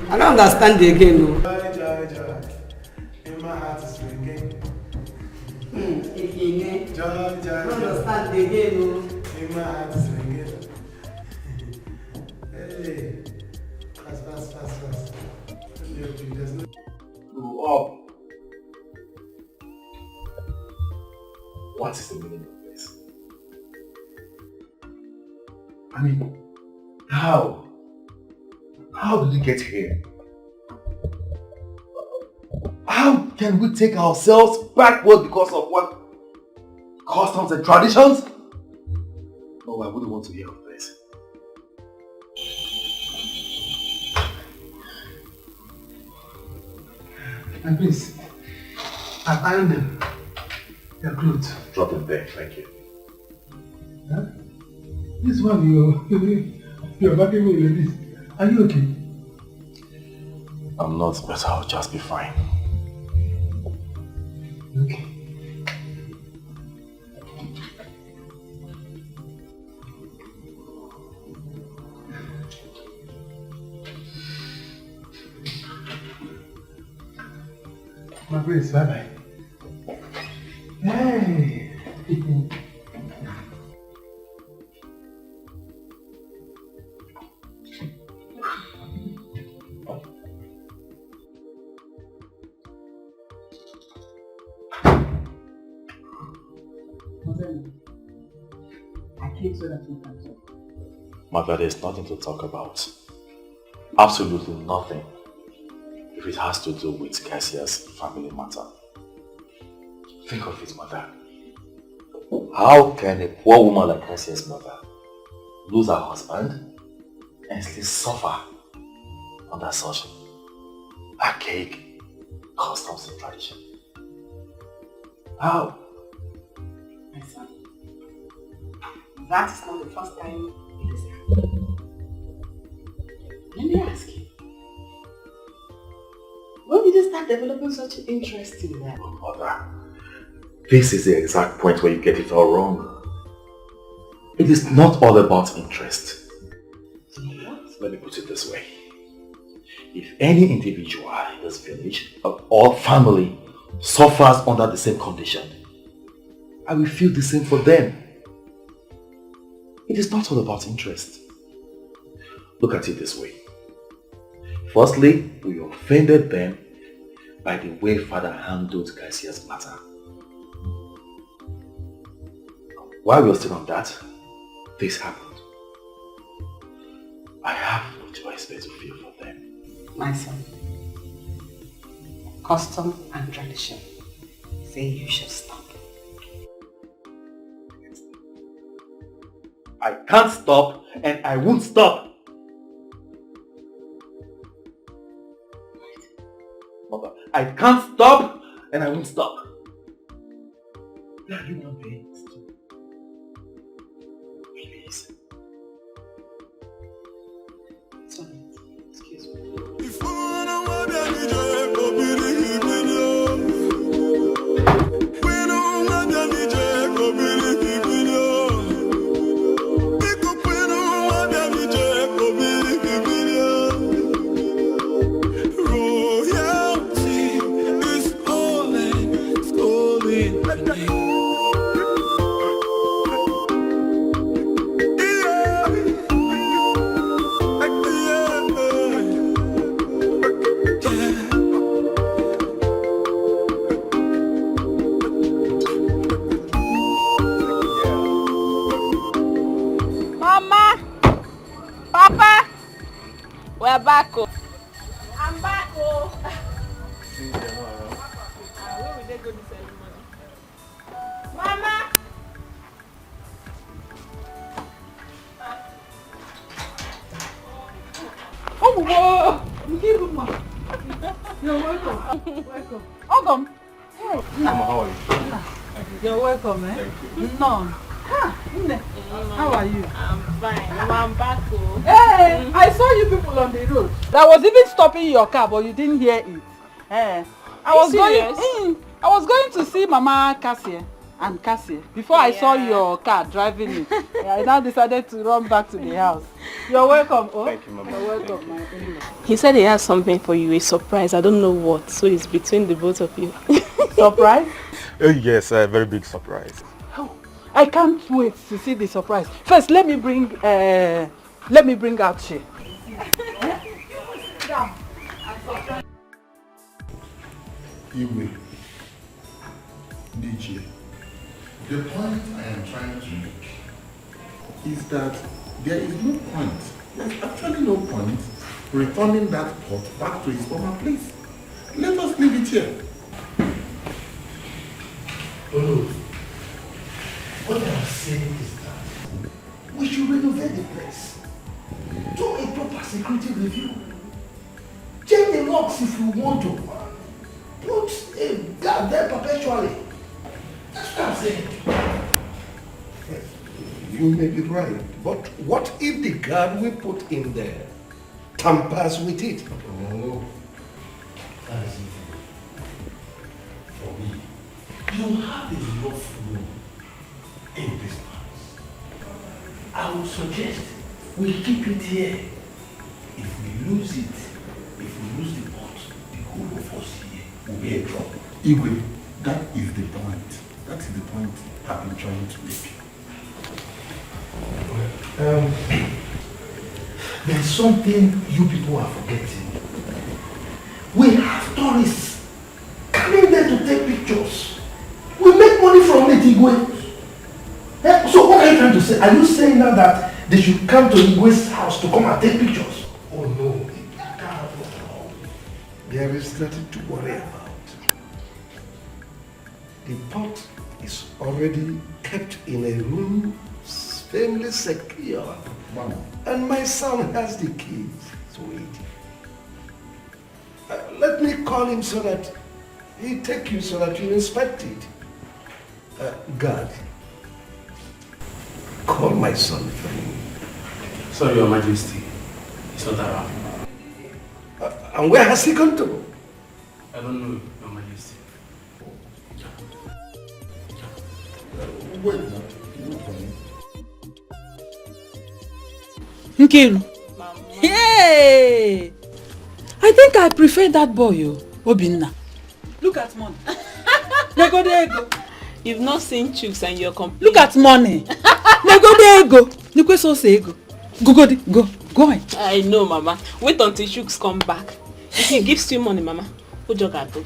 I don't understand the again. No. Joy. In my heart is ringing. Ekene, Joy. I don't understand the again. No. In my heart is ringing. Hey, fast. Let me help you. There's no. Grow up. What is the meaning of this? I mean, how? How did we get here? How can we take ourselves backward because of what? Customs and traditions? No, I wouldn't want to hear of this. And please, I've ironed them. Their clothes. Drop them there, thank you. Huh? This one, you're backing me like this. Are you okay? I'm not, but I'll just be fine. Okay. My prince, bye-bye. Hey! I came so that we can talk. Mother, there's nothing to talk about. Absolutely nothing. If it has to do with Cassia's family matter. Think of it, Mother. How can a poor woman like Cassia's mother lose her husband and still suffer under such archaic customs and tradition? How? My son, that is not the first time it has happened. Let me ask you, when did you start developing such an interest in that? Mother, this is the exact point where you get it all wrong. It is not all about interest. Let me put it this way. If any individual in this village or family suffers under the same condition, I will feel the same for them. It is not all about interest. Look at it this way. Firstly, we offended them by the way Father handled Cassia's matter. While we were still on that, this happened. I have no choice but to feel for them. My son, custom and tradition say you should stop. I can't stop and I won't stop. Mother, I can't stop and I won't stop. We are human beings too. Please. Sorry, excuse me. We're back. Oh. I'm back. Oh. Where will they go this ceremony? Mama. Oh, whoa. You're welcome. Welcome. Welcome. Hey. Mama, how are you? You're welcome, eh? Thank you. No. How are you? I'm fine. I'm back. Oh. Hey, I saw you people on the road. I was even stopping your car, but you didn't hear it. I was going to see Mama Cassie and Cassie before I saw your car driving in. I now decided to run back to the house. You're welcome. Oh. Thank you, Mama. You're welcome, my in-law. He said he has something for you, a surprise. I don't know what, so it's between the both of you. Surprise? Oh yes, a very big surprise. I can't wait to see the surprise. First, let me bring out Shay. Iwe, DJ, the point I am trying to make is that there is no point, there's actually no point returning that pot back to its former place. Let us leave it here. Oh, what I am saying is that we should renovate the place. Do a proper security review. Change the locks if you want to. Put a guard there perpetually. That's what I'm saying. You may be right, but what if the guard we put in there tampers with it? Oh, that is easy. For me, you have enough room in this house. I would suggest we keep it here. If we lose it, if we lose the pot, the whole of us here will be in trouble. Igwe, that is the point. That is the point I've been trying to make. There's something you people are forgetting. We have tourists coming there to take pictures. We make money from it, Igwe. So what are you trying to say? Are you saying now that they should come to Igwe's house to come and take pictures? Oh no. There is nothing to worry about. The pot is already kept in a room firmly secure. Wow. And my son has the keys to it. Let me call him so that he'll take you so that you inspect it. Guard, call my son for me. Sorry, Your Majesty. He's not around. And where has he gone to? I don't know, Your Majesty. Wait, Nkiru. Yay! I think I prefer that boy, Obinna. Look at money. There go. You've not seen Chooks and you're complaining. Look at money. There go. Go on. I know, Mama. Wait until Chooks come back. If he gives you money, Mama, who jogato?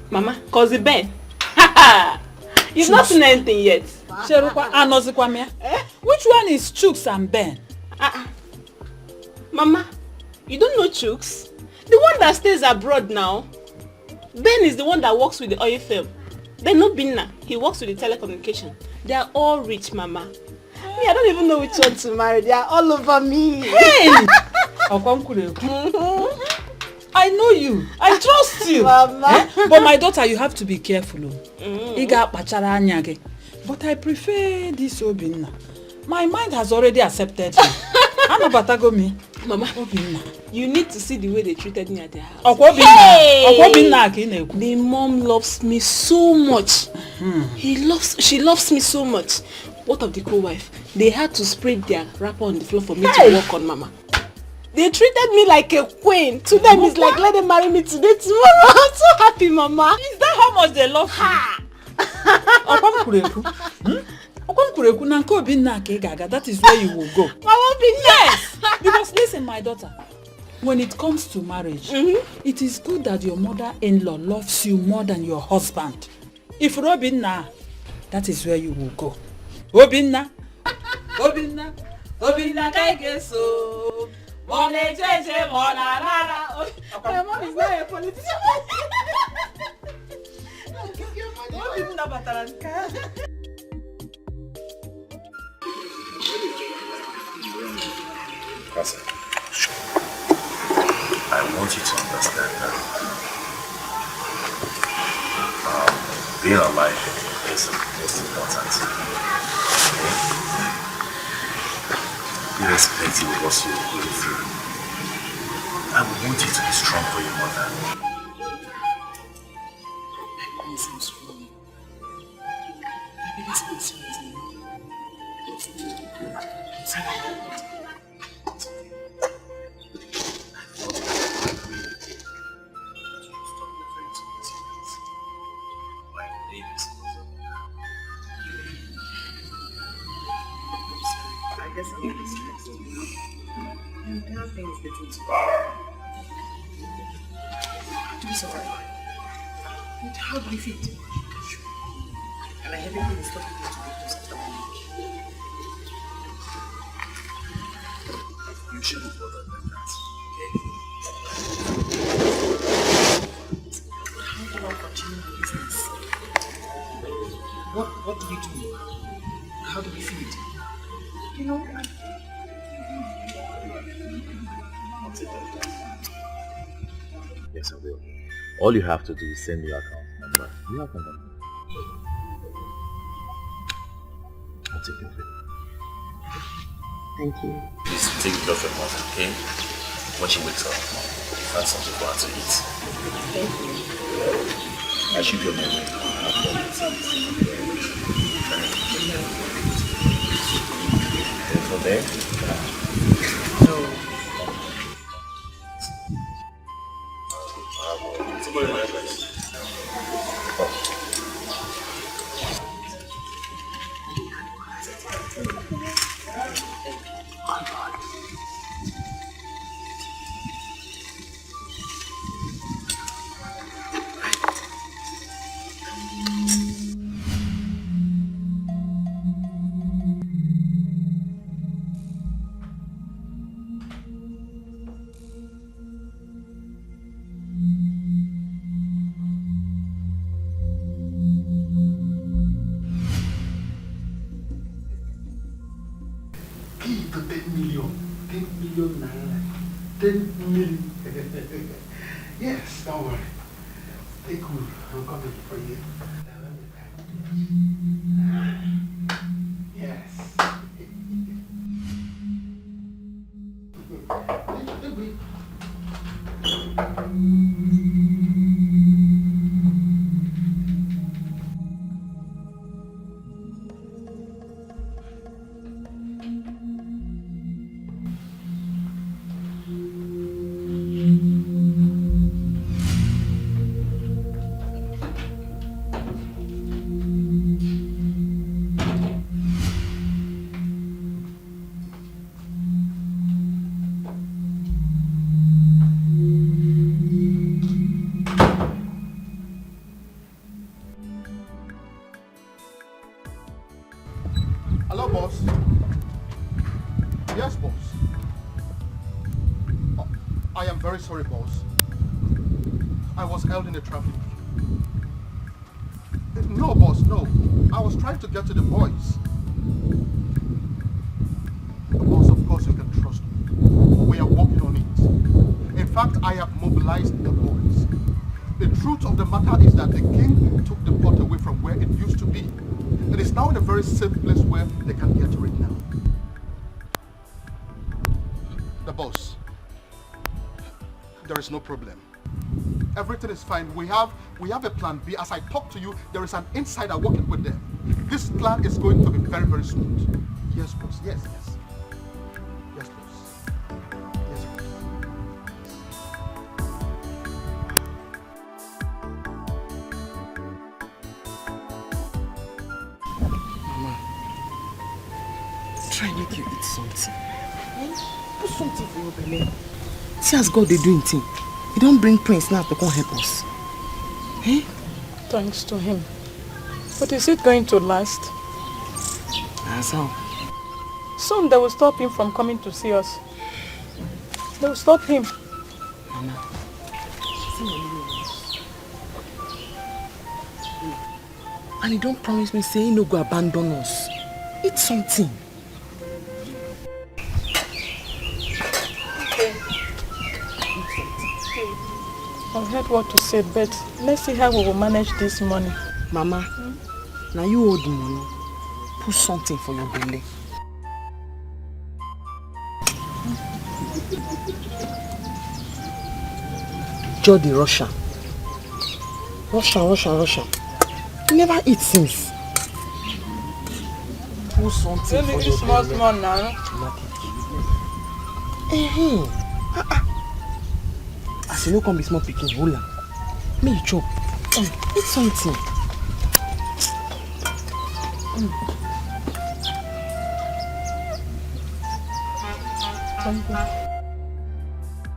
Mama, cause the Ben. You've not seen anything yet. Which one is Chooks and Ben? Mama, you don't know Chooks? The one that stays abroad now. Ben is the one that works with the oil firm. Then no Binna, he works with the telecommunication. They are all rich, Mama. Me, I don't even know which one to marry. They are all over me. Hey! I know you. I trust you. Mama. But my daughter, you have to be careful. But I prefer this Obinna. My mind has already accepted him. Mama, you need to see the way they treated me at their house. Hey! The mom loves me so much. She loves me so much. What of the co-wife? They had to spread their wrapper on the floor for me to walk on, Mama. They treated me like a queen. To them, it's like, let them marry me today, tomorrow. I'm so happy, Mama. Is that how much they love you? That is where you will go. Yes! Because listen, my daughter, when it comes to marriage, it is good that your mother-in-law loves you more than your husband. If Obinna, that is where you will go. Obinna, Kaigeso. My mom is not a politician. Pastor, I want you to understand that being alive is the most important. Irrespective of what you're going through, I want you to be strong for your mother. How do you feel? And I have everything stuff to do to You shouldn't bother like that, okay? How do I continue my business? What do we do? How do we feed? You know, yes, I will. All you have to do is send me your account number. Your account number. I'll take care of it. thank you. Please take care of your mother, okay? When she wakes up, find something for her to eat. Thank you. I should be on my way. And from there? No. Somebody in my place. Give the 10 million. 10 million naira. 10 million. Yes, don't worry. Stay cool. I'm coming for you. Yes. Hello, boss. Yes, boss. I am very sorry, boss. I was held in a traffic. No, boss, no. I was trying to get to the boys. Boss, of course you can trust me. We are working on it. In fact, I have mobilized the boys. The truth of the matter is that the king took the pot away from where it used to be. It is now in a very safe place where they can get to it now. The boss. There is no problem. Everything is fine. We have a plan B. As I talk to you, there is an insider working with them. This plan is going to be very, very smooth. Yes, boss. Yes, yes. Yes, boss. Yes, boss. Mama, try make you eat something. Put something for your belly. See as God they doing thing. He don't bring Prince now to come help us. Eh? Thanks to him. But is it going to last? As how? Soon they will stop him from coming to see us. They will stop him. Mama, and he don't promise me say he no go abandon us. Eat something. I've heard what you said, but let's see how we will manage this money. Mama, now you hold the money. Put something for your belly. Jody Russia. Russia. You never eat since. Put something for your belly. Small now. As you no come be small picking, hold on. May you chop. Eat something.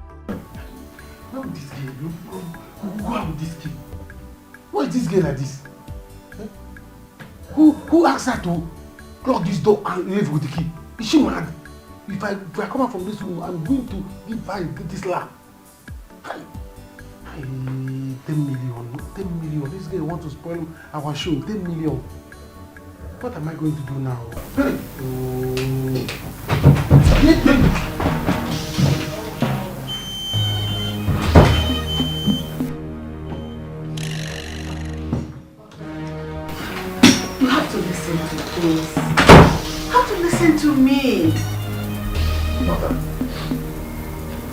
Why would this girl go out with this kid? Why is this girl like this? Eh? Who asked her to lock this door and leave with the key? Is she mad? If I come out from this room, I'm going to give her this lamb. 10 million. This girl wants to spoil our show. 10 million. What am I going to do now? Hey. You have to listen to this. You have to listen to me.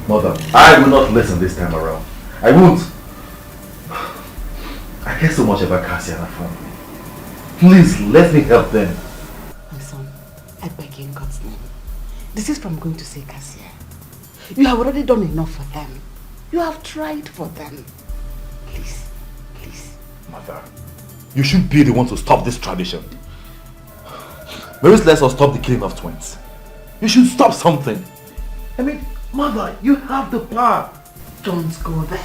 Mother, I will not listen this time around. I won't. I care so much about Cassie and her family. Please, let me help them. My son, I beg you in God's name. This is from going to say Cassia. You have already done enough for them. You have tried for them. Please. Mother, you should be the one to stop this tradition. Maybe let's stop the killing of twins. You should stop something. I mean, Mother, you have the power. Don't go there.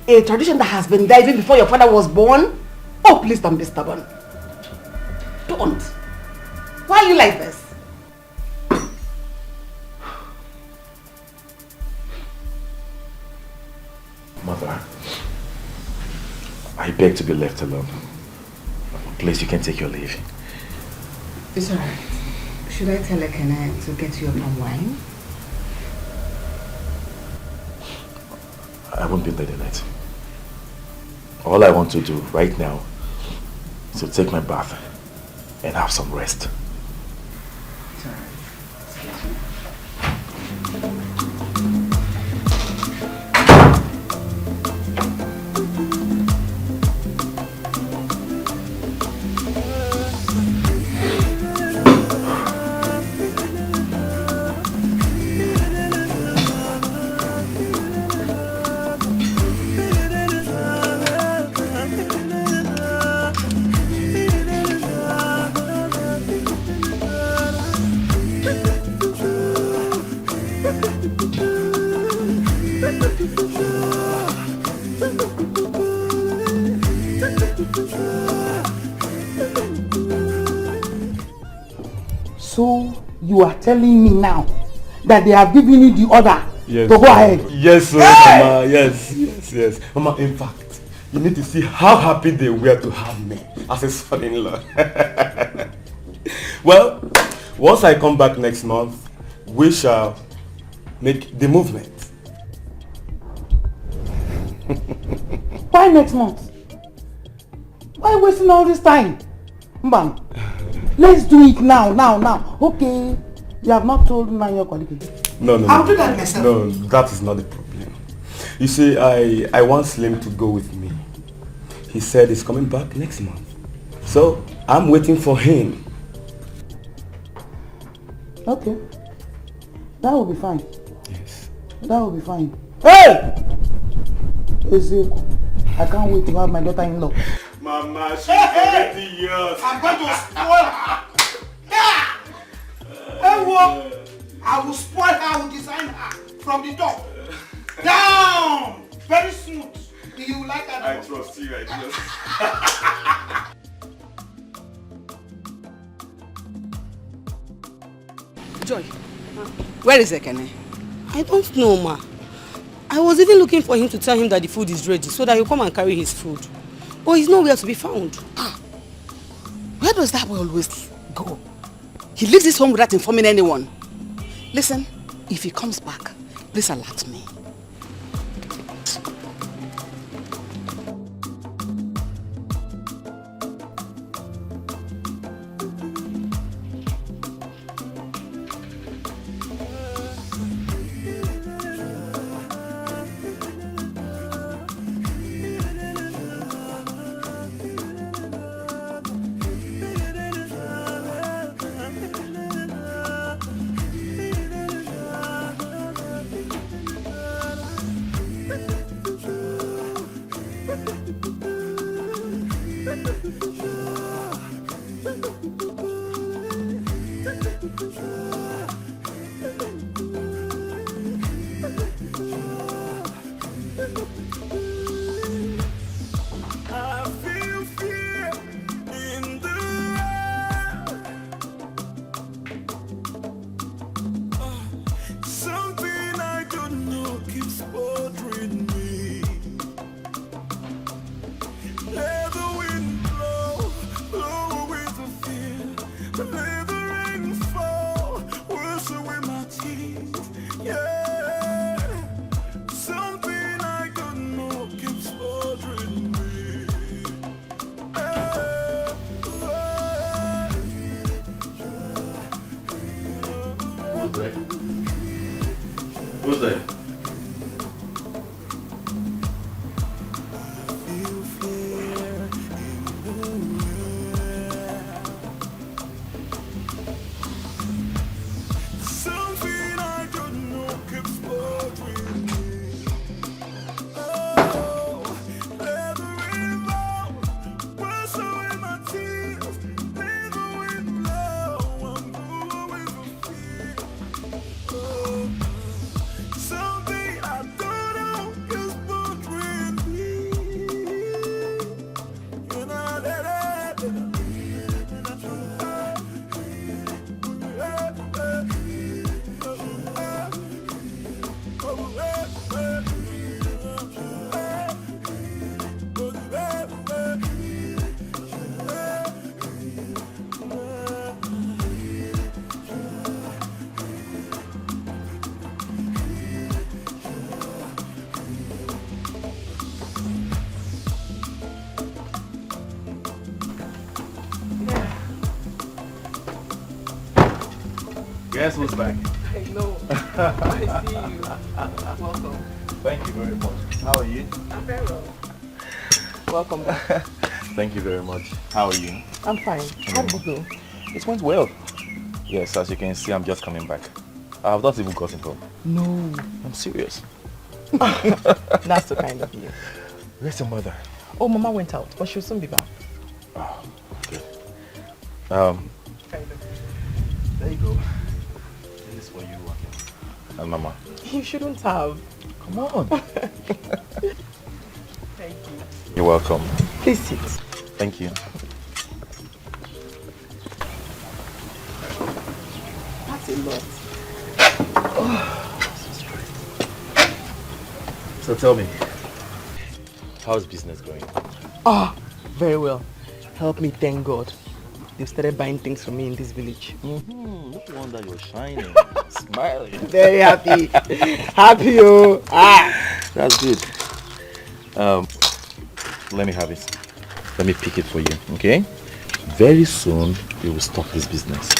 A tradition that has been there even before your father was born? Oh, please don't be stubborn. Don't. Why are you like this? Mother, I beg to be left alone. Please, you can take your leave. It's alright. Should I tell Ekene to get you a palm wine? I won't be there tonight. All I want to do right now is to take my bath and have some rest. It's alright. So you are telling me now that they have given you the order Yes. to go ahead? Yes, sir, Hey! Mama. Yes. yes. Mama, in fact, you need to see how happy they were to have me as his son-in-law. Well, once I come back next month, we shall make the movement. Why next month? Why wasting all this time? Mbam, let's do it now. Okay, you have not told my your colleague. No. I'll do that myself. No, that is not the problem. You see, I want Slim to go with me. He said he's coming back next month. So, I'm waiting for him. Okay. That will be fine. Yes. That will be fine. Hey! Ezeku, I can't wait to have my daughter-in-law. Mama, she's already yours. I'm going to spoil her. Yeah! I will spoil her, I will design her from the top. Down! Very smooth. Do you like that? I trust you, I trust. Joy, where is Ekene? I don't know, ma. I was even looking for him to tell him that the food is ready so that he'll come and carry his food. But he's nowhere to be found. Where does that boy always go? He leaves his home without informing anyone. Listen, if he comes back, please alert me. Who's there? Guess who's back? I know. I see you. Welcome. Thank you very much. How are you? I'm very well. Welcome back. Thank you very much. How are you? I'm fine. How did it go? It went well. Yes, as you can see, I'm just coming back. I have not even gotten home. No. I'm serious. That's so kind of you. Where's your mother? Oh, Mama went out, but she'll soon be back. Oh, good. There you go. This is for you and Mama. You shouldn't have. Come on. Thank you. You're welcome. Please sit. Thank you. That's a lot. So tell me, How's business going? Ah, very well. Help me thank God. They've started buying things from me in this village. No wonder you're shining, smiling. Very happy. Happy, oh. Ah. That's good. Let me have it. Let me pick it for you, okay? Very soon, you will stop this business.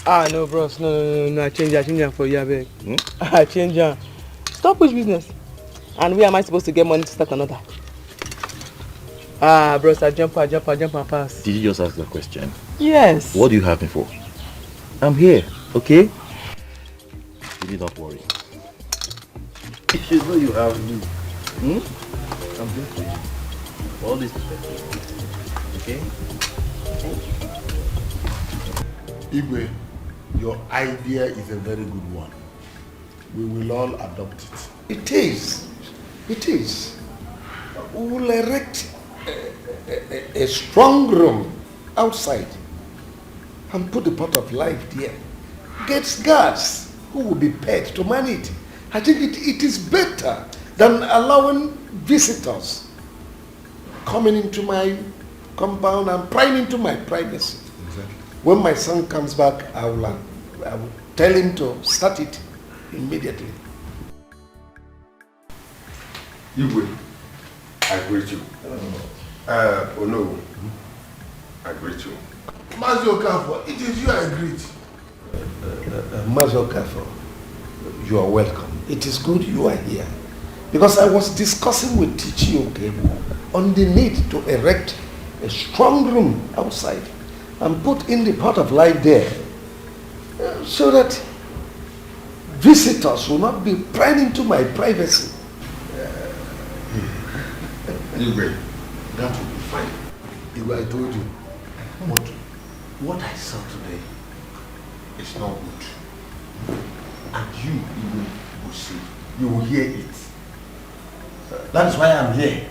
Ah, no, bros. No. I change it for you, I beg. I change it. Stop which business? And where am I supposed to get money to start another? Ah, bros, I jump and pass. Did you just ask the question? Yes. What do you have me for? I'm here, okay? You need not worry. If you know you have me, I'm here for you. All this is better. Okay? Igwe, your idea is a very good one. We will all adopt it. It is. It is. We will erect a strong room outside and put the pot of life there. Get guards who will be paid to man it. I think it is better than allowing visitors coming into my compound and prying into my privacy. Exactly. When my son comes back, I will tell him to start it immediately. Igwe, I greet you. No, I greet you. Mazi Okafor, it is you I greet. Mazi Okafor, you are welcome. It is good you are here. Because I was discussing with Tichi Okebo on the need to erect a strong room outside and put in the pot of life there so that visitors will not be prying into my privacy. Igwe, that will be fine. Igwe, I told you, What I saw today it's not good. And you, Igwe, will see. You will hear it. That's why I'm here.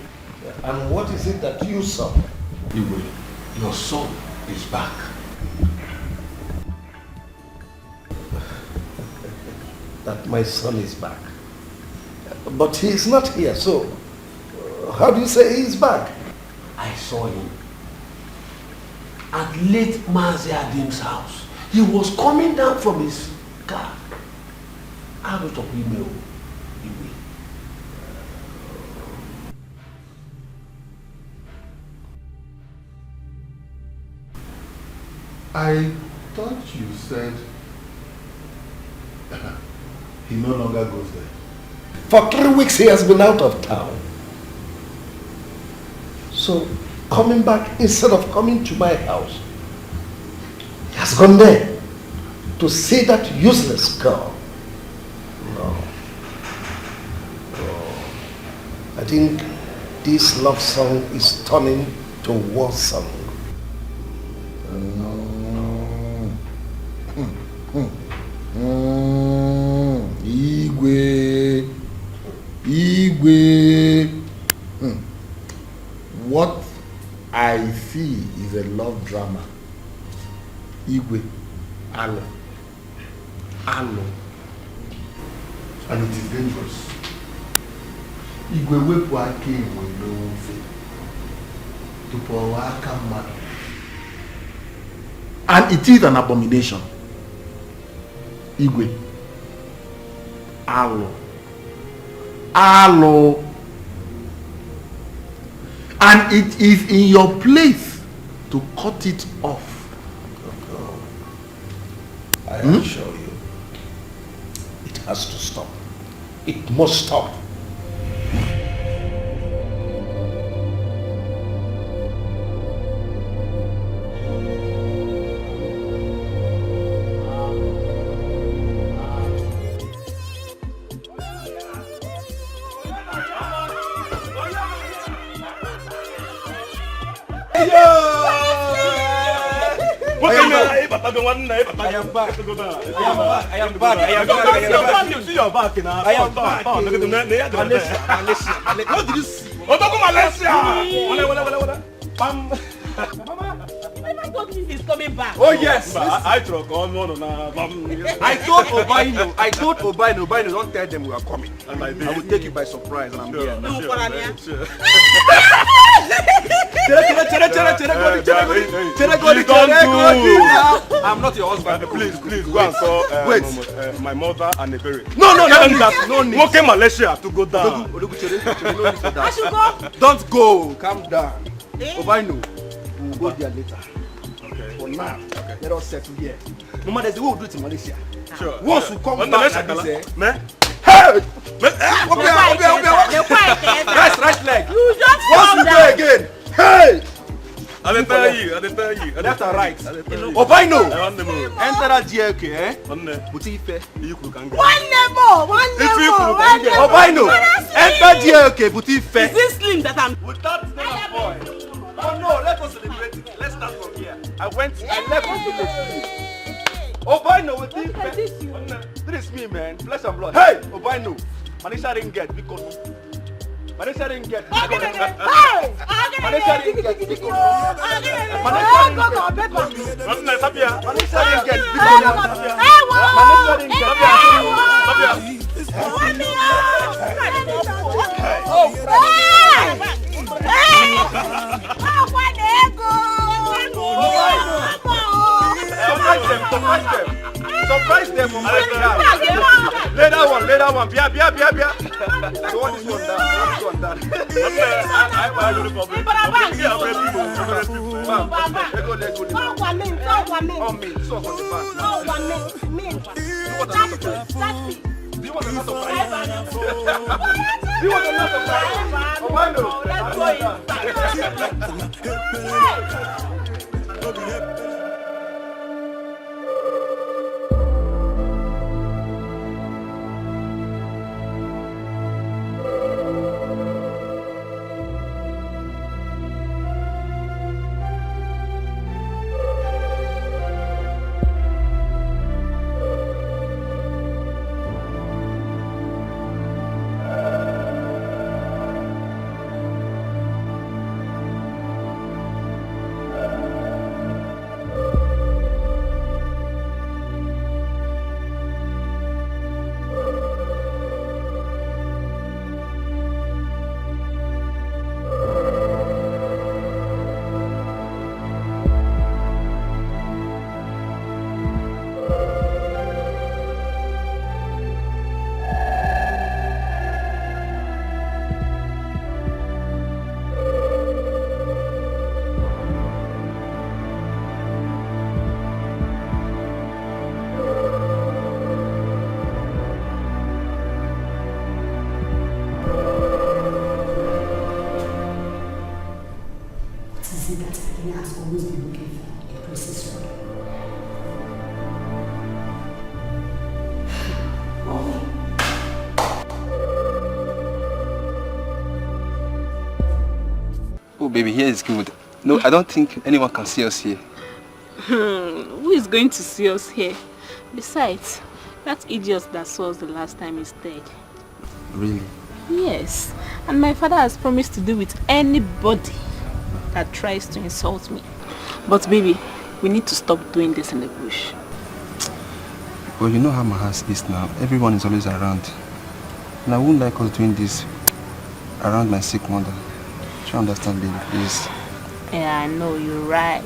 And what is it that you saw? Igwe, your son is back. That my son is back. But he is not here, so how do you say he is back? I saw him at late Mazi Adim's house. He was coming down from his car. I wrote up email. I thought you said he no longer goes there. For 3 weeks he has been out of town. So coming back instead of coming to my house, he has gone there to see that useless girl. No. I think this love song is turning to war song. Igwe. What I see is a love drama. Igwe, Alo. And it is dangerous. Igwe wepu aka Igwe n'ofe tupu ọwa aka mmadụ. And it is an abomination. Igwe. Alo. And it is in your place to cut it off. I assure you, it has to stop. It must stop. I am back. You see your back now. I am back. What did you see? Malaysia. I told him he's coming back. Oh yes. I told Obaino, don't tell them we are coming. I will take you by surprise and I'm here. I'm not your husband. Please, go and call my mother and the berry. No, need. Okay, Malaysia to go down. I should go. Don't go. Calm down. Obaino, we'll go there later. Okay. For now, let us settle here. Mama, there's a way we'll do it in Malaysia. Sure. Once we come back like this, Hey! Right leg. You just Once we go again. Hey! I tell you. Left and right. Obaino, enter that GLK, eh? One more. Obaino, enter GLK, Butife. Is this slim that I'm... With that boy. Oh no, let us celebrate it. Let's start from here. I left the village. Obaino with Butife. This is me, man. Flesh and blood. Hey! Obaino. Manisha didn't get because Manisha didn't get because Manisha didn't get because Surprise them on my car. Lay that one. Bia. So what is one down? Oh, baby, here is good. No, I don't think anyone can see us here. Who is going to see us here? Besides, that idiot that saw us the last time is dead. Really? Yes, and my father has promised to deal with anybody that tries to insult me. But baby, we need to stop doing this in the bush. Well, you know how my house is now. Everyone is always around. And I wouldn't like us doing this around my sick mother. Try to understand, baby, please. Yeah, I know, you're right.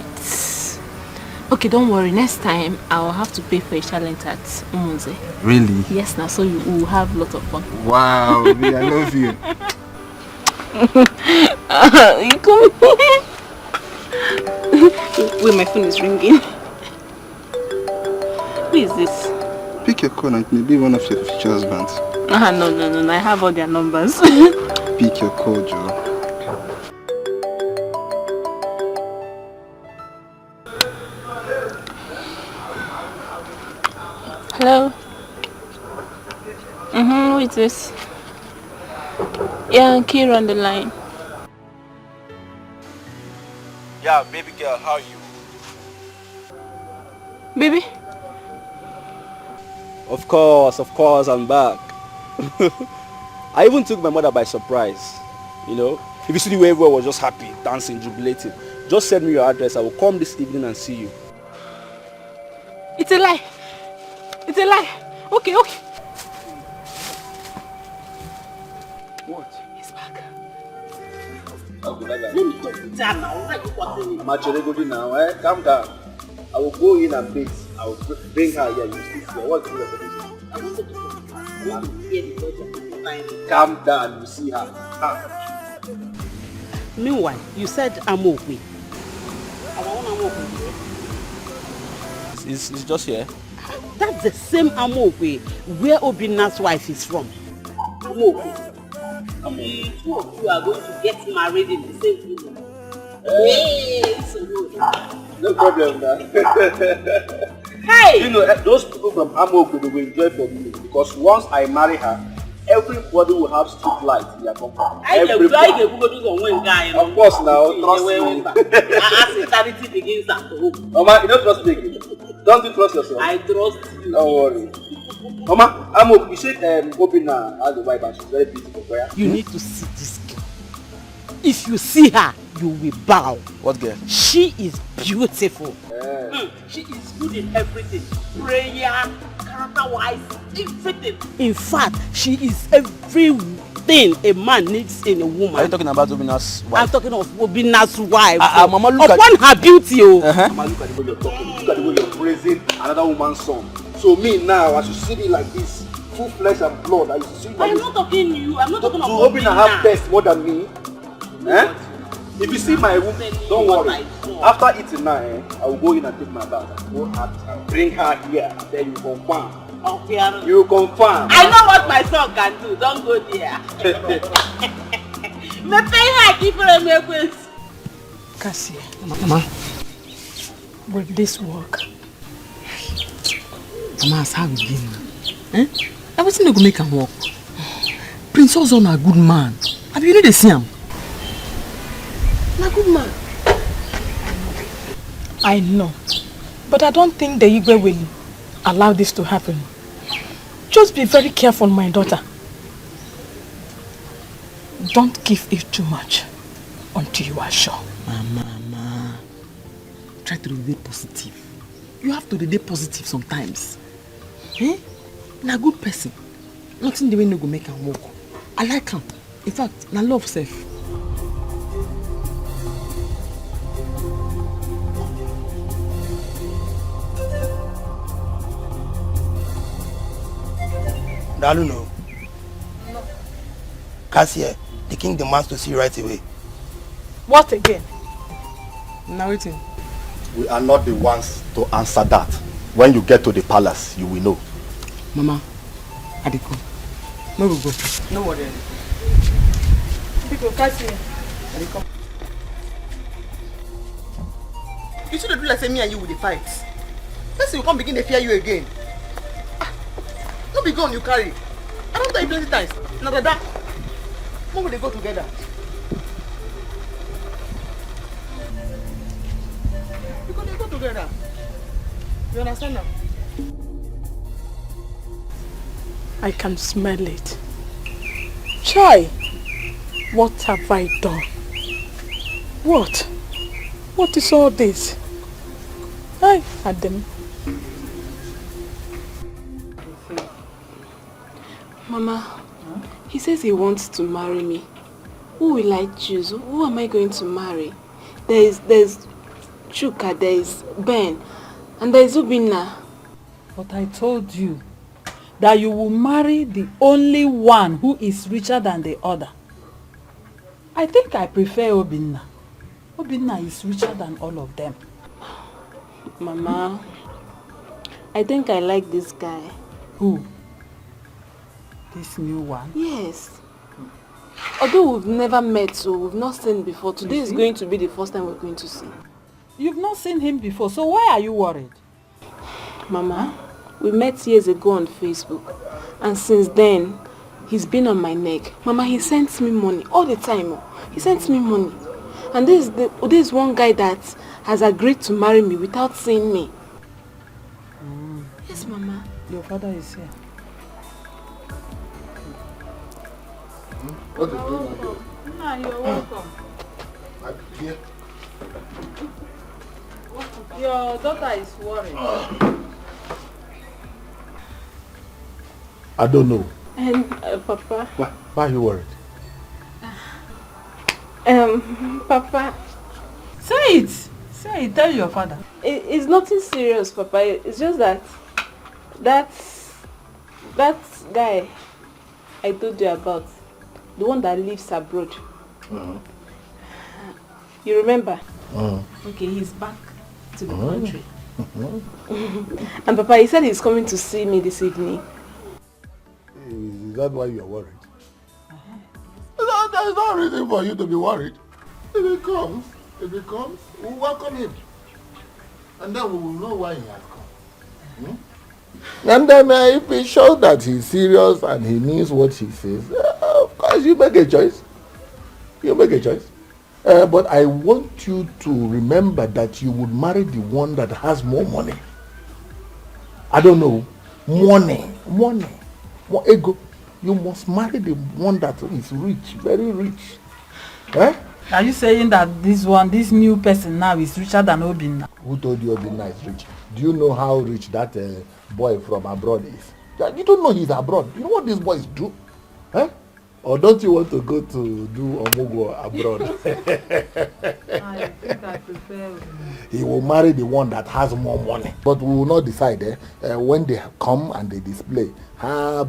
Okay, don't worry. Next time, I'll have to pay for a challenge at Umunze. Really? Yes, now, so you will have a lot of fun. Wow, baby, I love you. You come Wait, my phone is ringing. Who is this? Pick your call and it may be one of your future husbands. No, I have all their numbers. Pick your call, Joe. Hello? Who is this? Yeah, Kira on the line. Yeah, baby girl, how are you? Baby? Of course, I'm back. I even took my mother by surprise. You know, if you see the way everyone was just happy, dancing, jubilating, just send me your address. I will come this evening and see you. It's a lie. It's a lie. Okay. What? He's back. Okay, bye-bye. Let me talk with her now. Why you watching me? Macheregodi now, eh? Calm down. I will go in and bathe. I will bring her here. You see here. What's the rest of this? I want to talk with her. I want to hear the words. Calm down. You see her. Meanwhile, you said Amokwe. Our own Amokwe. It's just here. That's the same Amokwe where Obina's wife is from. Amokwe. The two of you are going to get married in the same room. Hey, so good. No problem, man. Hey! You know, those people from Amokwe will enjoy from me because once I marry her, everybody will have street lights in their compound. Everybody. Of course now, trust me. As eternity begins at home. Mama, you don't trust me again. Don't you trust yourself? I trust you. Don't worry. Mama, Amokwe, you said Obina has a wife and she's very beautiful. You need to see this girl. If you see her, you will bow. What girl? She is beautiful. Yeah. She is good in everything. Prayer, character-wise, everything. In fact, she is everything a man needs in a woman. Are you talking about Obina's wife? I'm talking of Obina's wife. Mama, look upon her beauty. Mama, look at the way you're talking. Look at the way you're praising another woman's son. So me now, as you see me like this, full flesh and blood, as you see me like I'm not talking to you. I'm not talking about Obina have taste more than me. Eh? If you see my room, don't worry. After eating now, I will go in and take my bath. Go out and bring her here. Then you confirm. Okay, you confirm. I know what my son can do. Don't go there. Me pay her keep her me quiz. Cassie, Mama, will this work? Mama, how we been? Eh? Everything they go make him work. Prince Ozon a good man. Have you really seen him? A good man. I know, but I don't think the Igwe will allow this to happen. Just be very careful, my daughter. Don't give it too much until you are sure. Mama, try to be positive. You have to be positive sometimes. Eh? Na good person. Nothing the way no go make him walk. I like him. In fact, na love safe. Dalu no. Cassie, the king demands to see you right away. What again? Narrating. We are not the ones to answer that. When you get to the palace, you will know. Mama, I dey come. No we go. No worry. People catch me. I dey come. You should do like say me and you with the fight. First you come begin to fear you again. No be gun you carry. I don't tell you plenty times. Now that when will they go together? Because they go together. You understand now? I can smell it. Chai, what have I done? What? What is all this? Hi, Adam. Mama, he says he wants to marry me. Who will I choose? Who am I going to marry? There's Chuka, there's Ben, and there's Obina. But I told you that you will marry the only one who is richer than the other. I think I prefer Obina. Obina is richer than all of them. Mama, I think I like this guy. Who? This new one? Yes. Although we've never met, so we've not seen before, today is going to be the first time we're going to see. You've not seen him before, so why are you worried? Mama, we met years ago on Facebook, and since then, he's been on my neck. Mama, he sends me money all the time. He sends me money. And this is one guy that has agreed to marry me without seeing me. Yes, Mama. Your father is here. What are you doing Ah, you're welcome. here? Your daughter is worried. I don't know. And Papa? Why are you worried? Papa. Say it. Say it. Tell your father. It's nothing serious, Papa. It's just that that guy I told you about, the one that lives abroad. You remember? Okay, he's back to the country. And Papa, he said he's coming to see me this evening. Is that why you're worried? There's no reason for you to be worried. If he comes, we'll welcome him. And then we will know why he has come. And then if he shows that he's serious and he means what he says, of course you make a choice. But I want you to remember that you would marry the one that has more money. I don't know. Money. More ego. You must marry the one that is rich, very rich. Are you saying that this new person now is richer than Obinna? Who told you Obinna is rich? Do you know how rich that boy from abroad is? You don't know he's abroad. You know what these boys do? Or don't you want to go to do Omugo abroad? I think I prefer. He will marry the one that has more money. But we will not decide when they come and they display. Okay,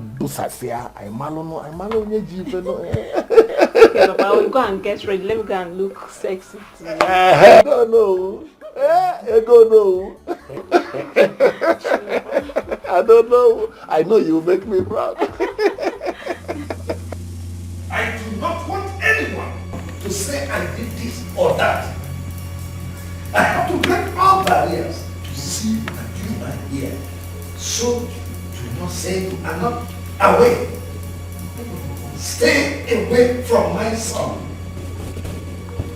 Papa, I will go and get ready. Let me go and look sexy. I don't know. I don't know. I know you make me proud. I do not want anyone to say I did this or that. I have to break all barriers to see and you and hear. So do not say you are not away. Stay away from my son.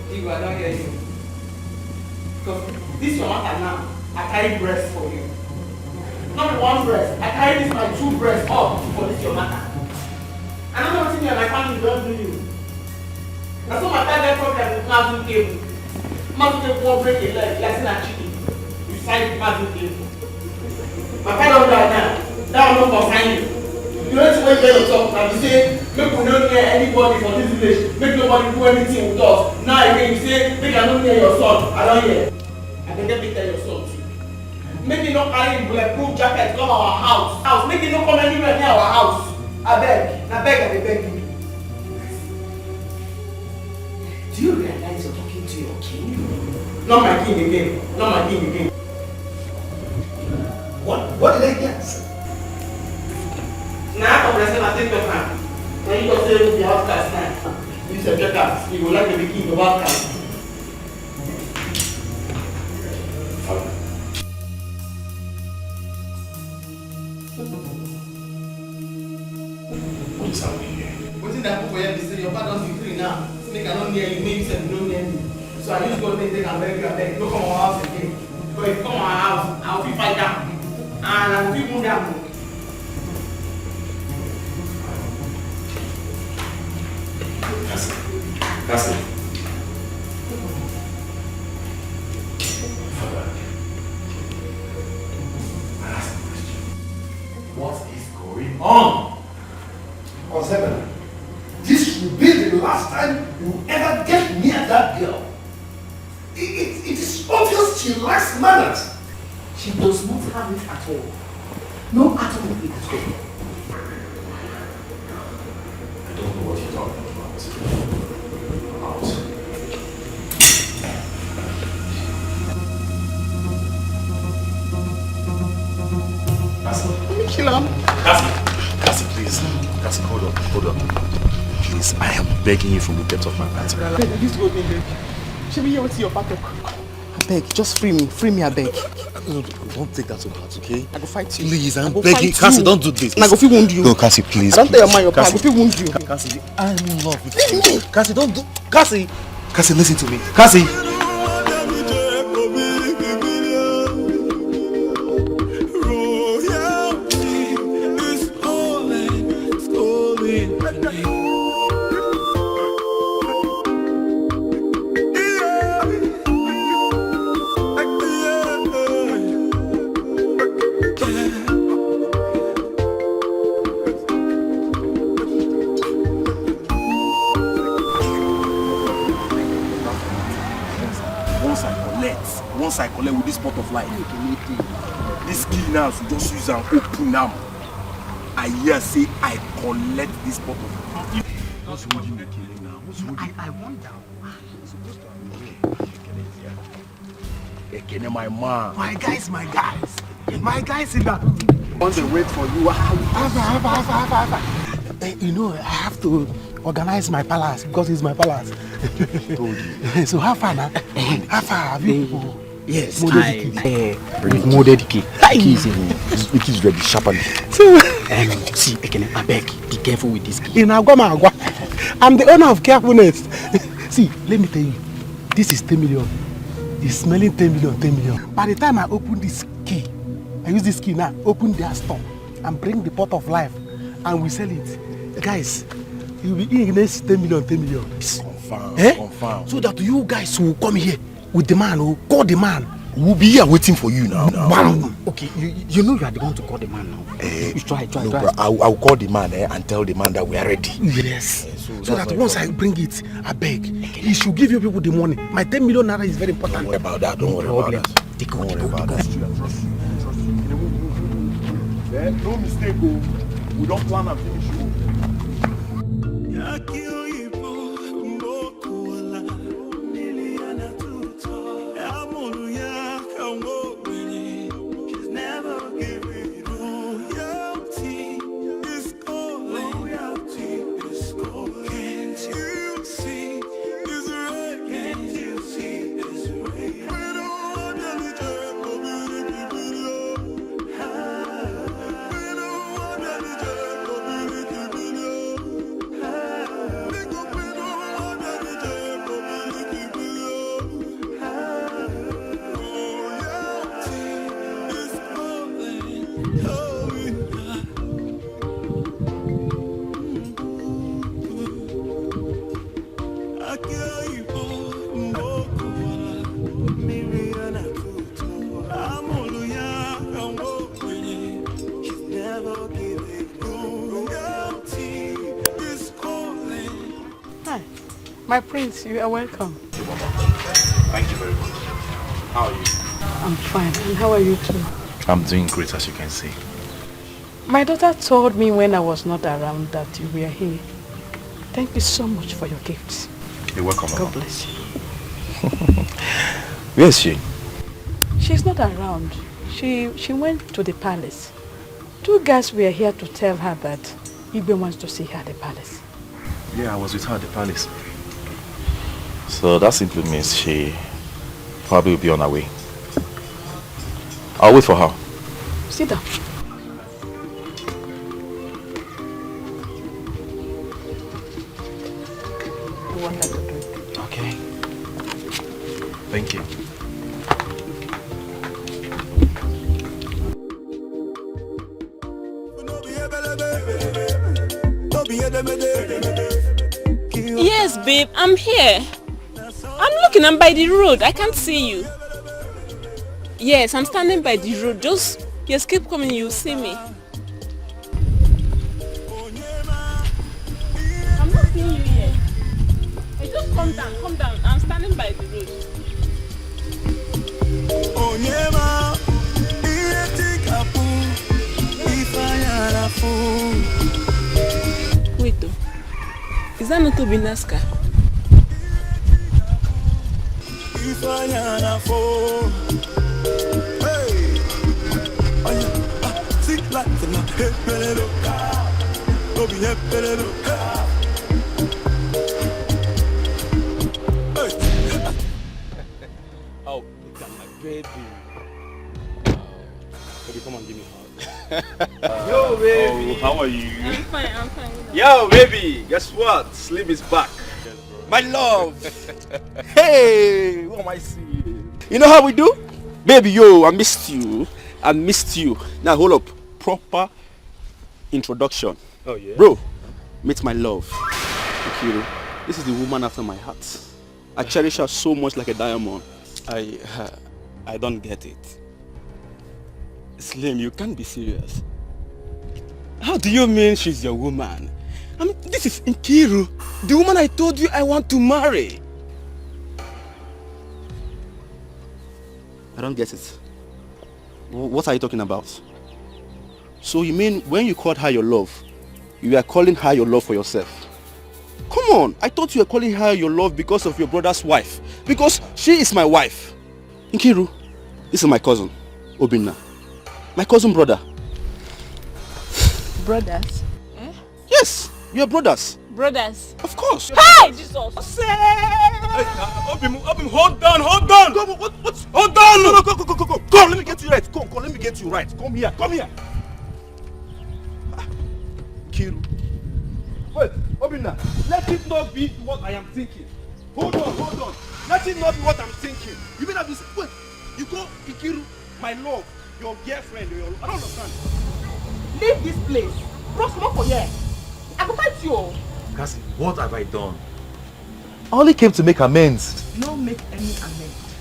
Igwe, I don't hear you. Because this your matter now. I carry breast for you. Not one breast. I carry this my 2 breasts up for this your matter. I don't know what you and my family don't do you. That's what my target problem is Mazin Cable. Mazin Cable won't break a leg, like in a chicken. You sign Mazin Cable. My father don't die now. That will not concern you. You know when you get yourself and you say, make we don't hear anybody from this village, make nobody do anything with us. Now again you say, make I don't hear your son. I don't hear. I can get me tell your son too. Make you not carry bulletproof jacket come our house. Make you not come anywhere near our house. I beg you. Do you realize you're talking to your king? Not my king again. What did I get? Now I'm pressing my TikTok now. When you go say the outcast now, you say checkers, you will like to be king of outcast. What is happening here? What's in that book where you say your father doesn't free now? Make I don't near you, maybe you said you don't near me. So I just go take and beg you, don't come to our house again. But if you come to our house, I will be fight down. And I will be wound down. Cassie. Father, I ask a question. What is going on? Osebena, this will be the last time you ever get near that girl. It is obvious she lacks manners. She does not have it at all. No at all it is good. I don't know what you're talking about. Cassie. Kill him. Cassie, please. Cassie, hold on. Please, I am begging you from the depth of my heart. This go in, babe. Should we hear what's your part? I beg, just free me, I beg. No, don't take that to heart, okay? I go fight you. Please, I'm begging. Cassie, don't do this. And I go feel wound you. No, Cassie, please. I don't tell your man your part. I go feel wound you. Cassie, I'm in love with you. Leave me. Cassie, don't do. Cassie, listen to me. Cassie. once I collect with this pot of life. This key now, so just use and open them. I hear say I collect this pot of life. What's holding the killing now? What's holding? I wonder. Ekene, my man. My guys. My guys in that. Once they wait for you, you know, I have to organize my palace because it's my palace. Told you. So how far now? How far have you? Yes, molded the key. The key is ready, sharpen. See, Ekene, I beg, be careful with this key. In Agwa, I'm the owner of carefulness. See, let me tell you, this is 10 million. It's smelling 10 million. By the time I open this key, I use this key now, open their store and bring the pot of life and we sell it. Guys, you'll be in the next 10 million. Confirm. So that you guys will come here with the man, who call the man. We'll be here waiting for you now. Okay, you know you are the one to call the man now. You try. Bro, I'll call the man and tell the man that we are ready. Yes. So that once I bring it, I beg, he should give you people the money. My 10 million naira is very important. Don't worry about that. Don't worry about that. Take on. No mistake, we don't plan and finish. My prince, you are welcome. Thank you very much. How are you? I'm fine. And how are you too? I'm doing great, as you can see. My daughter told me when I was not around that you were here. Thank you so much for your gifts. You're welcome, Mama. God bless you. Where is she? She's not around. She went to the palace. 2 guys were here to tell her that Igwe wants to see her at the palace. Yeah, I was with her at the palace. So that simply means she probably will be on her way. I'll wait for her. Sit down. Okay. Thank you. Yes, babe, I'm here. I'm looking, I'm by the road. I can't see you. Yes, I'm standing by the road. Just keep coming, you'll see me. I'm not seeing you yet. Hey, just come down. I'm standing by the road. Wait though. Is that not Obinaska? Oh, look at my baby. Baby, come on, give me a hug. Yo, baby. Oh, how are you? I'm fine. Yo, baby, guess what? Slim is back. My love. Hey, who am I seeing? You know how we do? Baby, yo, I missed you. Now, hold up. Proper introduction. Oh, yeah? Bro, meet my love. Nkiru. This is the woman after my heart. I cherish her so much like a diamond. I don't get it. Slim, you can't be serious. How do you mean she's your woman? I mean, this is Nkiru, the woman I told you I want to marry. I don't get it. What are you talking about? So you mean when you called her your love, you were calling her your love for yourself? Come on, I thought you were calling her your love because of your brother's wife. Because she is my wife. Nkiru, this is my cousin, Obinna. My cousin brother. Brothers? Eh? Yes, we are brothers. Brothers? Of course. Hey! Jesus! Obim, hold on! Hold on! No, go, let me get you right. Go, let me get you right. Come here. Kiru. Wait, Obinna, let it not be what I am thinking. Hold on. Let it not be what I'm thinking. You mean wait, you call Ikiru my love, your girlfriend, I don't understand. Leave this place. Bro, come up for here. I will fight you. Cassie, what have I done? I only came to make amends. No make any amends.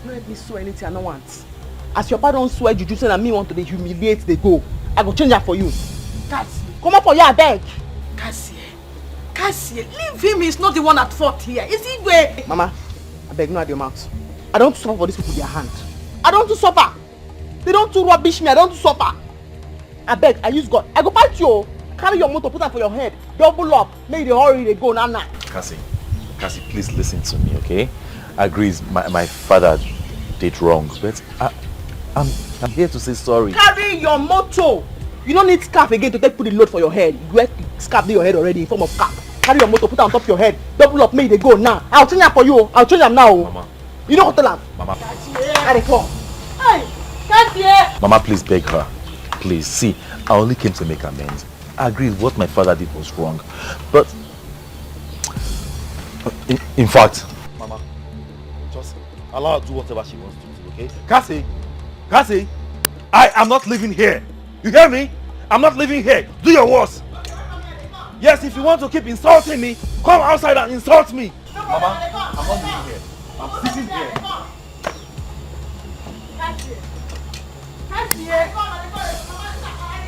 No let me swear anything I don't want. As your father don't swear juju say that me want to dey humiliate they go. I go change that for you. Cassie. Come up for here, I beg. Cassie, leave him. He's not the one at fault here. Is he where? Mama, I beg no at your mouth. I don't suffer for these people their hand. I don't suffer. They don't do rubbish me. I don't suffer. I beg, I use God. I go fight you. Carry your motor, put that for your head. Double up. Make the hurry they go now. Cassie, please listen to me, okay? I agree, my father did wrong, but I'm here to say sorry. Carry your motor. You don't need scarf again to take put the load for your head. You wear scarf in your head already in form of cap. Carry your motor, put it on top of your head. Double up, make they go now. I'll change them for you. I'll change them now. Mama. You don't tell them. Mama. Carry come. Hey, Cassie. Mama, please beg her. Please, see, I only came to make amends. I agree what my father did was wrong. But, in fact, Mama, just allow her to do whatever she wants to do, okay? Cassie, I am not living here. You hear me? I'm not living here. Do your worst. Yes, if you want to keep insulting me, come outside and insult me. Mama, I'm not living here. I'm sitting here.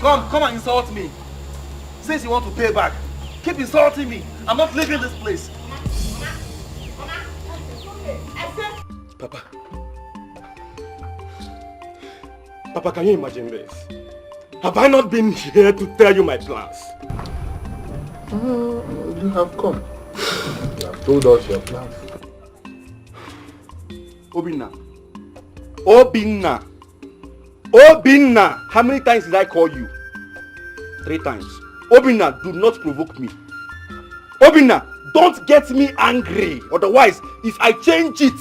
Come and insult me. Since you want to pay back, keep insulting me. I'm not leaving this place. Papa, can you imagine this? Have I not been here to tell you my plans? You have come. You have told us your plans. Obinna, how many times did I call you? 3 times. Obinna, do not provoke me. Obinna, don't get me angry. Otherwise, if I change it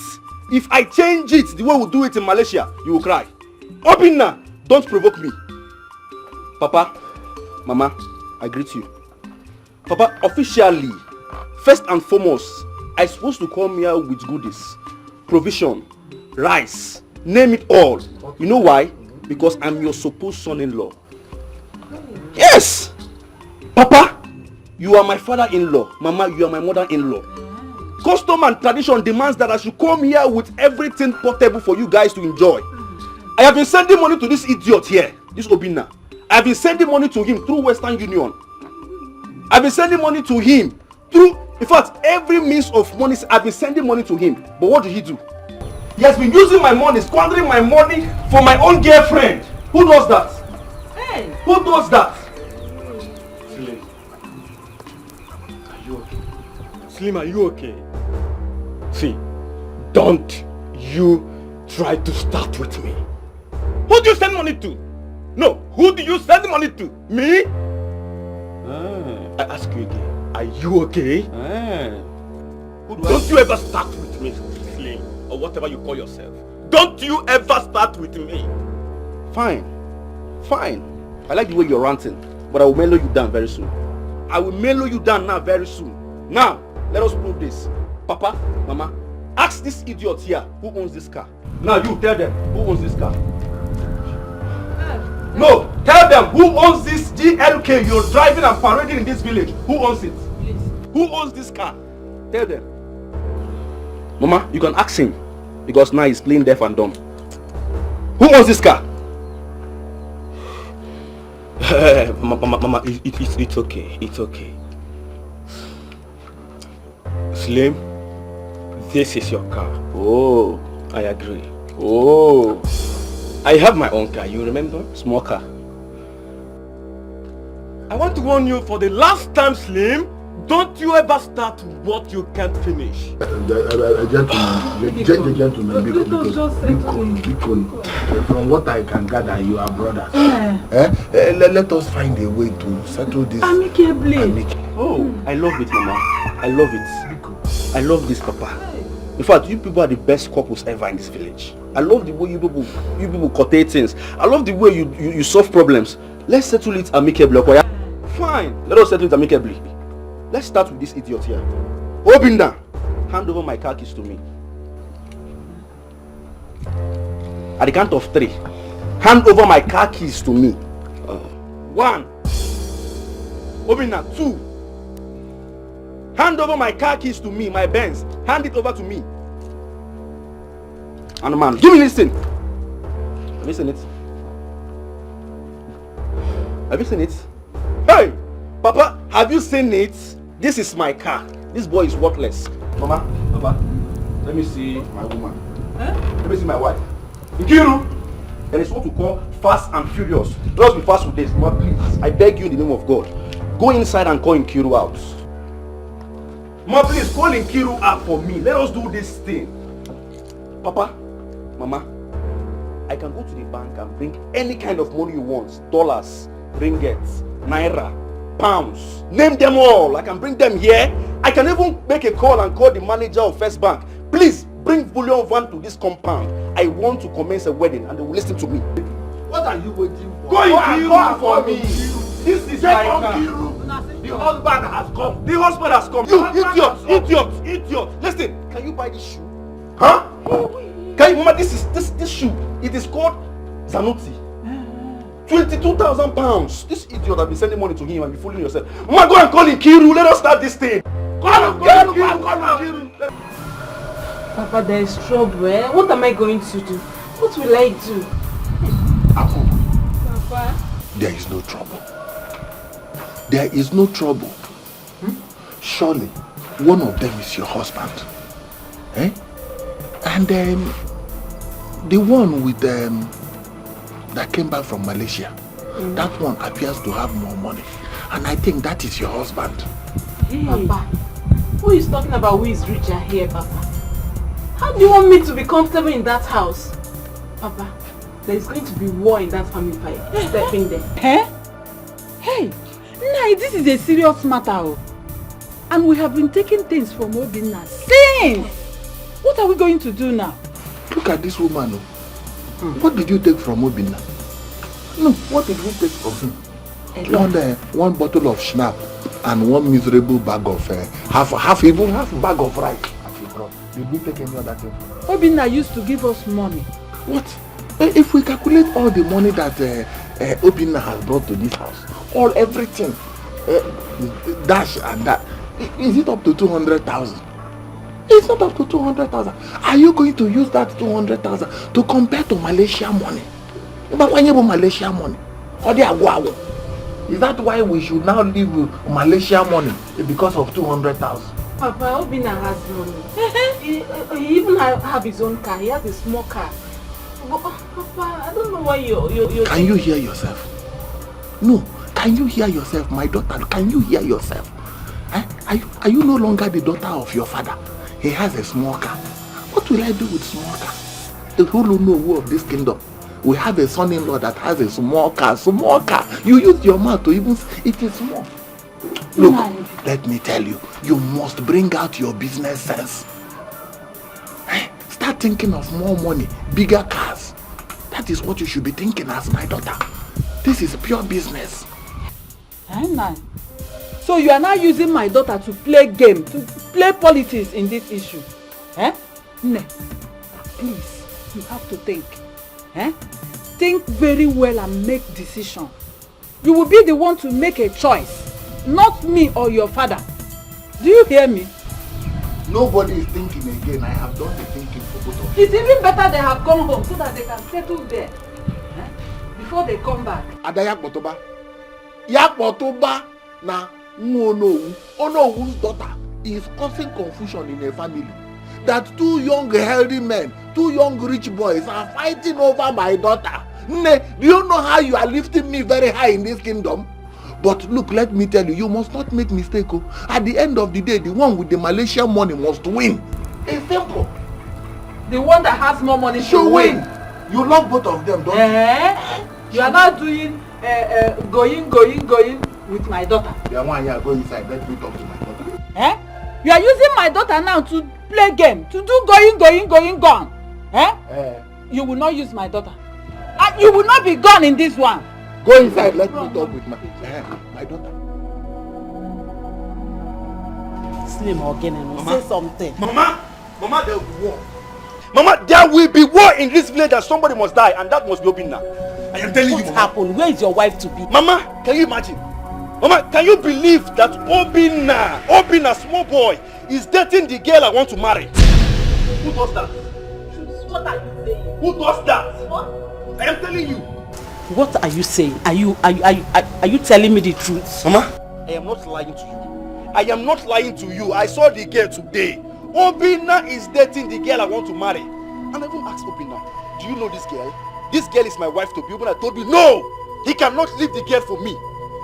the way we do it in Malaysia, you will cry. Obinna, don't provoke me. Papa, Mama, I greet you. Papa, officially, first and foremost, I'm supposed to come here with goodies, provision, rice, name it all. You know why? Because I'm your supposed son-in-law. Yes! Papa, you are my father-in-law. Mama, you are my mother-in-law. Custom and tradition demands that I should come here with everything portable for you guys to enjoy. I have been sending money to this idiot here, this Obinna. I have been sending money to him through Western Union. I've been sending money to him through, in fact, every means of money. I've been sending money to him. But what did he do? He has been using my money, squandering my money for my own girlfriend. Who does that? Hey. Who does that? Slim, are you okay? Slim, are you okay? See, don't you try to start with me. Who do you send money to? No, who do you send money to? Me? I ask you again, are you okay? Don't you ever start with me, Slim, or whatever you call yourself. Don't you ever start with me. Fine. I like the way you're ranting, but I will mellow you down very soon. I will mellow you down now very soon. Now, let us prove this. Papa, Mama, ask this idiot here who owns this car. Now you tell them who owns this car. No, tell them who owns this GLK you're driving and parading in this village. Who owns it? Who owns this car? Tell them. Mama, you can ask him because now he's playing deaf and dumb. Who owns this car? Mama, it's okay. It's okay. Slim, this is your car. Oh, I agree. Oh, I have my own car, you remember? Small car. I want to warn you for the last time, Slim. Don't you ever start what you can't finish. Gentlemen, from what I can gather, you are brothers. Let us find a way to settle this amicably. Oh, I love it, Mama. I love it. I love this, Papa. In fact, you people are the best couples ever in this village. I love the way you people coordinate things. I love the way you solve problems. Let's settle it amicably, okay? Fine. Let us settle it amicably. Let's start with this idiot here. Obinna, hand over my car keys to me. At the count of 3, hand over my car keys to me. 1. Obinna, 2. Hand over my car keys to me, my Benz. Hand it over to me. And man, give me this thing. Have you seen it? Have you seen it? Hey! Papa, have you seen it? This is my car. This boy is worthless. Mama, Papa, let me see my woman. Let me see my wife. Nkiru! There is what we call fast and furious. Let us be fast with this. Mama, please, I beg you in the name of God. Go inside and call Nkiru out. Mama, please, call Nkiru out for me. Let us do this thing. Papa, Mama, I can go to the bank and bring any kind of money you want. Dollars, ringgits, naira, pounds, name them all. I can bring them here. I can even make a call and call the manager of First Bank. Please bring bullion van to this compound. I want to commence a wedding and they will listen to me. What are you waiting for? Go for me. This is my car. The husband has come. The husband has come. You idiot. Listen, can you buy this shoe? Huh? Can you remember this shoe? It is called Zanuti. 22,000 pounds. This idiot has been sending money to him and be fooling yourself. Mama, go and call Nkiru. Let us start this thing. Call Nkiru. Papa, there is trouble, eh? What am I going to do? What will I do? Aku, Papa? there is no trouble. There is no trouble. Surely, one of them is your husband. Eh? And then, the one with that came back from Malaysia, that one appears to have more money. And I think that is your husband. Hey. Papa, who is talking about who is richer here, Papa? How do you want me to be comfortable in that house? Papa, there is going to be war in that family fight. Step in there. Eh? Hey, Nai, this is a serious matter. And we have been taking things from Obinna since. What are we going to do now? Look at this woman. What did you take from Obinna? No, what did we take from him? One bottle of schnapps and one miserable bag of half bag of rice. Did we take any other thing? Obinna used to give us money. What? If we calculate all the money that Obinna has brought to this house, everything, dash and that, is it up to 200,000? It's not up to 200,000. Are you going to use that 200,000 to compare to Malaysia money? But when you have Malaysia money, is that why we should now live with Malaysia money because of 200,000? Papa, Obinna has money. He even have his own car. He has a small car. But, Papa, I don't know why you're Can you hear yourself? No. Can you hear yourself, my daughter? Can you hear yourself? Are you no longer the daughter of your father? He has a small car. What will I do with small car? The whole know of this kingdom. We have a son-in-law that has a small car. Small car. You use your mouth to even... It is small. Look, let me tell you. You must bring out your business sense. Start thinking of more money, bigger cars. That is what you should be thinking as my daughter. This is pure business. So you are now using my daughter to play game, to play politics in this issue. Eh? Ne, please, you have to think. Eh? Think very well and make decision. You will be the one to make a choice, not me or your father. Do you hear me? Nobody is thinking again. I have done the thinking for both of you. It's even better they have come home so that they can settle there. Eh? Before they come back. Ada Yakpotoba. Yakpotoba na Onowu's daughter is causing confusion in a family. that two young healthy men, two young rich boys are fighting over my daughter. Nne, do you know how you are lifting me very high in this kingdom? But look, let me tell you, you must not make mistake. Oh. At the end of the day, the one with the Malaysian money must win. It's simple. The one that has more money should win. You love both of them, don't you? You are not doing going with my daughter. The one you are going inside, let me talk to my daughter. You are using my daughter now to play game, to do gone. You will not use my daughter. You will not be gone in this one. Go inside, let me talk with my daughter. Slim again, say something. Mama, there will be war. Mama, there will be war in this village and somebody must die, and that must be Obinna. I am telling you, Mama. What happened? Where is your wife to be? Mama, can you imagine? Mama, can you believe that Obinna, small boy, is dating the girl I want to marry? Who does that? What are you saying? Who does that? What? I am telling you. What are you saying? Are you telling me the truth? Mama, I am not lying to you. I am not lying to you. I saw the girl today. Obinna is dating the girl I want to marry. And I even asked Obinna, do you know this girl? This girl is my wife to be. Obinna told me, no, he cannot leave the girl for me.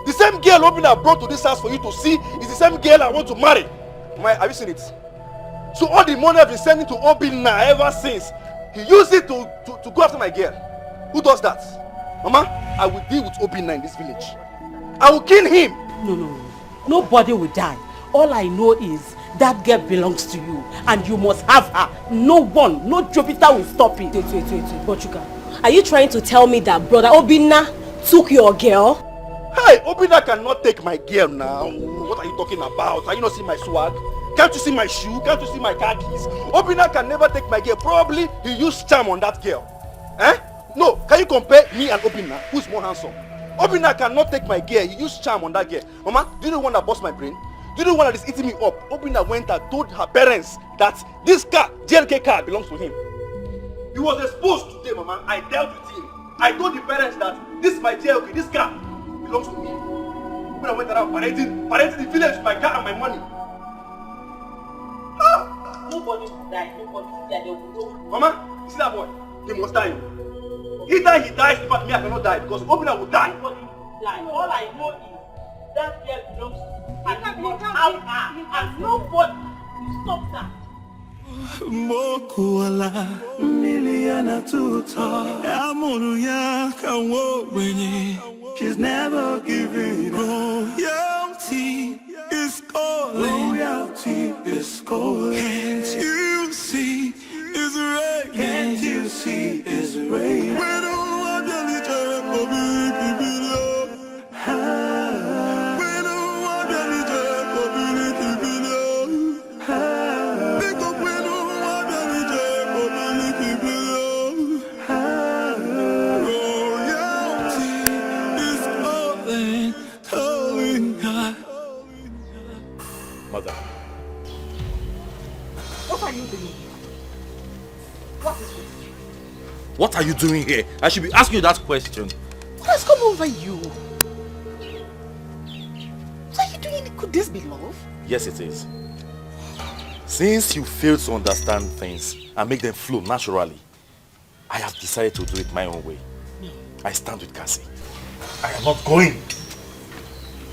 The same girl Obinna brought to this house for you to see is the same girl I want to marry. Have you seen it? So all the money I've been sending to Obinna ever since, he used it to go after my girl. Who does that? Mama, I will deal with Obinna in this village. I will kill him. No. Nobody will die. All I know is that girl belongs to you and you must have her. No one, no Jupiter will stop it. Wait, Bochuka. Are you trying to tell me that brother Obinna took your girl? Hey, Obinna cannot take my girl now. What are you talking about? Are you not seeing my swag? Can't you see my shoe? Can't you see my car keys? Obinna can never take my girl. Probably he used charm on that girl. No, can you compare me and Obinna? Who's more handsome? Obinna cannot take my girl. He used charm on that girl. Mama, do you know the one that bust my brain? Do you know the one that is eating me up? Obinna went and told her parents that this car, JLK car, belongs to him. He was exposed today, Mama. I dealt with him. I told the parents that this my JLK, this car belongs to me. Obinna went around parading the village with my car and my money. Nobody will die. Nobody will die. They will know. Mama, you see that boy? He must die. Either he dies, but me I cannot die because Obinna will die. Nobody will die. All I know is that girl belongs to you. And you have her. And nobody will stop that. Mokuala miliana tuta amuru ya kawo wenye. She's never giving royalty is calling. Royalty is calling. Can't you see it's rain? Can't you see it's rain? We don't want the little video. We don't want the little video. Because we don't want the little video. Royalty is calling God. Mother. What are you doing? What is this? What are you doing here? I should be asking you that question. What has come over you? What are you doing? Could this be love? Yes, it is. Since you fail to understand things and make them flow naturally, I have decided to do it my own way. I stand with Cassie. I am not going.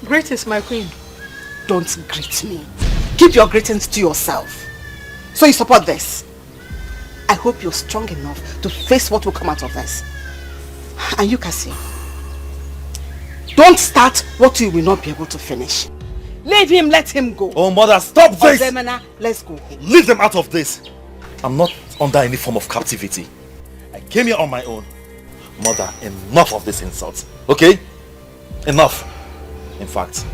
Greetings, my queen. Don't greet me. Keep your greetings to yourself. So you support this? I hope you're strong enough to face what will come out of this. And you, Cassie, don't start what you will not be able to finish. Leave him, let him go. Oh, mother, stop this! Ozemena, let's go. Leave them out of this. I'm not under any form of captivity. I came here on my own. Mother, enough of this insult. Okay? Enough. In fact,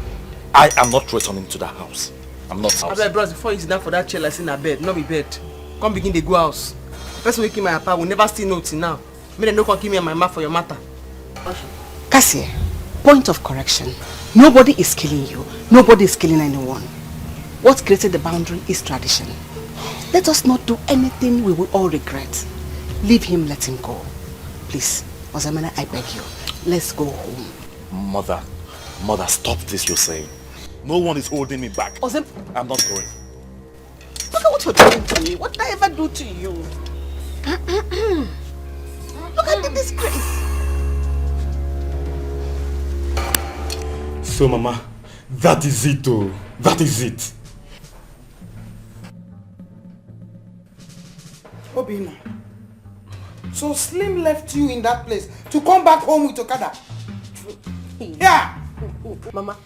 I am not returning to the house. I'm not house. Abeg, bros, before you sit down for that chair like in a bed, not be bed. Come begin the go house. Person wey kill my papa will never still know till now. Make dem no come kill me and my mouth for your matter. Cassie, point of correction. Nobody is killing you. Nobody is killing anyone. What created the boundary is tradition. Let us not do anything we will all regret. Leave him, let him go. Please, Ozemena, I beg you. Let's go home. Mother, stop this you're saying. No one is holding me back. I'm not going. Look at what you're doing to me. What did I ever do to you? Look at the disgrace. So, Mama, that is it, oh. That is it. Obina. So Slim left you in that place to come back home with Okada. Yeah. Mama,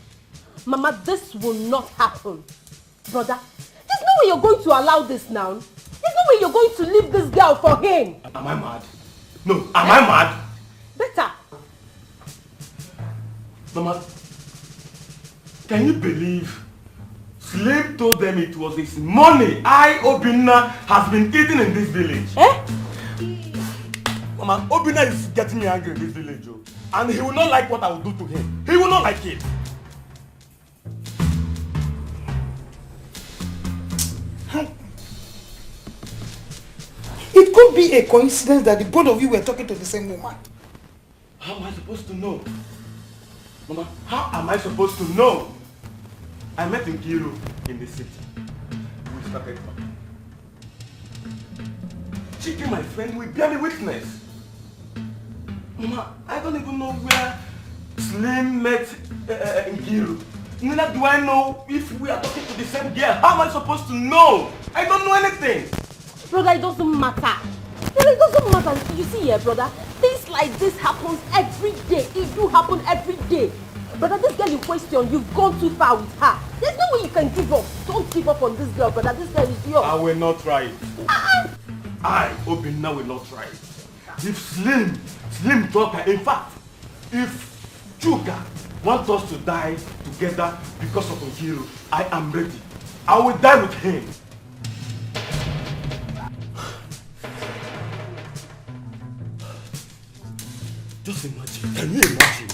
this will not happen. Brother, there's no way you're going to allow this now. There's no way you're going to leave this girl for him. Am I mad? No, am I mad? Better. Mama, can you believe Slim told them it was his money Obinna has been eating in this village? Mama, Obinna is getting me angry in this village, oh. And he will not like what I will do to him. He will not like it. It could be a coincidence that the both of you were talking to the same woman. How am I supposed to know? Mama, how am I supposed to know? I met Nkiru in the city. We started talking. Chike, my friend, will bear me witness. Mama, I don't even know where Slim met Nkiru. Neither do I know if we are talking to the same girl. How am I supposed to know? I don't know anything. Brother, it doesn't matter. It doesn't matter. You see here, brother, things like this happens every day. It do happen every day. Brother, this girl in question, you've gone too far with her. There's no way you can give up. Don't give up on this girl, brother. This girl is yours. I will not try it. I, Obinna, will not try it. If Slim daughter, in fact, if Chuka wants us to die together because of Nkiru, I am ready. I will die with him. Just imagine. Can you imagine?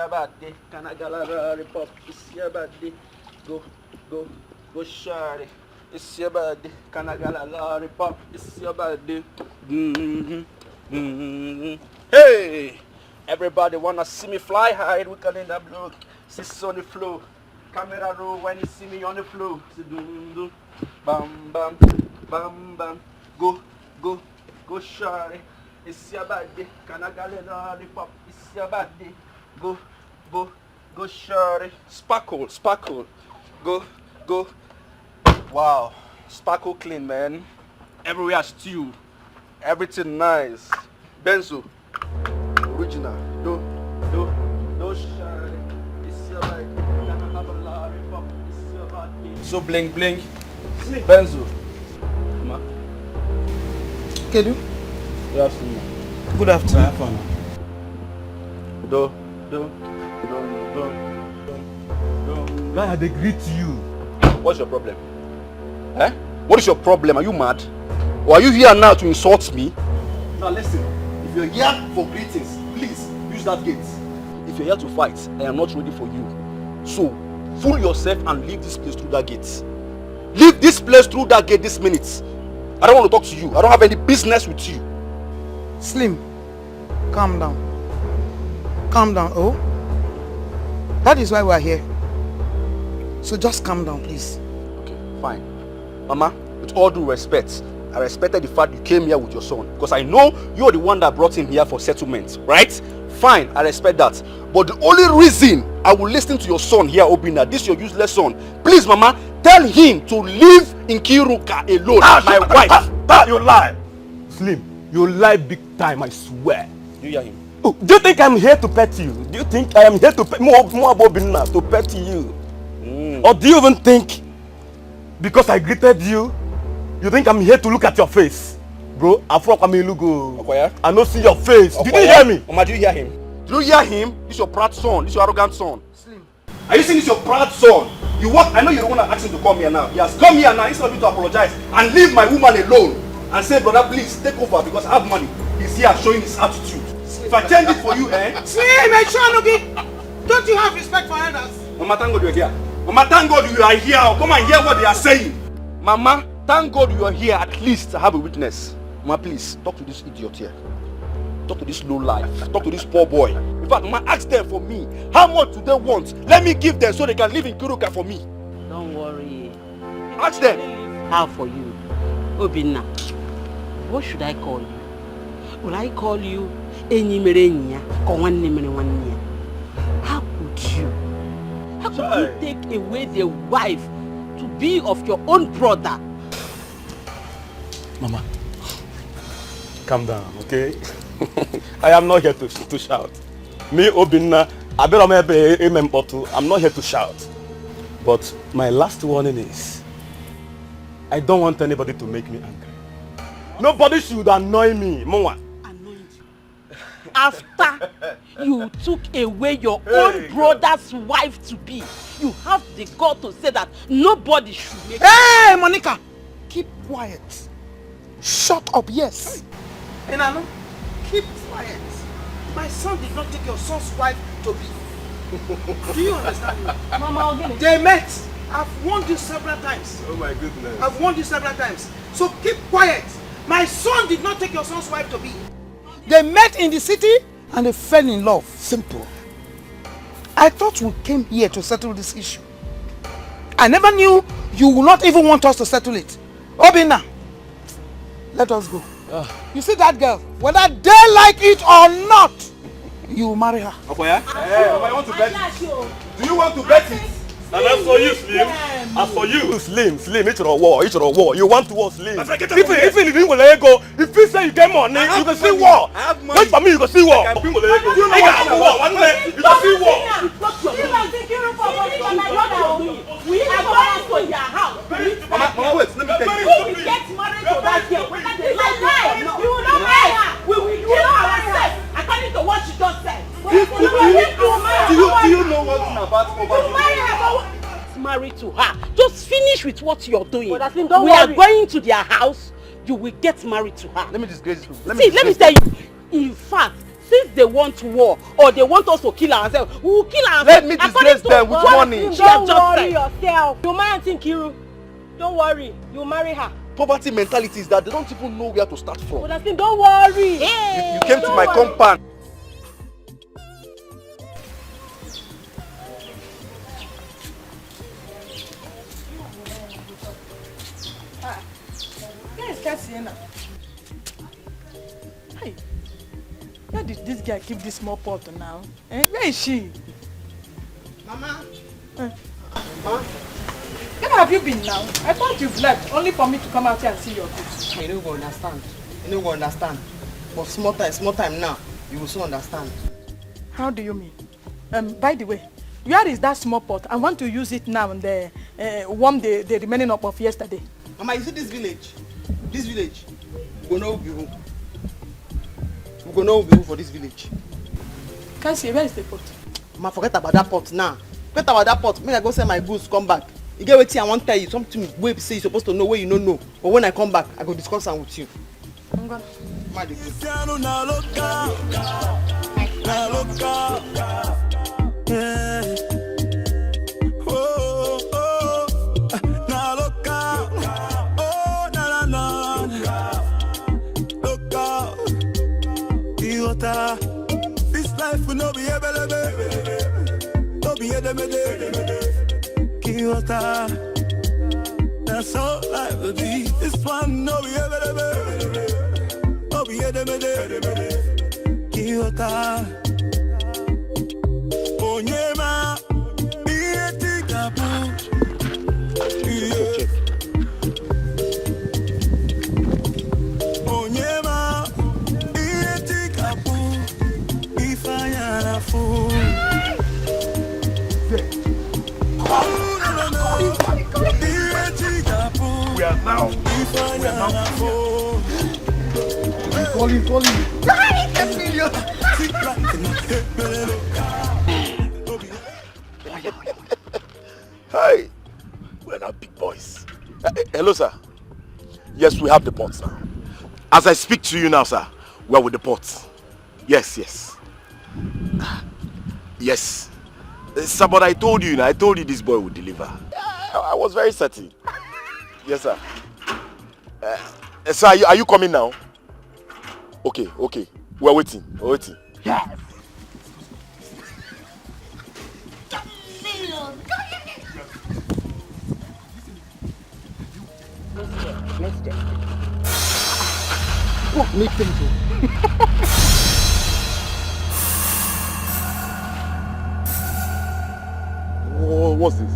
Birthday, can I get a repop? It's your birthday. Go, shawty. It's your birthday. Can I get a repop? It's your birthday. Hey, everybody wanna see me fly high? We can in the blue. Sis on the floor. Camera roll when you see me on the floor. Bam bam, bam bam. Go, shawty. It's your birthday. Can I get a repop? It's your birthday. Go, shawty. Sparkle. Go. Wow, sparkle clean, man. Everywhere stew. Everything nice. Benzo, original. Do, shawty. It's your birthday. Can I have a lollipop? It's your birthday. So bling. Benzo. Ma. Kedu? Good afternoon. Good afternoon. Do. Guy, I greet you. What's your problem? Eh? What is your problem? Are you mad? Or are you here now to insult me? Now listen, if you're here for greetings, please use that gate. If you're here to fight, I am not ready for you. So, fool yourself and leave this place through that gate. Leave this place through that gate this minute. I don't want to talk to you. I don't have any business with you. Slim, calm down. Calm down, oh? That is why we are here. So just calm down, please. Okay, fine. Mama, with all due respect, I respected the fact you came here with your son. Because I know you're the one that brought him here for settlement, right? Fine, I respect that. But the only reason I will listen to your son here, Obinna, this your useless son, please, Mama, tell him to leave Nkiruka alone. My wife. You lie. Slim, you lie big time, I swear. You hear him? Oh, do you think I'm here to pet you? Do you think I am here to pet more Obinna to pet you? Or do you even think because I greeted you, you think I'm here to look at your face? Bro, Afro Kamilugo. I don't see your face. Did you hear me? Mama, do you hear him? Do you hear him? This is your proud son. This is your arrogant son. Slim. Are you saying this is your proud son? You what? I know you don't want to ask him to come here now. He has come here now instead of you to apologize and leave my woman alone and say, brother, please take over because I have money. He's here showing his attitude. If I change it for you, Slim, don't you have respect for elders? Mama, thank God you're here. Mama, thank God you are here. Come and hear what they are saying. Mama, thank God you are here at least to have a witness. Mama, please, talk to this idiot here. Talk to this low life. Talk to this poor boy. In fact, Mama, ask them for me. How much do they want? Let me give them so they can live in Nkiruka for me. Don't worry. Ask them. How for you? Obinna, what should I call you? Will I call you Enyi mere Enya or Nwanne mere Nwanne? How could you? How could you take away the wife to be of your own brother? Mama, calm down, okay? I am not here to shout. Me, Obinna, I'm not here to shout. But my last warning is, I don't want anybody to make me angry. Nobody should annoy me, Mwa. After you took away your own brother's wife to be, you have the gall to say that nobody should make. Hey, Monica! Keep quiet. Shut up, yes. Enano, keep quiet. My son did not take your son's wife to be. Do you understand me? Mama, they met. I've warned you several times. Oh my goodness. I've warned you several times. So keep quiet. My son did not take your son's wife to be. They met in the city and they fell in love. Simple. I thought we came here to settle this issue. I never knew you would not even want us to settle it. Obinna, let us go. You see that girl? Whether they like it or not, you will marry her. Okoya? Hey, I want to bet it. Do you want to bet it? And as for you, Slim, as for you, Slim, it's your war. You want to war, Slim. If you didn't let go, if you say you get money, you can see war. Wait for me, you can see war. You can see war. Mama, wait, let me tell you. If we get married to that girl, whether they like it or not, we will not marry her. We will kill ourselves according to what she just said. Do you know what's about poverty? Marry to her. Just finish with what you're doing. But we are going to their house. You will get married to her. Let me disgrace you. Let me tell you. In fact, since they want war or they want us to kill ourselves, we will kill ourselves. Let me disgrace them with money. Don't worry yourself. You marry Nkiru. Don't worry. You marry her. Poverty mentality is that they don't even know where to start from. But don't worry. You came to my compound. Hey, where did this guy keep this small pot now? Where is she? Mama. Mama. Where have you been now? I thought you've left only for me to come out here and see your goods. You don't understand. You don't understand. But small time now, you will soon understand. How do you mean? By the way, where is that small pot? I want to use it now and warm the remaining up of yesterday. Mama, you see this village? This village, we go know who. We go know who for this village. Can't see, where is the pot? Mama, forget about that pot now. Forget about that pot. Make I go sell my goods, come back. You get what I want to tell you. Something wey say you're supposed to know where you don't know. But when I come back, I go discuss them with you. I'm gonna. This life will not be able to be Kiyota. That's all life will be. This one no be able to be Kiyota. Call him. 10 million. Hi. We're not big boys. Hello, sir. Yes, we have the pots now. As I speak to you now, sir, we're with the pots. Yes. Yes. Sir, but I told you this boy would deliver. I was very certain. Yes, sir. Sir, are you coming now? Okay. We're waiting. Yes. Let's check. What make things so? What's this?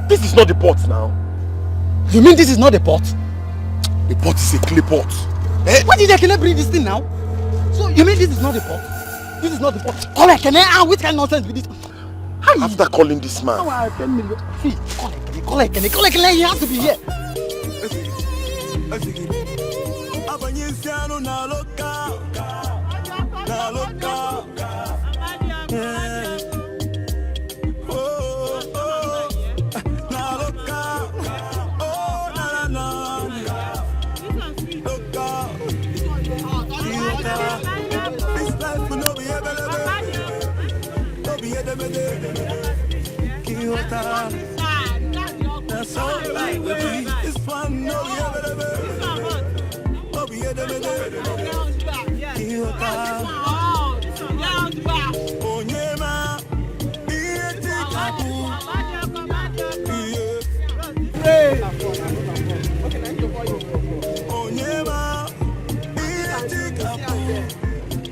This is not the pot now. You mean this is not the pot? The pot is a clay pot. Eh? Why did Ekene bring this thing now? So you mean this is not the pot? This is not the pot. Call Ekene, which kind of nonsense with this? After calling this man. Now I have 10 million. See, call Ekene, he has to be here. That's all right with me. It's fun, no,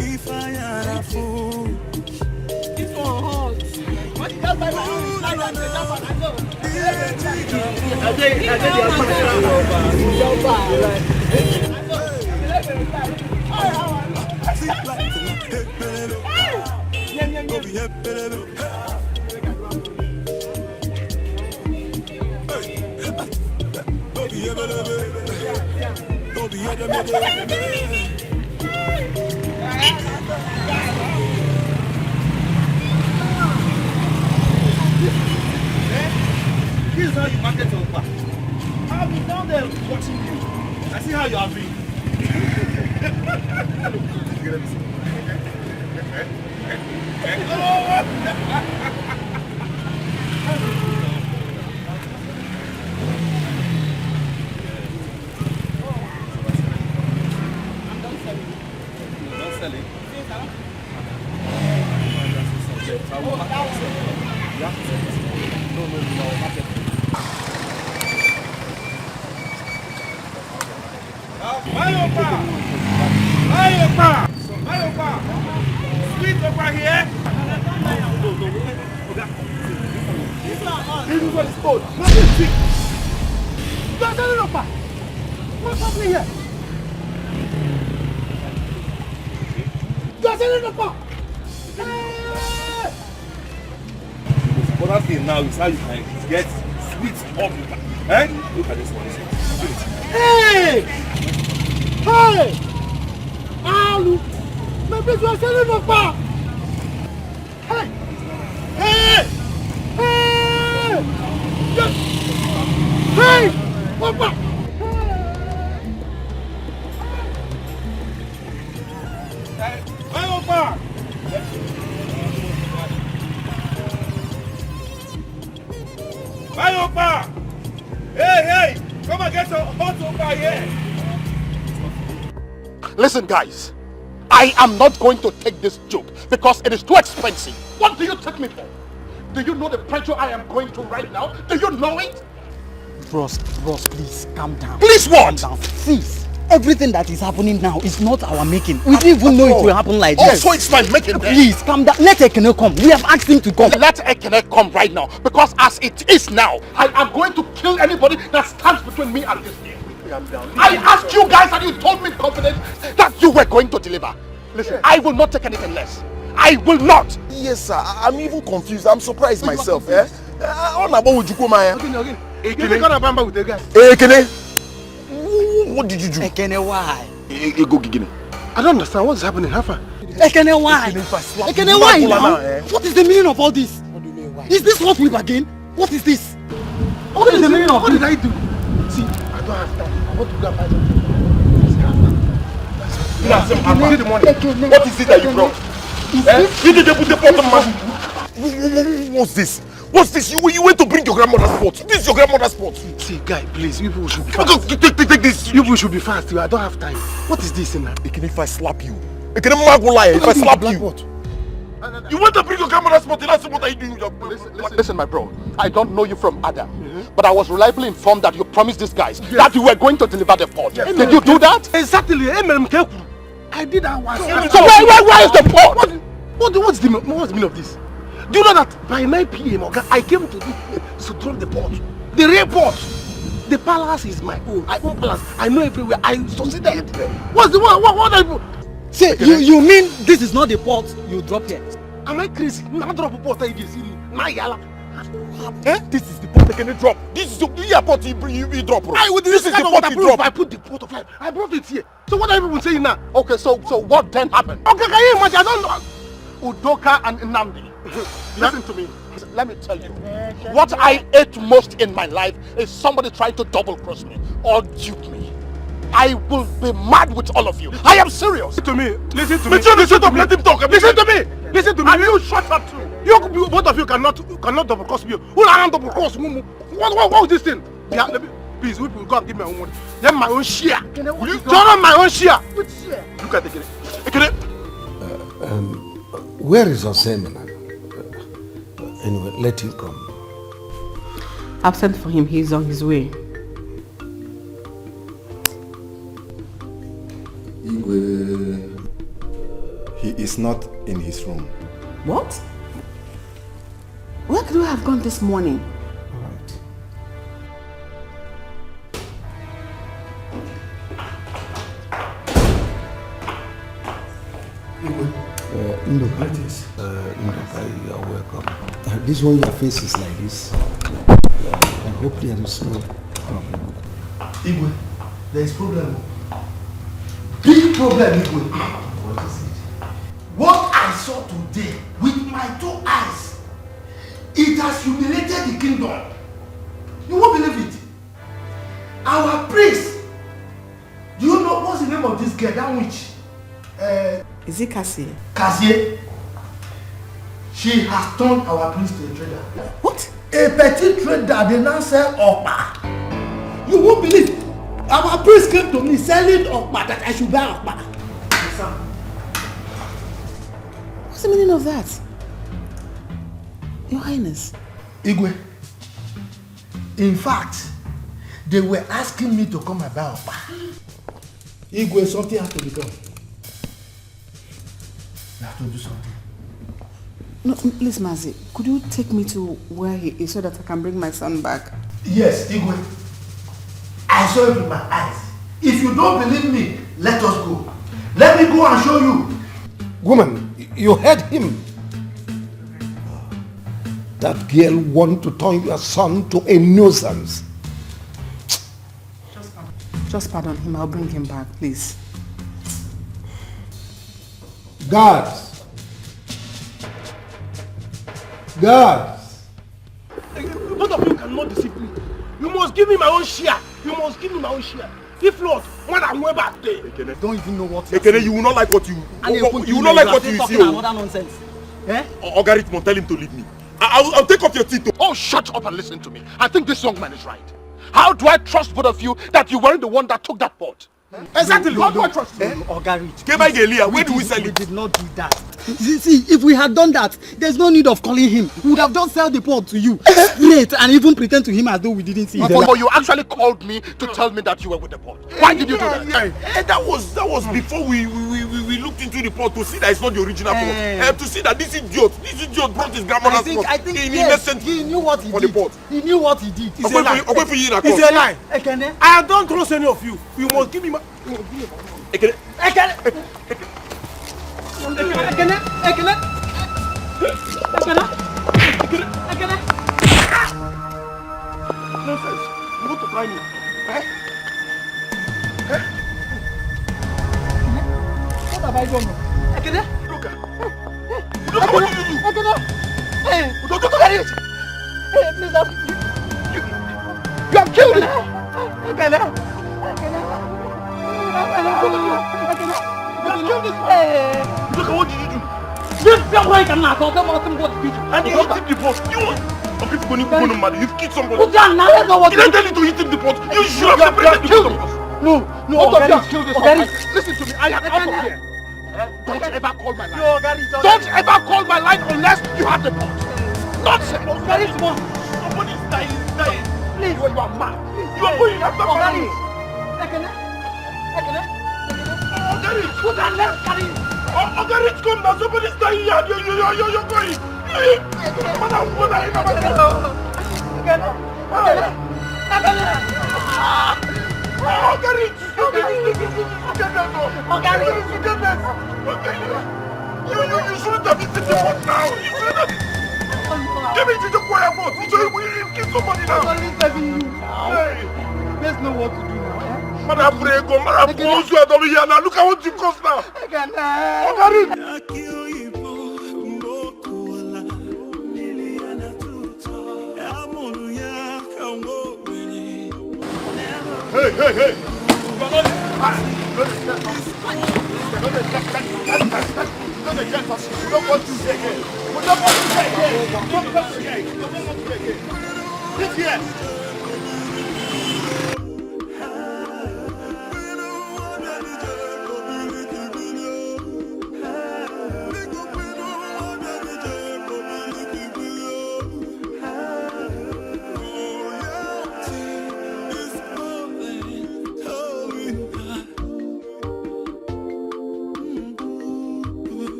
if I had a fool. It's for hot. What is that? This is how you market your car. I'll be down there watching you. I see how you are doing. Don't sell it. No, market. Mayopa! Sweet over here! This is what it's called. What's happening here? The important thing now is how you can get sweet popular. Eh? Look at this one. Hey! Alu! My place was selling of bar! Hey! Yes! Hey! Papa! Mayopa! Hey! Come and get your hot over here! Listen, guys. I am not going to take this joke because it is too expensive. What do you take me for? Do you know the pressure I am going through right now? Do you know it? Ross, please, calm down. Please what? Calm down. Please, everything that is happening now is not our making. We didn't even know it will happen like this. Oh, so it's my making then? Please, calm down. Let Ekene come. We have asked him to come. Let Ekene come right now because as it is now, I am going to kill anybody that stands between me and this deal. I asked you guys and you told me confident that you were going to deliver. Listen, I will not take anything less. I will not. Yes, sir. I'm even confused. I'm surprised myself. Ekene. What did you do? Ekene, why? Go Gigini. I don't understand what's happening. Hafa. Ekene, why? Ekene, why now? What is the meaning of all this? Is this what we bargain? What is this? What is the meaning of What this? did I do? See, I don't have time. I want to go and find something. What is it that you brought? You didn't put the pot on man. What's this? What's this? You went to bring your grandmother's pot. This is your grandmother's pot. See, guy, please, you people should be fast. Take this. You people should be fast. I don't have time. What is this in there? If I slap you. If I slap you. You went to bring your grandmother's pot and that's what are you doing with your Listen, my bro, I don't know you from Adam, but I was reliably informed that you promised these guys that you were going to deliver the pot. Yes. Did you do that? Exactly. I did that once. So why is the pot? What's the meaning of this? Do you know that by 9 p.m. okay, I came to this place to drop the pot? The real pot. The palace is my own. I own palace. I know everywhere. I succeeded. What are you? Say, you mean this is not the pot you drop here? Am I crazy? Not drop a pot. I just see my yala. This is the pot they can drop. This is the pot you drop. This is the pot you drop. I put the pot of life. I brought it here. So what are people saying now? Okay, so what then happened? Okay, can you imagine? I don't know. Udoka and Nnamdi. Listen to me. Let me tell you. What I hate most in my life is somebody trying to double cross me or dupe me. I will be mad with all of you. I am serious. Listen to me. Listen to me. Listen to me. Let him talk. Listen to me. Listen to me. And you shut up too. You both of you cannot double cross me. Who are double cross? What is this thing? Please, we will go and give me my own money. Then my own share. Turn on my own share. Which share? Look at it. Where is Osema? Anyway, let him come. I've sent for him. He's on his way. He is not in his room. What? Where could you have gone this morning? Ndoka, you are welcome. This one, your face is like this. I hope there is no problem. Igwe, there is problem. Big problem, Igwe. What is it? What I saw today with my 2 eyes, it has humiliated the kingdom. You won't believe it. Our priest, do you know what's the name of this girl, that witch? Is it Cassie? Cassie. She has turned our priest to a trader. What? A petty trader, they now sell okpa. You won't believe. Our priest came to me selling okpa that I should buy okpa. What's the meaning of that? Your Highness. Igwe. In fact, they were asking me to come and buy okpa. Igwe, something has to be done. You have to do something. No, please, Mazi, could you take me to where he is so that I can bring my son back? Yes, Igwe. I saw it with my eyes. If you don't believe me, let us go. Let me go and show you. Woman, you heard him. That girl want to turn your son to a nuisance. Just pardon him. I'll bring him back, please. Guards. Guards. Both of you cannot deceive me. You must give me my own share. You must give me my own share. If not, when I'm way back there. Don't even know what you will not like what you will not like what you see. Another nonsense. Eh? Ogaritmon, tell him to leave me. I'll take off your teeth. Oh, shut up and listen to me. I think this young man is right. How do I trust both of you that you weren't the one that took that pot? Exactly. How do I trust you? Ogarich. Where do we sell it? We did not do that. See, if we had done that, there's no need of calling him. We would have just sell the pot to you straight and even pretend to him as though we didn't see it. But you actually called me to tell me that you were with the pot. Why did you do that? That was before we looked into the pot to see that it's not the original pot. To see that this idiot brought his grandmother's pot. I think yes, he knew what he did. He knew what he did. It's a lie. It's a lie. Ekene. I don't trust any of you. You must give me my... Ekene. Nonsense. You want to try me? Eh? Look at what you do. Hey, don't look at it. Hey, please, you have killed it. Look at what did you do? And you hit him the post. You want? Some people going to go mad. You've killed somebody. Did I tell you to hit him the post? You should have separated the post. No, both of you have killed this man. Listen to me, I am out of here. Don't ever call my line. Don't ever call my line unless you have the box. Nonsense. Somebody's dying. Please, you are mad. You are going after my money. Put on left, carry. Ogarich, come now. Somebody's dying. You're going. You shouldn't have eaten the pot now. You shouldn't have. Give it to the choir pot. You kill somebody now. Let's know what to do now. Look at what you cost now. Hey!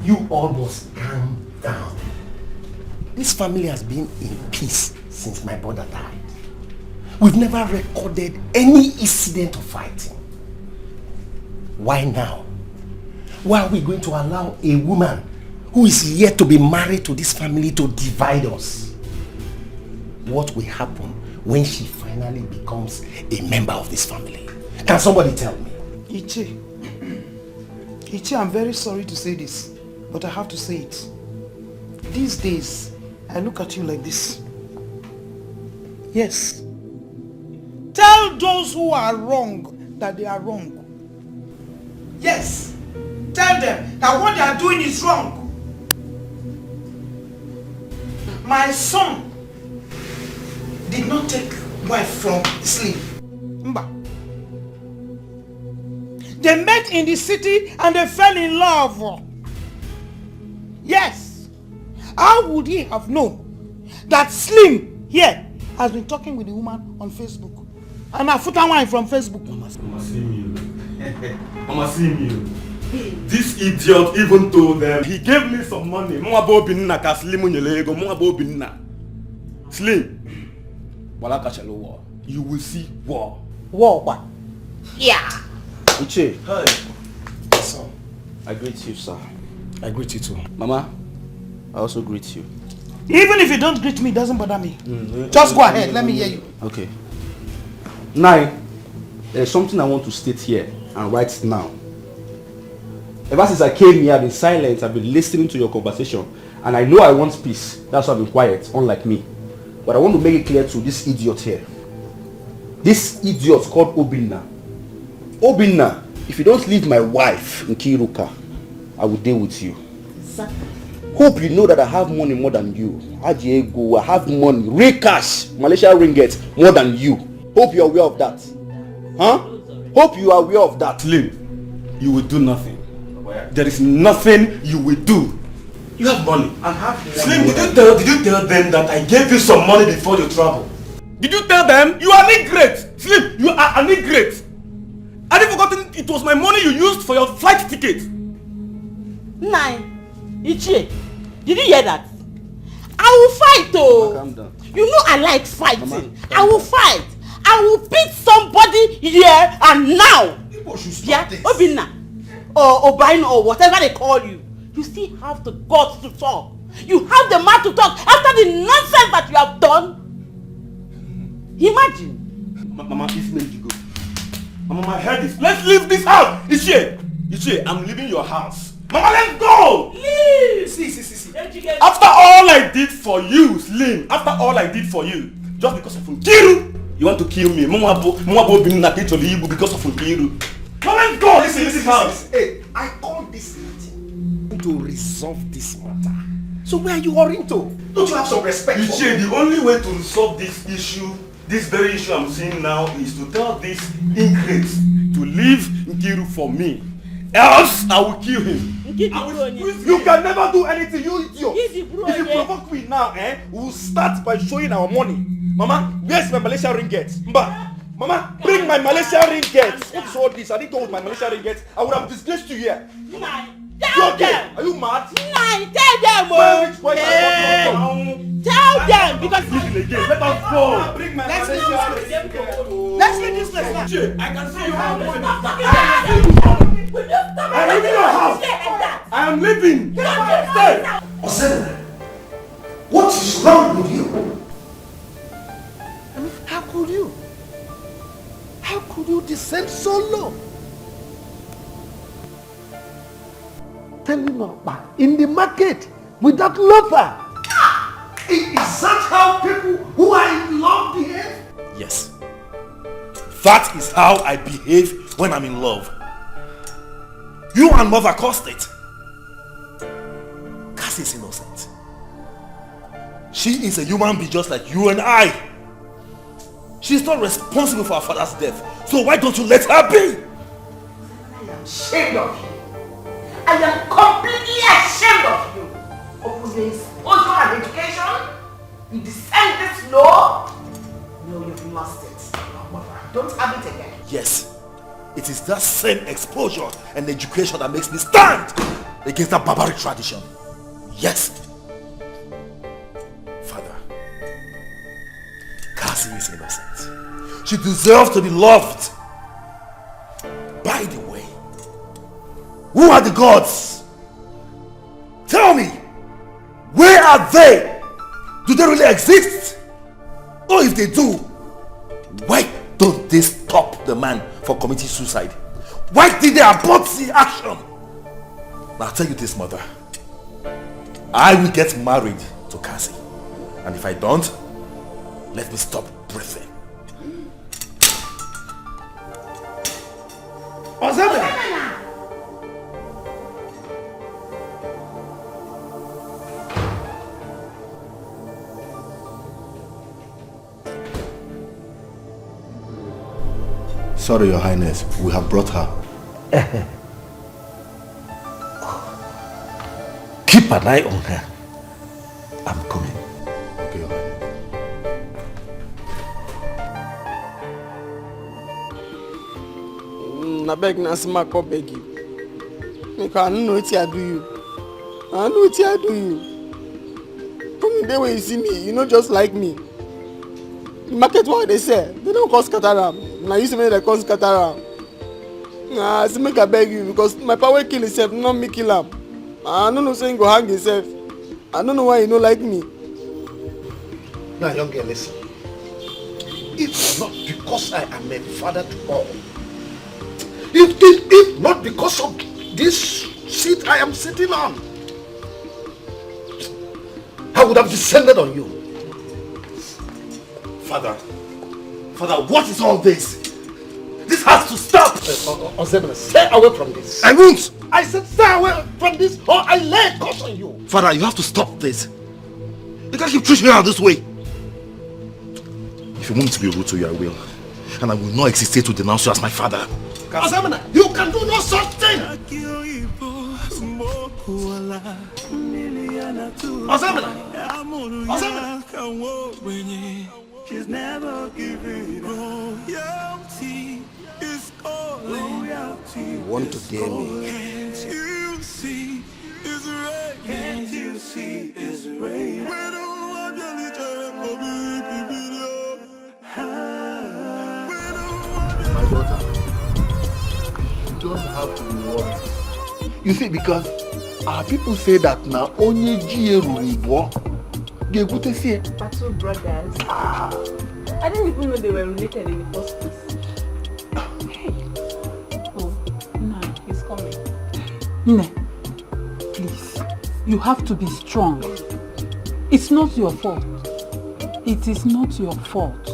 You all must calm down. This family has been in peace since my brother died. We've never recorded any incident of fighting. Why now? Why are we going to allow a woman who is yet to be married to this family to divide us? What will happen when she finally becomes a member of this family? Can somebody tell me? Ichi, I'm very sorry to say this, but I have to say it. These days, I look at you like this. Yes. Tell those who are wrong that they are wrong. Yes. Tell them that what they are doing is wrong. My son did not take wife from Slim. Mba. They met in the city and they fell in love. Yes. How would he have known that Slim here has been talking with the woman on Facebook? And I put wine from Facebook. Mama see me. This idiot even told them he gave me some money. Slim. You will see war. War what? Yeah. Iche. Hi. Son. I greet you, sir. I greet you too. Mama, I also greet you. Even if you don't greet me, it doesn't bother me. Just go ahead, let me hear you. Okay. Now, there's something I want to state here and right now. Ever since I came here, I've been silent, I've been listening to your conversation, and I know I want peace. That's why I've been quiet, unlike me. But I want to make it clear to this idiot here. This idiot called Obinna. Obinna, if you don't leave my wife in Kiruka, I will deal with you. Exactly. Hope you know that I have money more than you. Adiego, I have money, real cash, Malaysia ringgit more than you. Hope you are aware of that. Huh? Hope you are aware of that. Slim, you will do nothing. There is nothing you will do. You have money. I have Slim, did you tell them that I gave you some money before you travel? Did you tell them? You are an ingrate. Slim, you are an ingrate. Had you forgotten it was my money you used for your flight ticket? Nine. Ichie, did you hear that? I will fight, oh. Calm down. You know I like fighting. I will fight. I will beat somebody here and now. People should stop this. Obinna, or Obain, or whatever they call you. You still have the guts to talk. You have the mouth to talk after the nonsense that you have done. Imagine. Mama, it's meant to go. Mama, my head is... Let's leave this house! Ichie, I'm leaving your house. Mama, let's go! Leave! See. After all I did for you, Slim, after all I did for you, just because of Nkiru, you want to kill me. Mama, because of Nkiru. Mama, let's go! Listen, house. Hey, I called this meeting to resolve this matter. So where are you hurrying to? Don't you have some respect for me? The only way to resolve this issue, this very issue I'm seeing now, is to tell this ingrate to leave Nkiru for me. Else, I will kill him. You can never do anything, you idiot. If you provoke me now, we will start by showing our money. Mama, where's my Malaysia ringgit? Mama, bring my Malaysia ringgit. What is all this? I didn't go with my Malaysia ringgit. I would have disgraced you here. Tell them. Are you mad? Nine, tell them. Tell them because listen again. Let us go. Bring my Let's Malaysia ringgit. Let's leave this place now. I can see you. I'm leaving your house. I am leaving. Stay. Ozemena, what is wrong with you? I mean, how could you? How could you descend so low? Telling Oba in the market without lover. Is that how people who are in love behave? Yes. That is how I behave when I'm in love. You and mother caused it. Cassie is innocent. She is a human being just like you and I. She's not responsible for her father's death. So why don't you let her be? I am ashamed of you. I am completely ashamed of you. Of the exposure and education. You descend this low. No, you've lost it. Don't have it again. Yes. It is that same exposure and education that makes me stand against that barbaric tradition. Yes. Father, Cassie is innocent. She deserves to be loved. By the way, who are the gods? Tell me, where are they? Do they really exist? Or if they do, why don't they stop the man for committing suicide? Why did they abort the action? Now I'll tell you this, mother. I will get married to Cassie. And if I don't, let me stop breathing. Ozemena! Sorry, Your Highness. We have brought her. Keep an eye on her. I'm coming. Okay, Your Highness. I beg Nasima, I beg you. Because I don't know what I do you. I know what I do you. From the day when you see me, you know just like me. The market what they say, they don't call scatteram. Now you see me they call scatteram. Nah, I say make I beg you because my power kill himself, not me kill him. I don't know saying go hang himself. I don't know why you don't like me. Now, young girl, listen. It's not because I am a father to all. If not because of this seat I am sitting on, I would have descended on you. Father, what is all this? This has to stop! Ozemena, stay away from this. I won't! I said stay away from this or I lay a curse on you. Father, you have to stop this. You can't keep treating her this way. If you want me to be rude to you, I will. And I will not hesitate to denounce you as my father. Ozemena, you can do no such thing! Ozemena! Ozemena! She's never giving royalty is royalty. You want to dare me? Can't you see it's rain? Can't you see it's rain? We don't want your My daughter, don't have to be worried. You see, because our people say that now only G.A. But two brothers. I didn't even know they were related in the first place. Hey. Oh, no, he's coming. Nne, please, you have to be strong. It's not your fault. It is not your fault.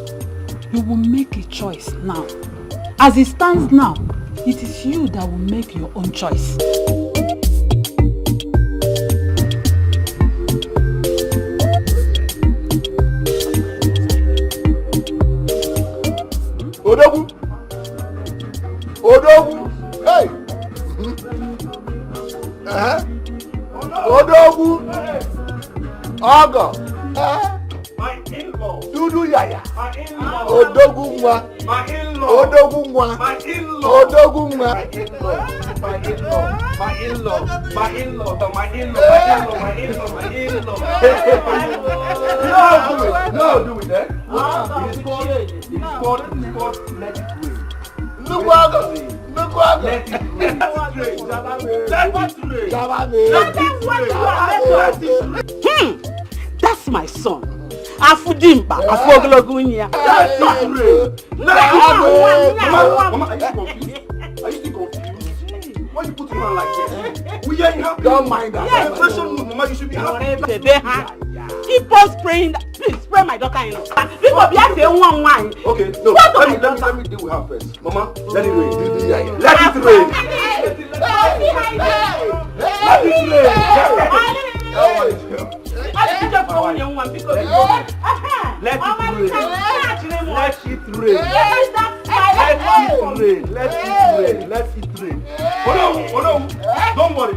You will make a choice now. As it stands now, it is you that will make your own choice. Odogu! Odogu! Hey! Odogu! Ogo! My in-law. Dudu Yaya. My in-law. Odogu Nwa. My in-law. Odogu Nwa. My in-law. Odogu Nwa. My in-law. My in-law. My in-law. My in-law. My in-law. My in-law. My in-law. No, do it, eh? It's called let it rain. Look what let it rain. That's my son. Afudimba, Afoglogunya. That's it, rain. Mama, are you confused? Are you still confused? Why you put him on like this? We are happy. Don't mind that. Yes. Mama, you should be happy. Keep on spraying that. Please spray my daughter in. People be asking one wine. Okay, no. Let me deal with her first. Mama, let it rain. Let it rain. Let it rain. Let it rain. Hold on. Don't worry.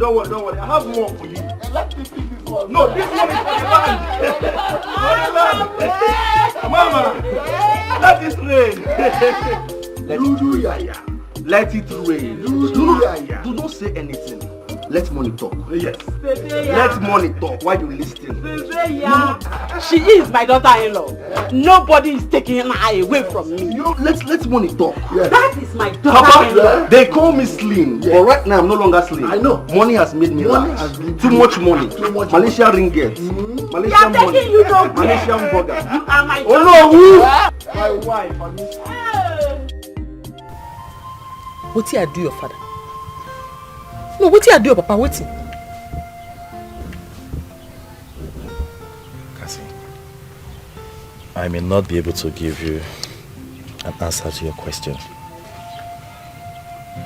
I have more for you. No, this one is for the man. Mama, let it rain. Let it rain. Do not say anything. Let money talk. Yes. Let money talk while you listen. She is my daughter-in-law. Nobody is taking her away from me. Let money talk. Yes. That is my daughter-in-law. Papa, they call me slim, but right now I'm no longer slim. I know. Money has made me laugh. Too much money. Malaysian ringgit. Malaysian money. Malaysian burger. You are my daughter. Oh no, who? My wife. What did I do your father? No, what did I do your papa? Waiting. Cassie, I may not be able to give you an answer to your question.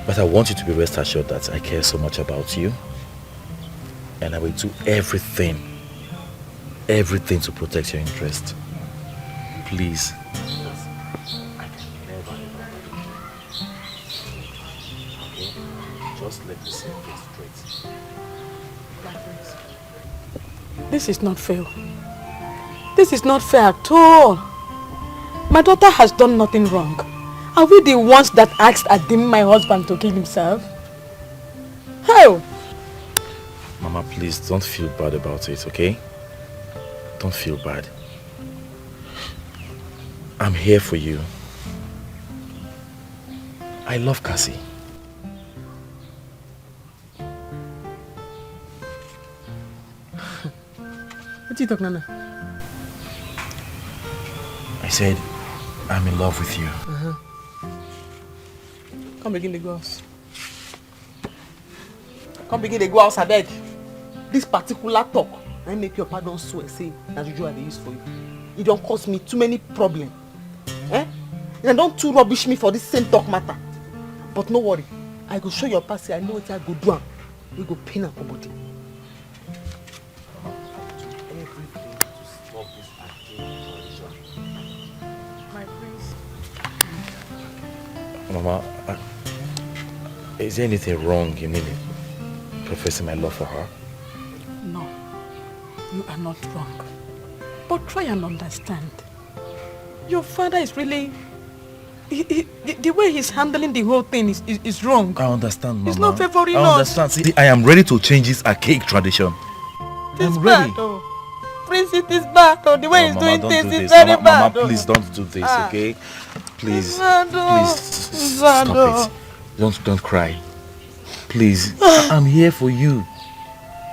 But I want you to be rest assured that I care so much about you. And I will do everything to protect your interest. Please. Just let me say things straight. This is not fair. This is not fair at all. My daughter has done nothing wrong. Are we the ones that asked Adim, my husband, to kill himself? How? Mama, please don't feel bad about it, okay? Don't feel bad. I'm here for you. I love Cassie. What are you talking about? I said, I'm in love with you. Come begin the girls. Come begin the go house, I beg. This particular talk, I make your pardon swear, say, as usual, I use for you. It don't cause me too many problems. And don't too rubbish me for this same talk matter. But no worry, I go show your passy, I know what I go do. We go pain up body. Mama, is there anything wrong in me professing my love for her? No, you are not wrong. But try and understand. Your father is really... the way he's handling the whole thing is wrong. I understand, Mama. He's not favoring us. I understand. See, I am ready to change this archaic tradition. I'm ready. Prince, it is bad. The way he's Mama, doing things do is very bad. Mama, please don't do this, okay? Please, Zado. please stop it. Don't cry. Please, I'm here for you.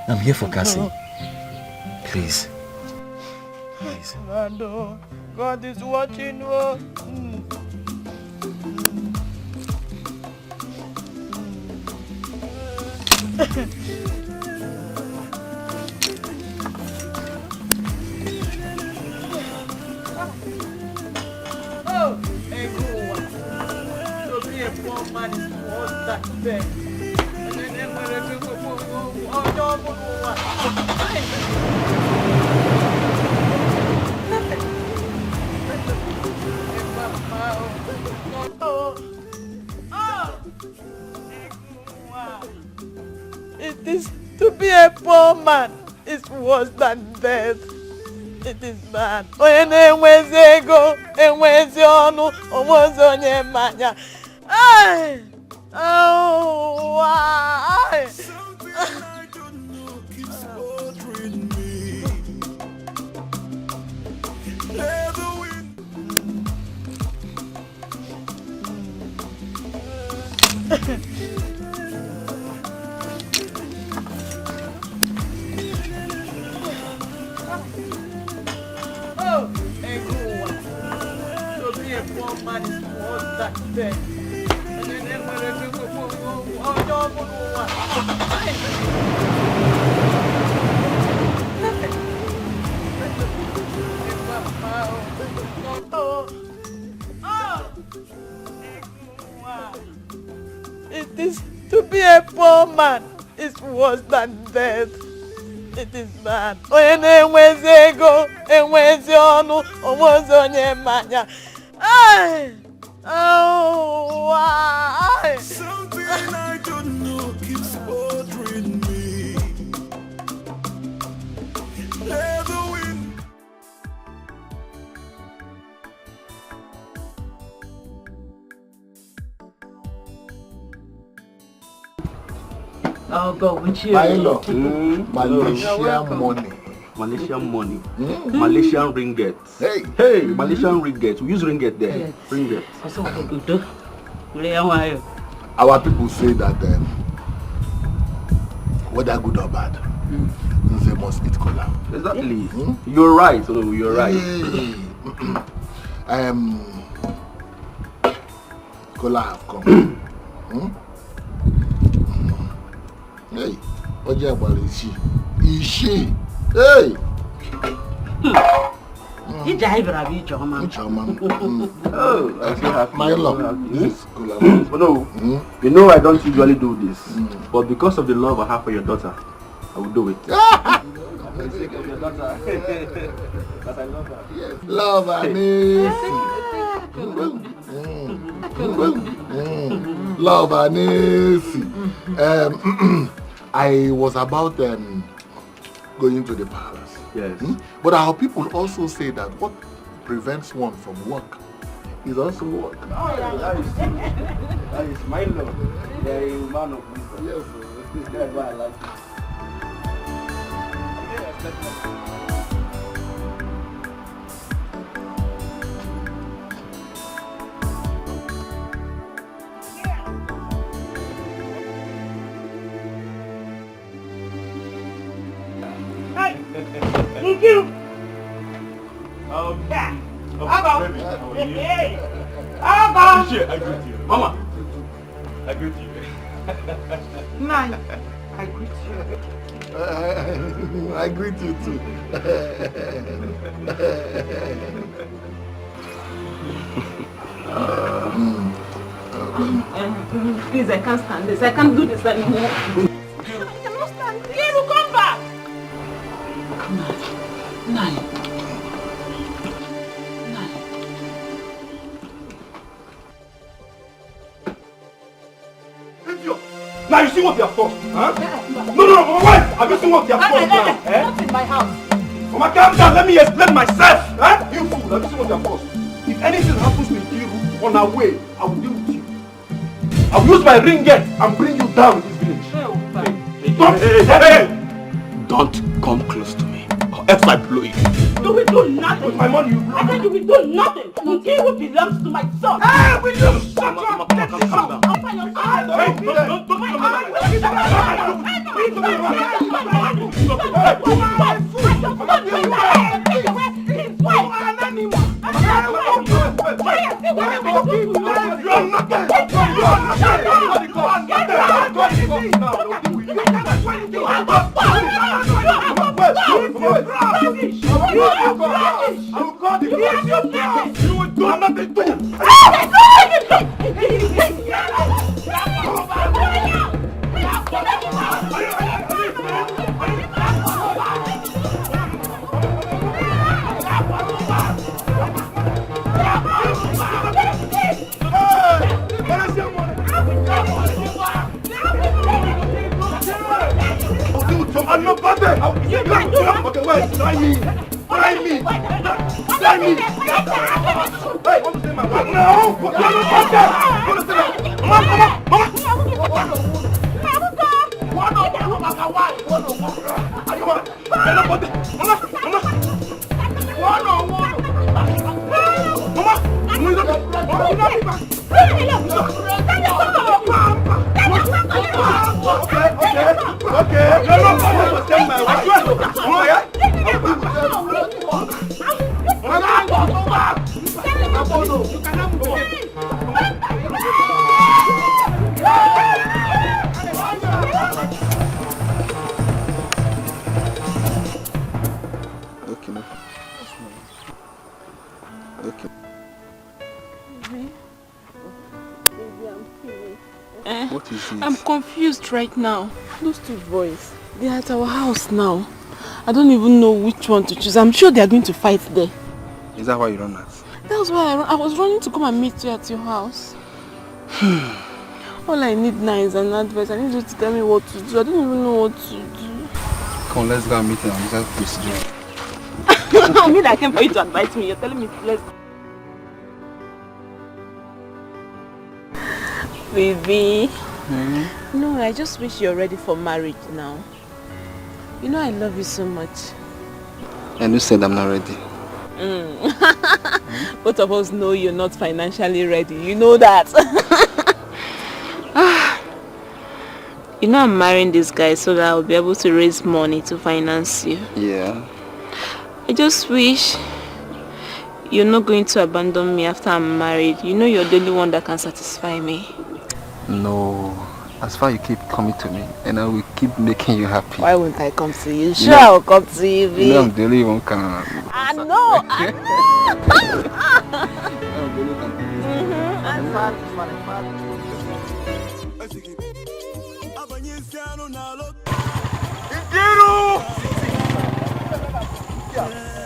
I'm here for Cassie. Please. Please. Mando, God is watching you. Oh, hey, go on. To be a poor man is worse than death. And then when I go, oh, don't go It is to be a poor man is worse than death. It is bad. Onye na-enwezi ego, enwezi ọnụ, onwezi onye mmanya. Ay! Oh, why? Oh, ego. To be a poor man is worse than death. And then when I go, oh, don't It is to be a poor man is worse than death. It is bad. Onye na-enwezi ego, enwezi ọnụ, onwezi onye mmanya. Ay! Oh, why? Something I don't know keeps bothering me. Let the wind. I'll go with you. My in-law, Malaysian money. Malaysian money. Malaysian ringgit. Hey, Malaysian ringgit. We use ringgit there. Yes. Ringgit. Our people say that whether good or bad, they must eat cola. Exactly. You're right. Oh, you're right. Cola have come. Hey, what you about is she? Is she? Hey. You drive Ravi Choma. Oh, I feel happy. My love. But no, you know I don't usually do this, but because of the love I have for your daughter, I will do it. For the sake of your daughter, because I love her. Yes. Love her, Love and I was about going to the palace. Yes. But our people also say that what prevents one from work is also work. Oh, that is my love. You are a man of wisdom. Yes, that's why I like you. Thank you. Baby, how are you? I greet you. Mama. I greet you. Nine. I greet you. I greet you too. Please, I can't stand this. I can't do this anymore. I cannot stand this. You come back. Nine. Now you see what they have caused, huh? No, my wife! Have you seen what they have caused now? Eh? Not in my house. Mama, calm down, let me explain myself! Huh? You fool, have you seen what they have caused? If anything happens to Ikiru on our way, I will deal with you. I will use my ringgit and bring you down in this village. Don't come close to me, or else I blow you. You will do nothing. With my money, you blow. I said you will do nothing. Ikiru belongs to my son. Hey, will you shut up? Open your eyes. Hey, don't What is it? I'm confused right now. Those two boys, they're at our house now. I don't even know which one to choose. I'm sure they're going to fight there. Is that why you run out? That's why I was running to come and meet you at your house. All I need now is an advice. I need you to tell me what to do. I don't even know what to do. Come on, let's go and meet him and just procedure. I mean, I came for you to advise me. You're telling me let's... Baby. No, I just wish you're ready for marriage now. You know I love you so much. And you said I'm not ready. Both of us know you're not financially ready. You know that. You know I'm marrying this guy so that I'll be able to raise money to finance you. Yeah. I just wish you're not going to abandon me after I'm married. You know you're the only one that can satisfy me. No. As far as you keep coming to me, and I will keep making you happy. Why won't I come to you? Sure, I'll come to you, babe. You know I'm the only one can... I know! I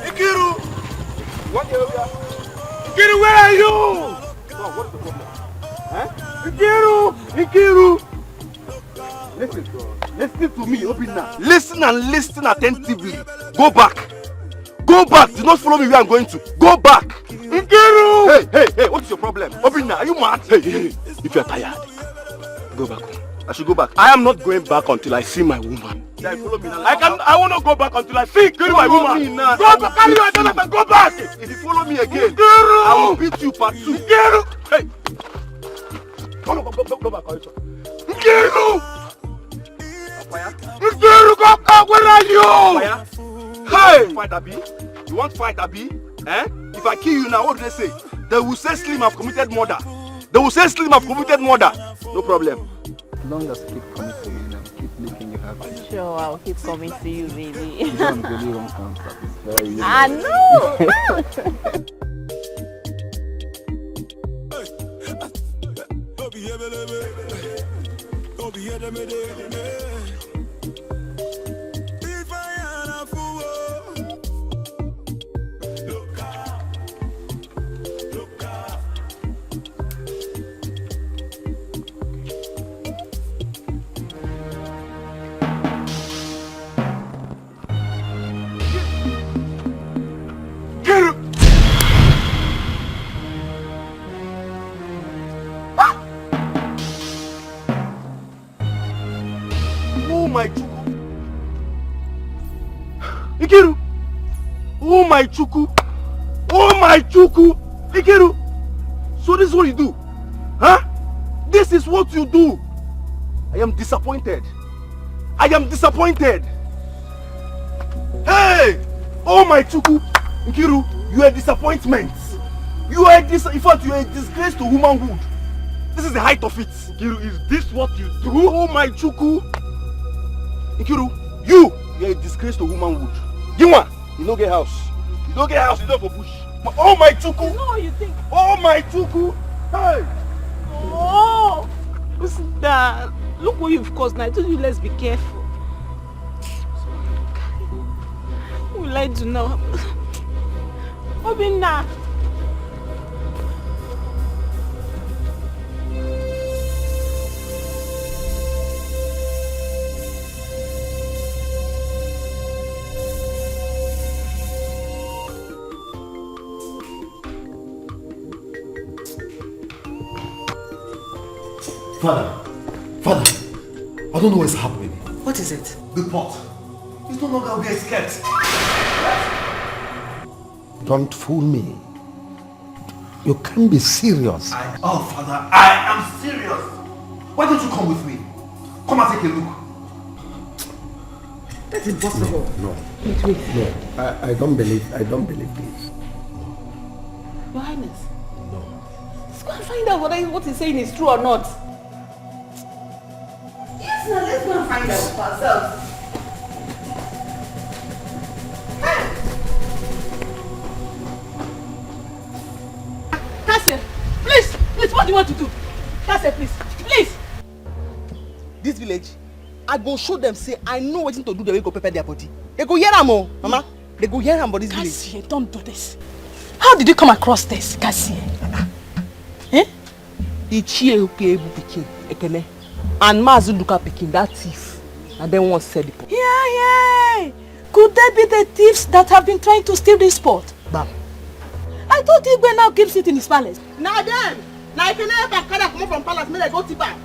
Ikiru! Ikiru, where are you? What is the problem? Huh? Ikiru! Listen to me, Obinna. Listen and listen attentively. Go back. Go back. Do not follow me where I'm going to. Go back. Ikiru! Hey, what is your problem? Obinna, are you mad? Hey, if you're tired, go back home. I should go back. I am not going back until I see my woman. Yeah, follow me now. I will not go back until I see my woman. Go back, carry your daughter, go back. If you follow me again, I will beat you part 2. Hey. Go back, Ikiru! Ikiru, go back, where are you? Hey! You want fight, Abi? Eh? If I kill you now, what do they say? They will say Slim have committed murder. They will say Slim have committed murder. No problem. As long as I keep coming to you and keep making you happy. Sure, I'll keep coming to you, baby. You don't really want to stop. It's very easy. I know! Ikiru! Oh my Chuku! Oh my Chuku! Ikiru! So this is what you do? Huh? This is what you do! I am disappointed. I am disappointed. Hey! Oh my Chuku! Nkiru, you are a disappointment. You are in fact, you are a disgrace to womanhood. This is the height of it. Nkiru, is this what you do? Oh my Chuku! Nkiru, you are a disgrace to womanhood. Ginwa, you don't get house. You don't get house, you don't go bush. Oh my Chuku! You know what you think? Oh my Chuku! Hey! Oh! What's that? Look what you've caused now. I told you let's be careful. What will I do now? Obinna! Father, I don't know what's happening. What is it? The pot. It's no longer where it's kept. Don't fool me. You can't be serious. Father, I am serious. Why don't you come with me? Come and take a look. That's impossible. No. Wait. No, I don't believe this. Your Highness. No. Let's go and find out whether what he's saying is true or not. Yes, now let's go and find out for ourselves. Cassie, please, what do you want to do? Cassie, please. This village, I go show them say I know what to do, they will go prepare their body. They go hear them, Mama. They go hear them about this village. Cassie, don't do this. How did you come across this, Cassie? The Chiebu Pekin, Ekene, and Mazuduka Pekin, that thief, and then one said the pot. Yeah. Could they be the thieves that have been trying to steal this pot? Bam. I thought Igwe now keeps it in his palace. Now them, now if you never come from palace, may I go to bar.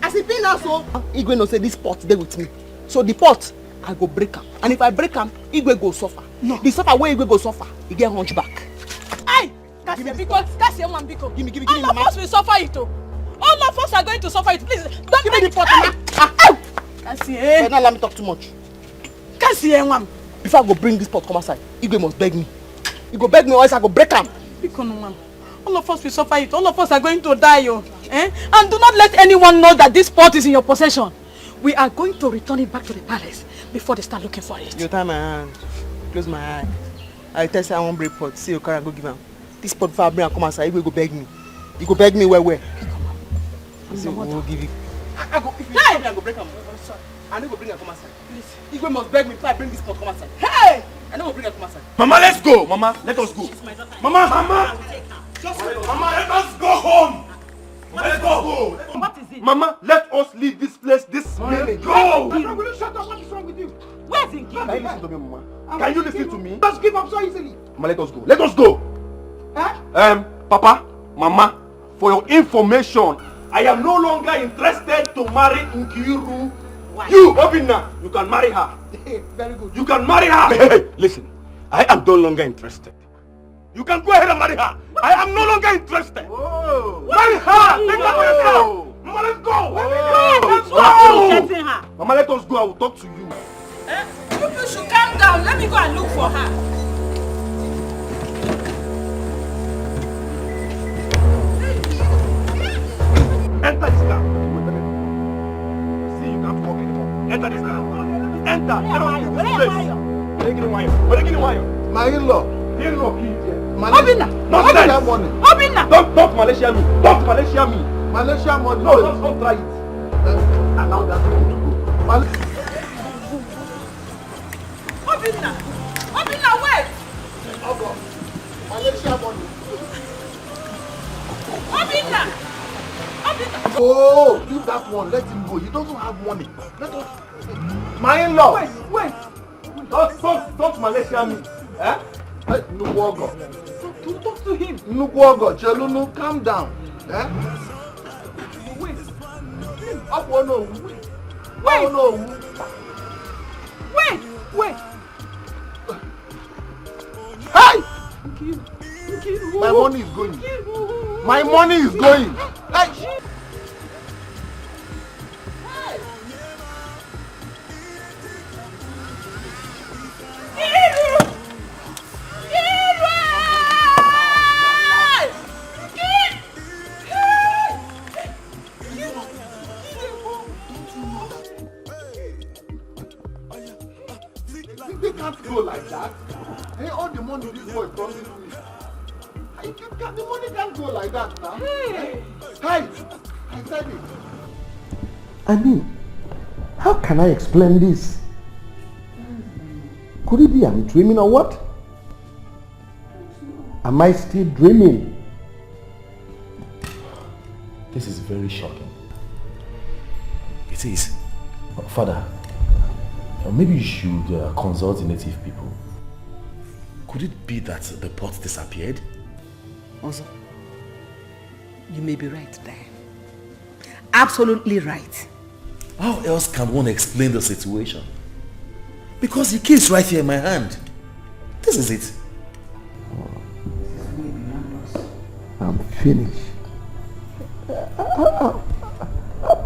As it been also, Igwe no say this pot stay with me. So the pot, I go break am. And if I break am, Igwe go suffer. No. The suffer where Igwe go suffer, he get hunchback. Aye! Cassie, because Cassie and Biko. Give me, all of us will suffer it. All of us are going to suffer it. Please, don't give me the pot, Mama. Cassie, don't allow me talk too much. Cassie, Mama. Before I go bring this pot come outside, Igwe must beg me. He go beg me or else I go break am. Biko, no, Mama. All of us will suffer it. All of us are going to die, And do not let anyone know that this pot is in your possession. We are going to return it back to the palace before they start looking for it. You tie my hand. Close my eye. I tell you I won't break pot. See you carry and go give him. This pot before I bring and come outside, Igwe go beg me. You go beg me where? I say, we'll give you. I go, if you tell me I go break him. I need to bring and come outside. Please. Igwe must beg me before I bring this pot come outside. Hey! I know we'll bring and come outside. Mama, let's go. Mama, let us go. Mama. Mama, let us go home. Let's go home. What is it? Mama, let us leave this place this minute. Go! Will you shut up? What is wrong with you? Where's it? Can you listen to me, Mama? Can you listen to me? Just give up so easily. Mama, let us go. Let us go. Papa, Mama, for your information, I am no longer interested to marry Nkiru. Why? You, Obinna, you can marry her. Very good. You can marry her. Hey, listen, I am no longer interested. You can go ahead and marry her. I am no longer interested. Whoa. Marry her. Take her for yourself. Mama, let's go. Let's go. Mama, let us go. I will talk to you. You should calm down. Let me go and look for her. Enter this car. See, you can't walk anymore. Enter this car. Enter. Get out of this place. My in-law. In-law, kid. Obinna. Malaysia money. Obinna. Don't Malaysia me. Don't Malaysia me. Malaysia money. No, don't try it. Allow that to go. Obinna, wait. Malaysia money. Obinna. Oh, leave that one. Let him go. He doesn't have money. Let us. My in-law. Wait. Don't Malaysia me. Eh? Nukuogo. To talk to him. Nukuogo. Chelunu, calm down. Eh? Wait. Up one no. Wait. Hey! Nkiru. My money is going. My money is going. Hey! They can't go like that. Hey, all the money this boy promised me. The money can't go like that now. Hey! I said it. I mean, how can I explain this? Could it be I'm dreaming or what? Am I still dreaming? This is very shocking. It is. Father, maybe you should consult the native people. Could it be that the pot disappeared? Also, you may be right there. Absolutely right. How else can one explain the situation? Because the key is right here in my hand. This is it. I'm finished.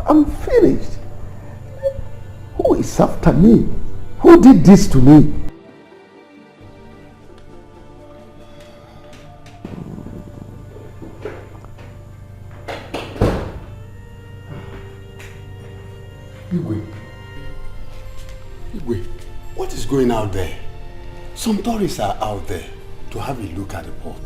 I'm finished. Who is after me? Who did this to me? Igwe, what is going out there? Some tourists are out there to have a look at the port.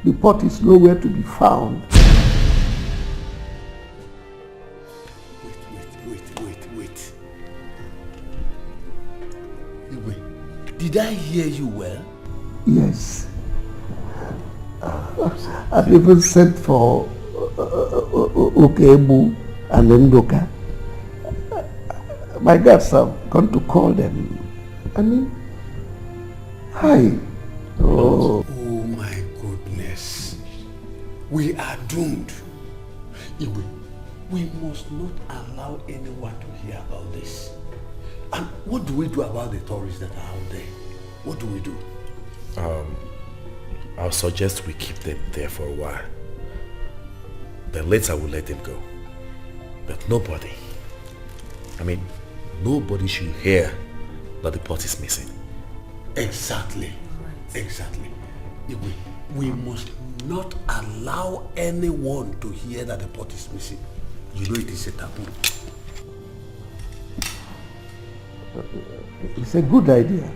The pot is nowhere to be found. Wait. Igwe, did I hear you well? Yes. I've even sent for Okebu and Ndoka. My guards have gone to call them. I mean, hi. Oh my goodness. We are doomed. Igwe, we must not allow anyone to hear about this. And what do we do about the tourists that are out there? What do we do? I'll suggest we keep them there for a while. Then later we'll let them go. But nobody should hear that the pot is missing. Exactly. Exactly. We must not allow anyone to hear that the pot is missing. You know it is a taboo. It's a good idea.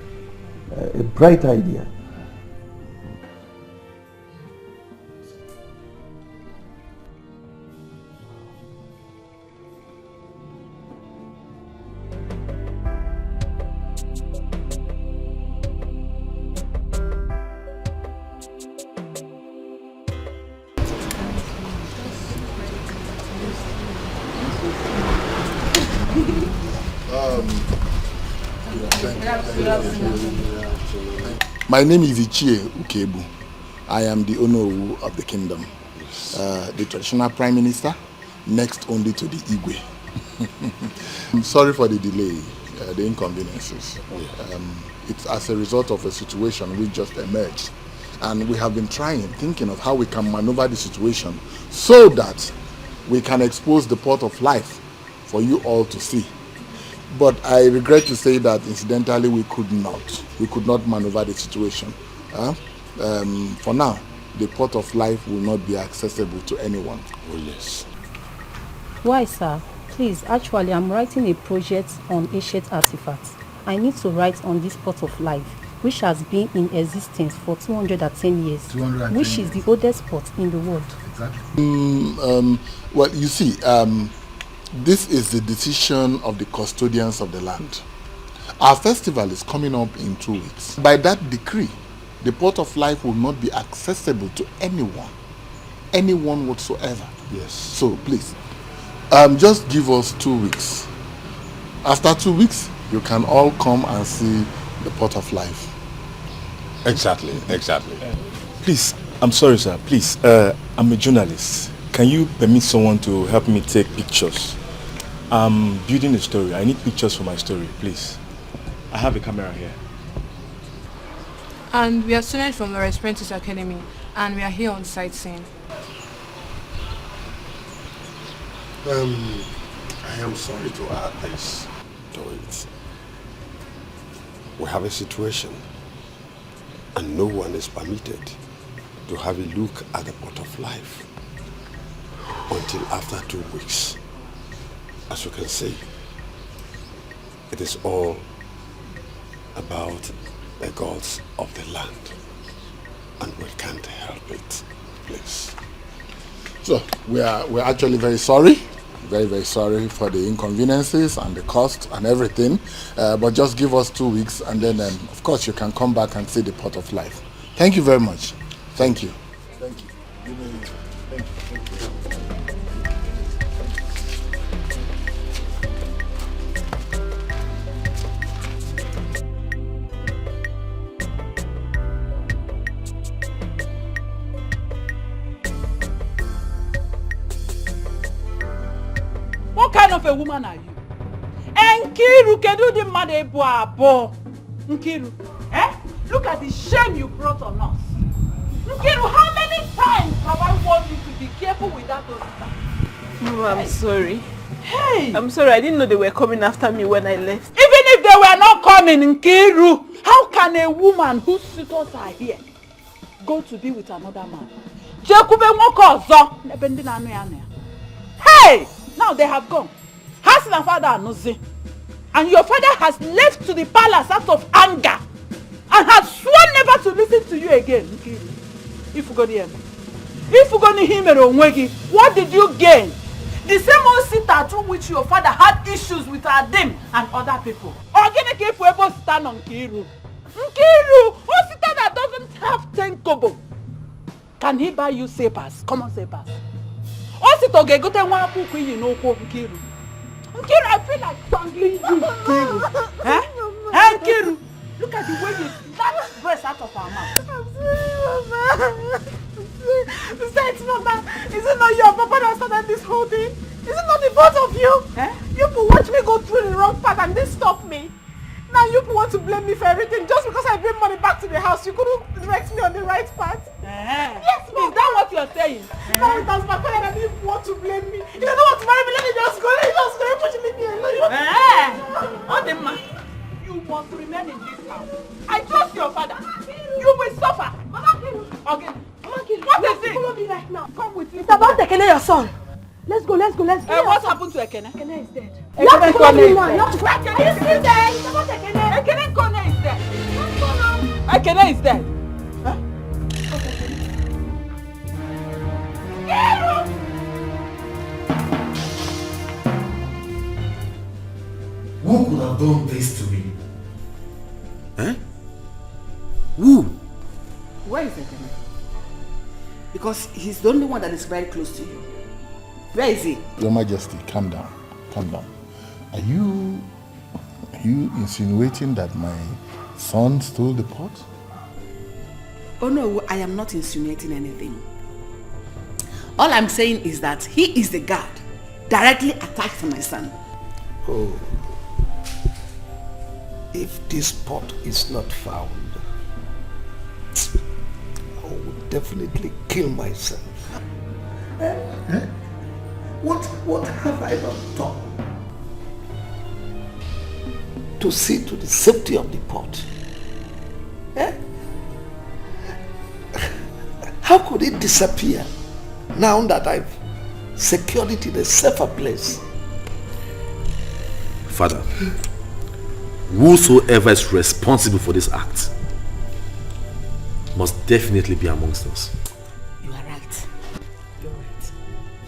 A bright idea. My name is Ichie Ukebu. I am the Onowu of the kingdom. The traditional prime minister, next only to the Igwe. I'm sorry for the delay, the inconveniences. It's as a result of a situation which just emerged. And we have been thinking of how we can maneuver the situation so that we can expose the port of life for you all to see. But I regret to say that incidentally we could not maneuver the situation. For now, the port of life will not be accessible to anyone. Oh yes. Why, sir? Please, actually I'm writing a project on ancient artifacts. I need to write on this port of life, which has been in existence for 210 years, which is the oldest port in the world. Exactly. Well, you see, this is the decision of the custodians of the land. Our festival is coming up in 2 weeks. By that decree, the port of life will not be accessible to anyone whatsoever. Yes. So please, just give us 2 weeks. After 2 weeks, you can all come and see the port of life. Exactly. Please, I'm sorry, sir. Please, I'm a journalist. Can you permit someone to help me take pictures? I'm building a story. I need pictures for my story, please. I have a camera here. And we are students from the Apprentice Academy, and we are here on sightseeing. I am sorry to add this to it. We have a situation, and no one is permitted to have a look at the pot of life until after 2 weeks. As you can see, it is all about the gods of the land, and we can't help it, please. So we're actually very sorry, very sorry for the inconveniences and the cost and everything. But just give us 2 weeks, and then of course you can come back and see the pot of life. Thank you very much. Thank you. Thank you. Thank you. What kind of a woman are you? Nkiru, kedu di mmadụ ebu abụọ? Nkiru, look at the shame you brought on us. Nkiru, how many times have I warned you to be careful with that officer? No, I'm sorry. Hey! I'm sorry, I didn't know they were coming after me when I left. Even if they were not coming, Nkiru, how can a woman whose suitors are here go to be with another man? Hey! Now they have gone. Hassan and father are nothing. And your father has left to the palace out of anger and has sworn never to listen to you again. If you go there, if you go to him, what did you gain? The same old sitter through which your father had issues with Adim and other people. Organic if we ever stand on Nkiru. Nkiru, who sitter that doesn't have 10 kobo? Can he buy you slippers? Common slippers. Nkiru, I feel like strangling you, Nkiru. Nkiru, look at the way you snatch breast out of our mouth. I'm sorry, Mama. Besides, Mama, is it not your papa that started this whole thing? Is it not the both of you? You people watch me go through the wrong path and they stop me. Now you people want to blame me for everything just because I bring money back to the house. You couldn't direct me on the right path. Yes, Mom. Is that what you're saying? Now it has backfired and you want to blame me. You don't want to marry me, let me just go. Let me just go. You leave me alone. You must remain in this house. I trust your father. You will suffer. Okay. What is it? Follow me right now. Come with me. It's about Ekene, your son. Let's go. What happened to Ekene? Ekene is dead. You have to follow me now. You have to follow me. Ekene is dead. It's about Ekene. Ekene is dead. Ekene is dead. Who could have done this to me? Who? Where is Ekene? Because he's the only one that is very close to you. Where is he? Your Majesty, calm down. Calm down. Are you insinuating that my son stole the pot? Oh no, I am not insinuating anything. All I'm saying is that he is the guard directly attached to my son. Oh. If this pot is not found, I would definitely kill myself. What have I not done to see to the safety of the pot? How could it disappear now that I've secured it in a safer place? Father, whosoever is responsible for this act must definitely be amongst us. You are right. You're right.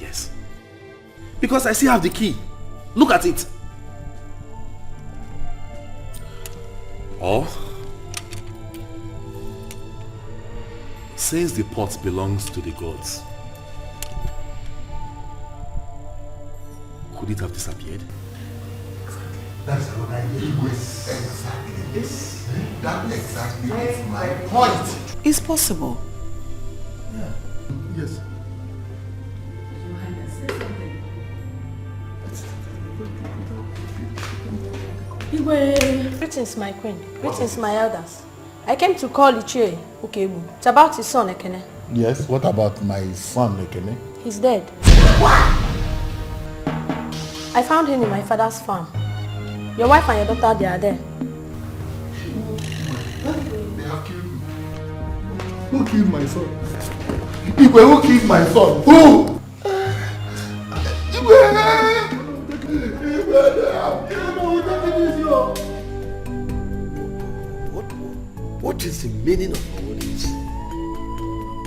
Yes. Because I still have the key. Look at it. Or, since the pot belongs to the gods, could it have disappeared? That's what I mean. Exactly. This. That exactly is my point. It's possible. Yeah. Yes. Greetings, my queen. Greetings, my elders. I came to call Ichie Ukebu. It's about his son, Ekene. Yes, what about my son, Ekene? He's dead. I found him in my father's farm. Your wife and your daughter, they are there. They have killed me. Who killed my son? Igwe, who killed my son? Who? What is the meaning of all this?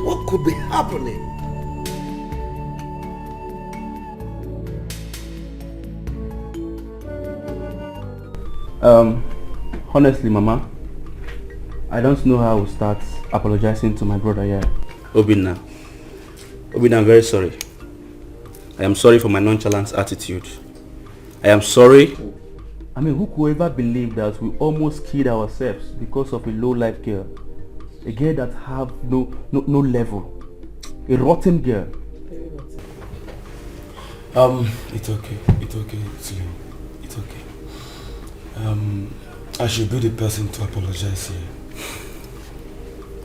What could be happening? Honestly, Mama, I don't know how I will start apologizing to my brother here. Obinna, I'm very sorry. I am sorry for my nonchalant attitude. I am sorry. I mean, who could ever believe that we almost killed ourselves because of a low-life girl? A girl that have no level. A rotten girl. It's okay, Slim. It's okay. I should be the person to apologize here.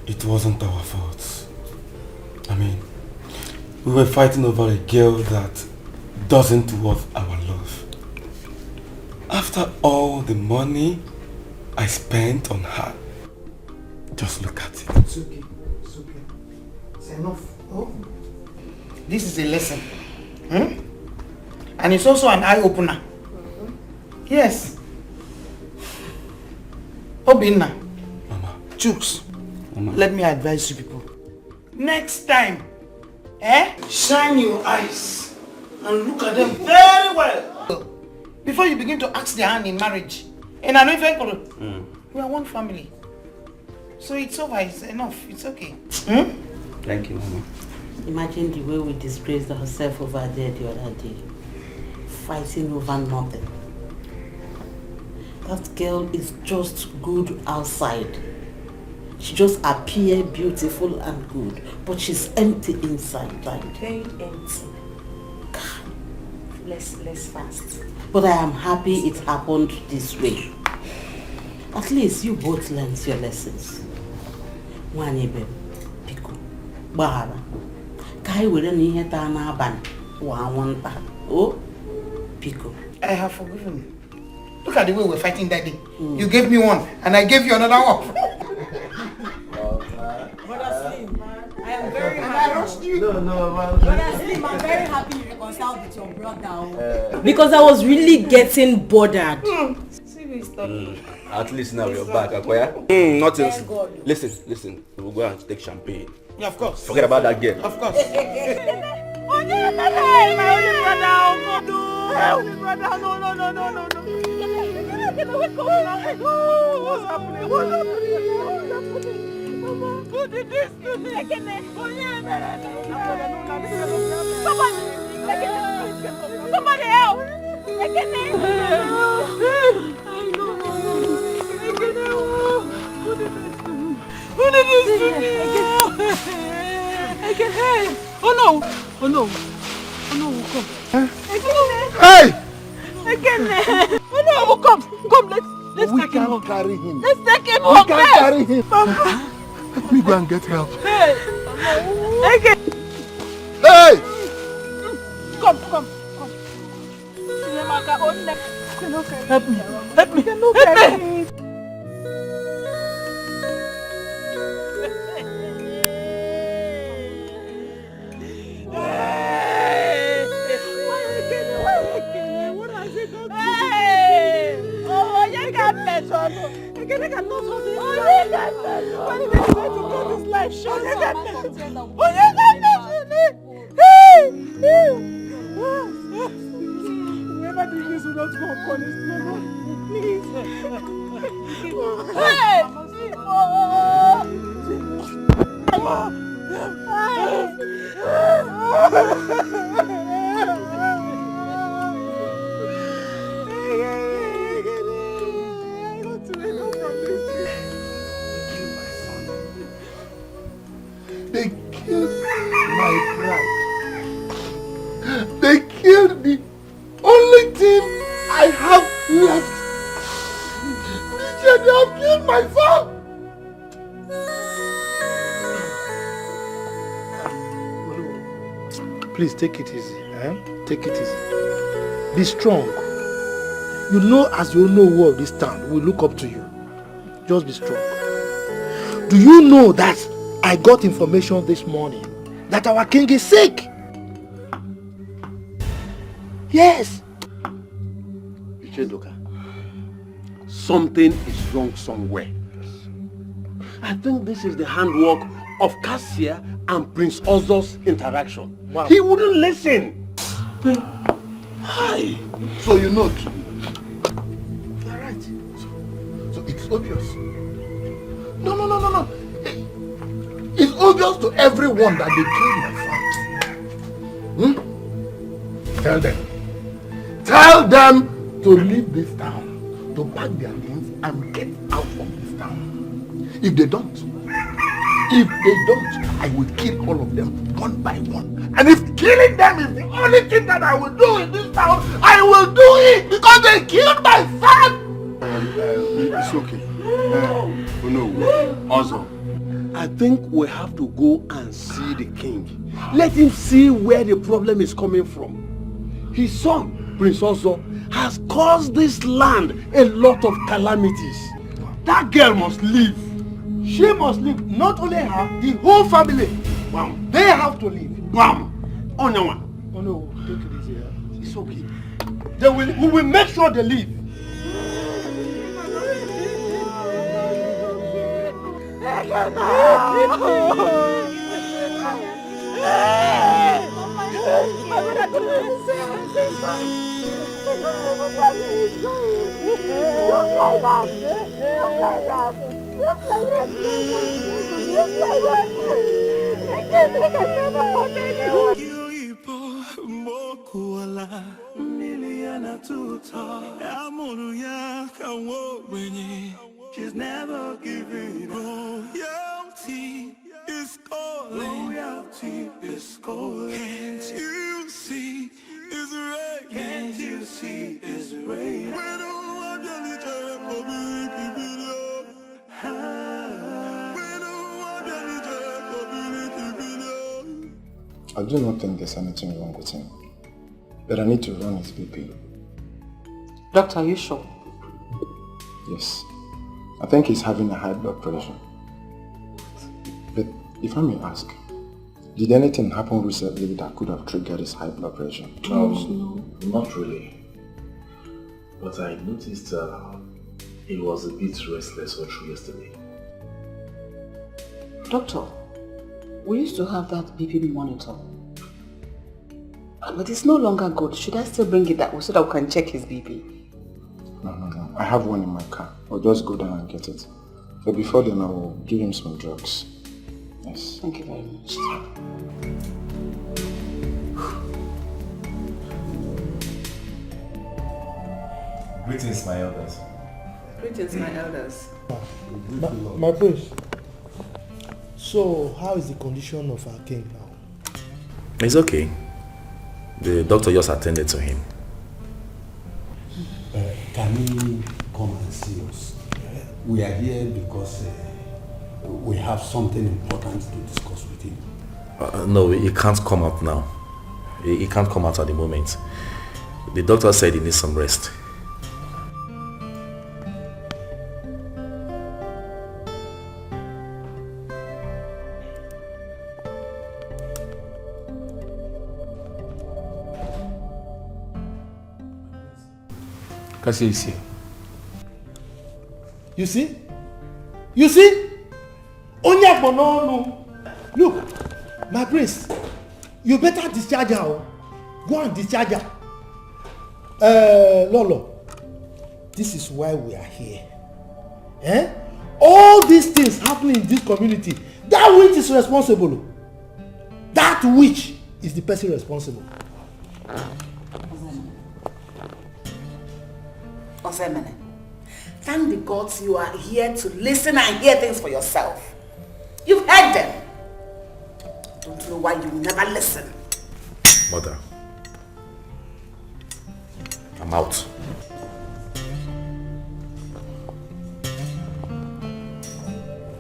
It wasn't our fault. I mean, we were fighting over a girl that doesn't worth our love. After all the money I spent on her, just look at it. It's okay. It's enough. Oh. This is a lesson. And it's also an eye-opener. Yes. Obinna. Mama. Chooks. Mama. Let me advise you people. Next time, shine your eyes and look at them very well before you begin to ask their hand in marriage. And I know if we are one family. So it's over, it's enough, it's okay. Thank you, Mama. Imagine the way we disgraced ourselves over there the other day. Fighting over nothing. That girl is just good outside. She just appears beautiful and good, but she's empty inside. Like very empty. Less fast. But I am happy it happened this way. At least you both learned your lessons. Wanebe, Pico, Bahara. Kai wouldn't hear Tana one. Oh, Pico. I have forgiven you. Look at the way we're fighting that day. You gave me one, and I gave you another one. Brother Slim, I am very happy. I rushed you. Brother Slim, I'm very happy you reconciled with your brother. Because I was really getting bothered. At least now you're back, Akoya. Nothing. Listen. We'll go and take champagne. Yeah, of course. Forget about that girl. Of course. What's happening? Who did this to me? Somebody help! Who did this to me? Oh no, come. Hey! Oh no, come, let's take him home. Carry him. Let's take him We home. can't carry him. Let me go and get help. Hey! Hey! Come. Help me. Whoever did this will not go unpunished, Mama. Please. Hey! Mama! They killed my pride. They killed the only thing I have left. They have killed my son. Please take it easy. Take it easy. Be strong. You know, as you know who of this town will look up to you. Just be strong. Do you know that I got information this morning that our king is sick. Yes. Ichedoka, something is wrong somewhere. I think this is the handwork of Cassia and Prince Ozo's interaction. Wow. He wouldn't listen. Hi. So you know too. You're right. So it's obvious. No. It's obvious to everyone that they killed my father. Tell them to leave this town, to pack their things and get out of this town. If they don't, I will kill all of them one by one. And if killing them is the only thing that I will do in this town, I will do it because they killed my son! It's okay. No, also, I think we have to go and see the king. Let him see where the problem is coming from. His son, Prince Ozo, has caused this land a lot of calamities. That girl must leave. She must leave. Not only her, the whole family. Bam. They have to leave. Bam. Oh no, take it easy. It's okay. We will make sure they leave. She's never giving royalty is calling. Royalty is calling. Can't you see it's rain? Can't you see it's rain? We don't want any joy for big video. We don't want any joy for big video. I do not think there's anything wrong with him, but I need to run his BP. Doctor, are you sure? Yes. I think he's having a high blood pressure. But if I may ask, did anything happen recently that could have triggered his high blood pressure? No, not really. But I noticed he was a bit restless or through yesterday. Doctor, we used to have that BP monitor. But it's no longer good. Should I still bring it that way so that we can check his BP? No. I have one in my car. I'll just go down and get it. But before then, I will give him some drugs. Yes. Thank you very much. Greetings, my elders. Greetings, my elders. My prince. So, how is the condition of our king now? It's okay. The doctor just attended to him. Can he come and see us? We are here because we have something important to discuss with him. No, he can't come out now. He can't come out at the moment. The doctor said he needs some rest. Cassia is here. You see? You see? Onyagbononu. Look, my prince, you better discharge her. Go and discharge her. Lolo, this is why we are here. All these things happening in this community, that witch is responsible. That witch is the person responsible. Osemene, thank the gods you are here to listen and hear things for yourself. You've heard them. Don't know why you never listen. Mother, I'm out.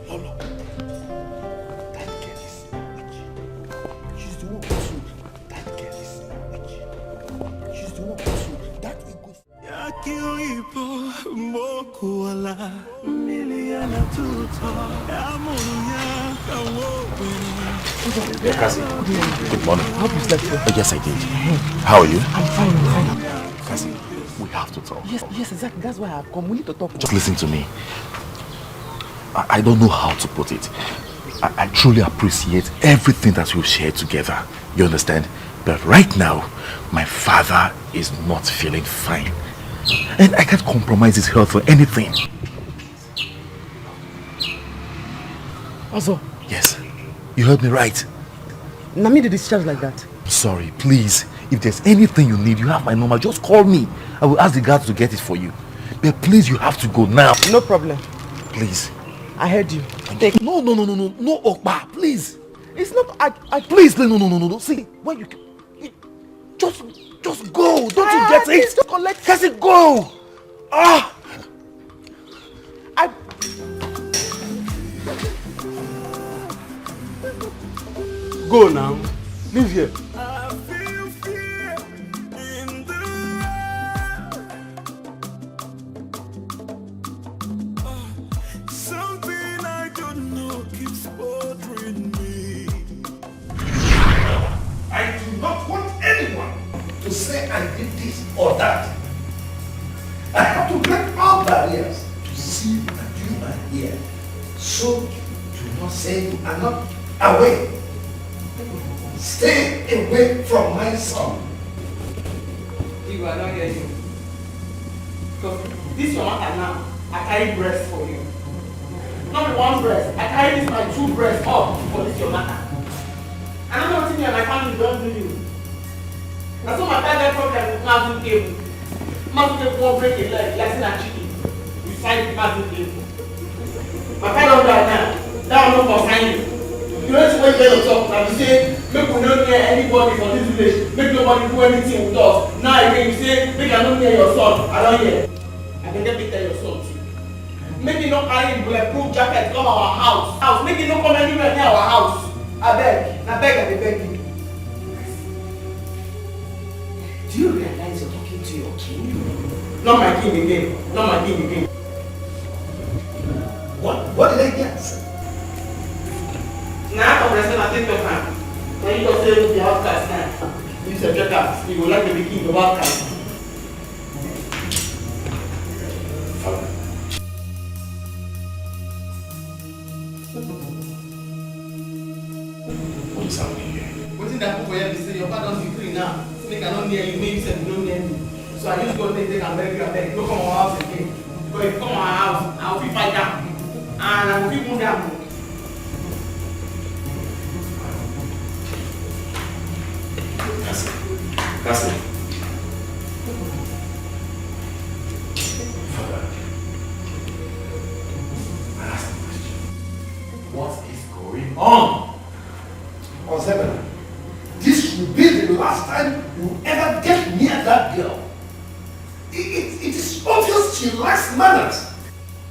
Lolo, that girl is witch. She's the one who that girl is witch. She's the one who that egoist. Yakiipo mokuala miliana tuta amuru ya kawo. Yeah, Cassie. Good morning. I hope you slept well. Oh, yes, I did. How are you? I'm fine. Cassie, we have to talk. Yes, exactly. That's why I've come. We need to talk. Just listen to me. I don't know how to put it. I truly appreciate everything that we've shared together. You understand? But right now, my father is not feeling fine. And I can't compromise his health for anything. Also? Yes. You heard me right. Now me the discharge like that. Sorry, please. If there's anything you need, you have my number. Just call me. I will ask the guards to get it for you. But please, you have to go now. No problem. Please. I heard you. Take. No, Okpa, please. It's not. I. Please, no. See, when you just go. Don't you get it? Just collect. Cassie, go. Ah. Go now. Leave here. Something I don't know keeps bothering me. I do not want anyone to say I did this or that. I have to break all barriers to see that you are here. So do not say you are not away. Stay away from my son. You are not hearing. Because this your matter now. I carry breast for you. Not one breast. I carry this my 2 breasts up for this your matter. I don't know what me and my family don't do you. That's why my father problem with Mazin table. Mazin table won't break a leg, like a chicken. You fight Mazin table. My father don't die now. That will not concern you. You don't see what you get yourself. Now you say, make we not near anybody from this village. Make nobody do anything with us. Now again you say, make I not near your son. I don't hear. I can get tell your son too. Make you not carry bulletproof jacket come our house. Make you not come anywhere near our house. I beg you. Do you realize you're talking to your king? Not my king again. What did I get? Now I'm resting and take your time. When you just say the outcast now, you say get out. You will like to be king of outcast. What is happening here? What is that for you? They say your father don't be free now. Make I not near you, make you say you don't near me. So I just go take and beg. Don't come our house again. Because if you come our house, I will be fight down. And I will be move down. Cassie. Father, I ask a question. What is going on? Ozeba, this will be the last time you ever get near that girl. It is obvious she lacks manners.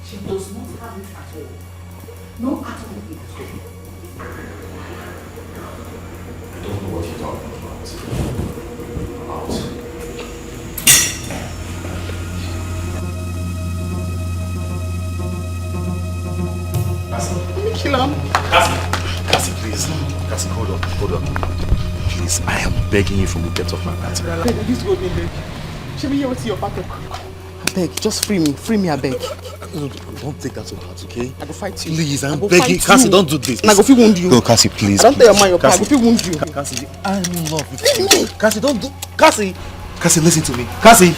She does not have it at all. No at all. I don't know what you're talking about. Let me kill him. Cassie, please. Cassie, hold on. Please, I am begging you from the depths of my heart. This go me beg. Should we hear what's your pattern? I beg, just free me, I beg. No, don't take that to heart, okay? I go fight you. Please, I'm begging. Cassie, don't do this. And I go feel wound you. No, Cassie, please. I don't tell your man your plan. I go feel wound you. Cassie, I'm in love with you. Cassie, don't do. Cassie, listen to me. Cassie.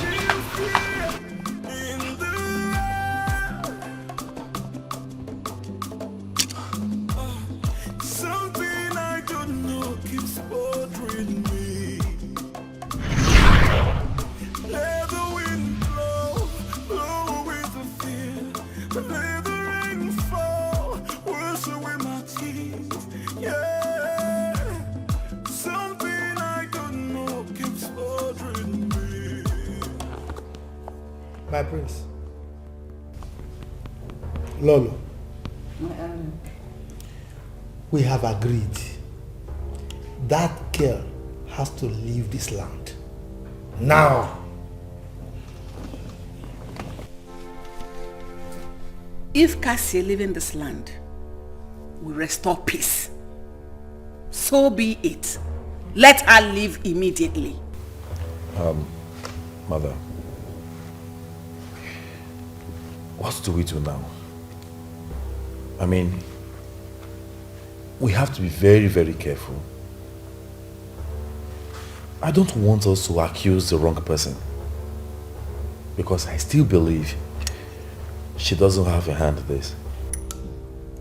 Something I don't know keeps bothering me. Let the wind blow with the fear. Let the rain fall, wash away my tears. Yeah, something I don't know keeps bothering me. My prince. Lolo. We have agreed that girl has to leave this land. Now. If Cassie live in this land, we restore peace. So be it. Let her leave immediately. Mother, what do we do now? I mean, we have to be very, very careful. I don't want us to accuse the wrong person, because I still believe she doesn't have a hand in this.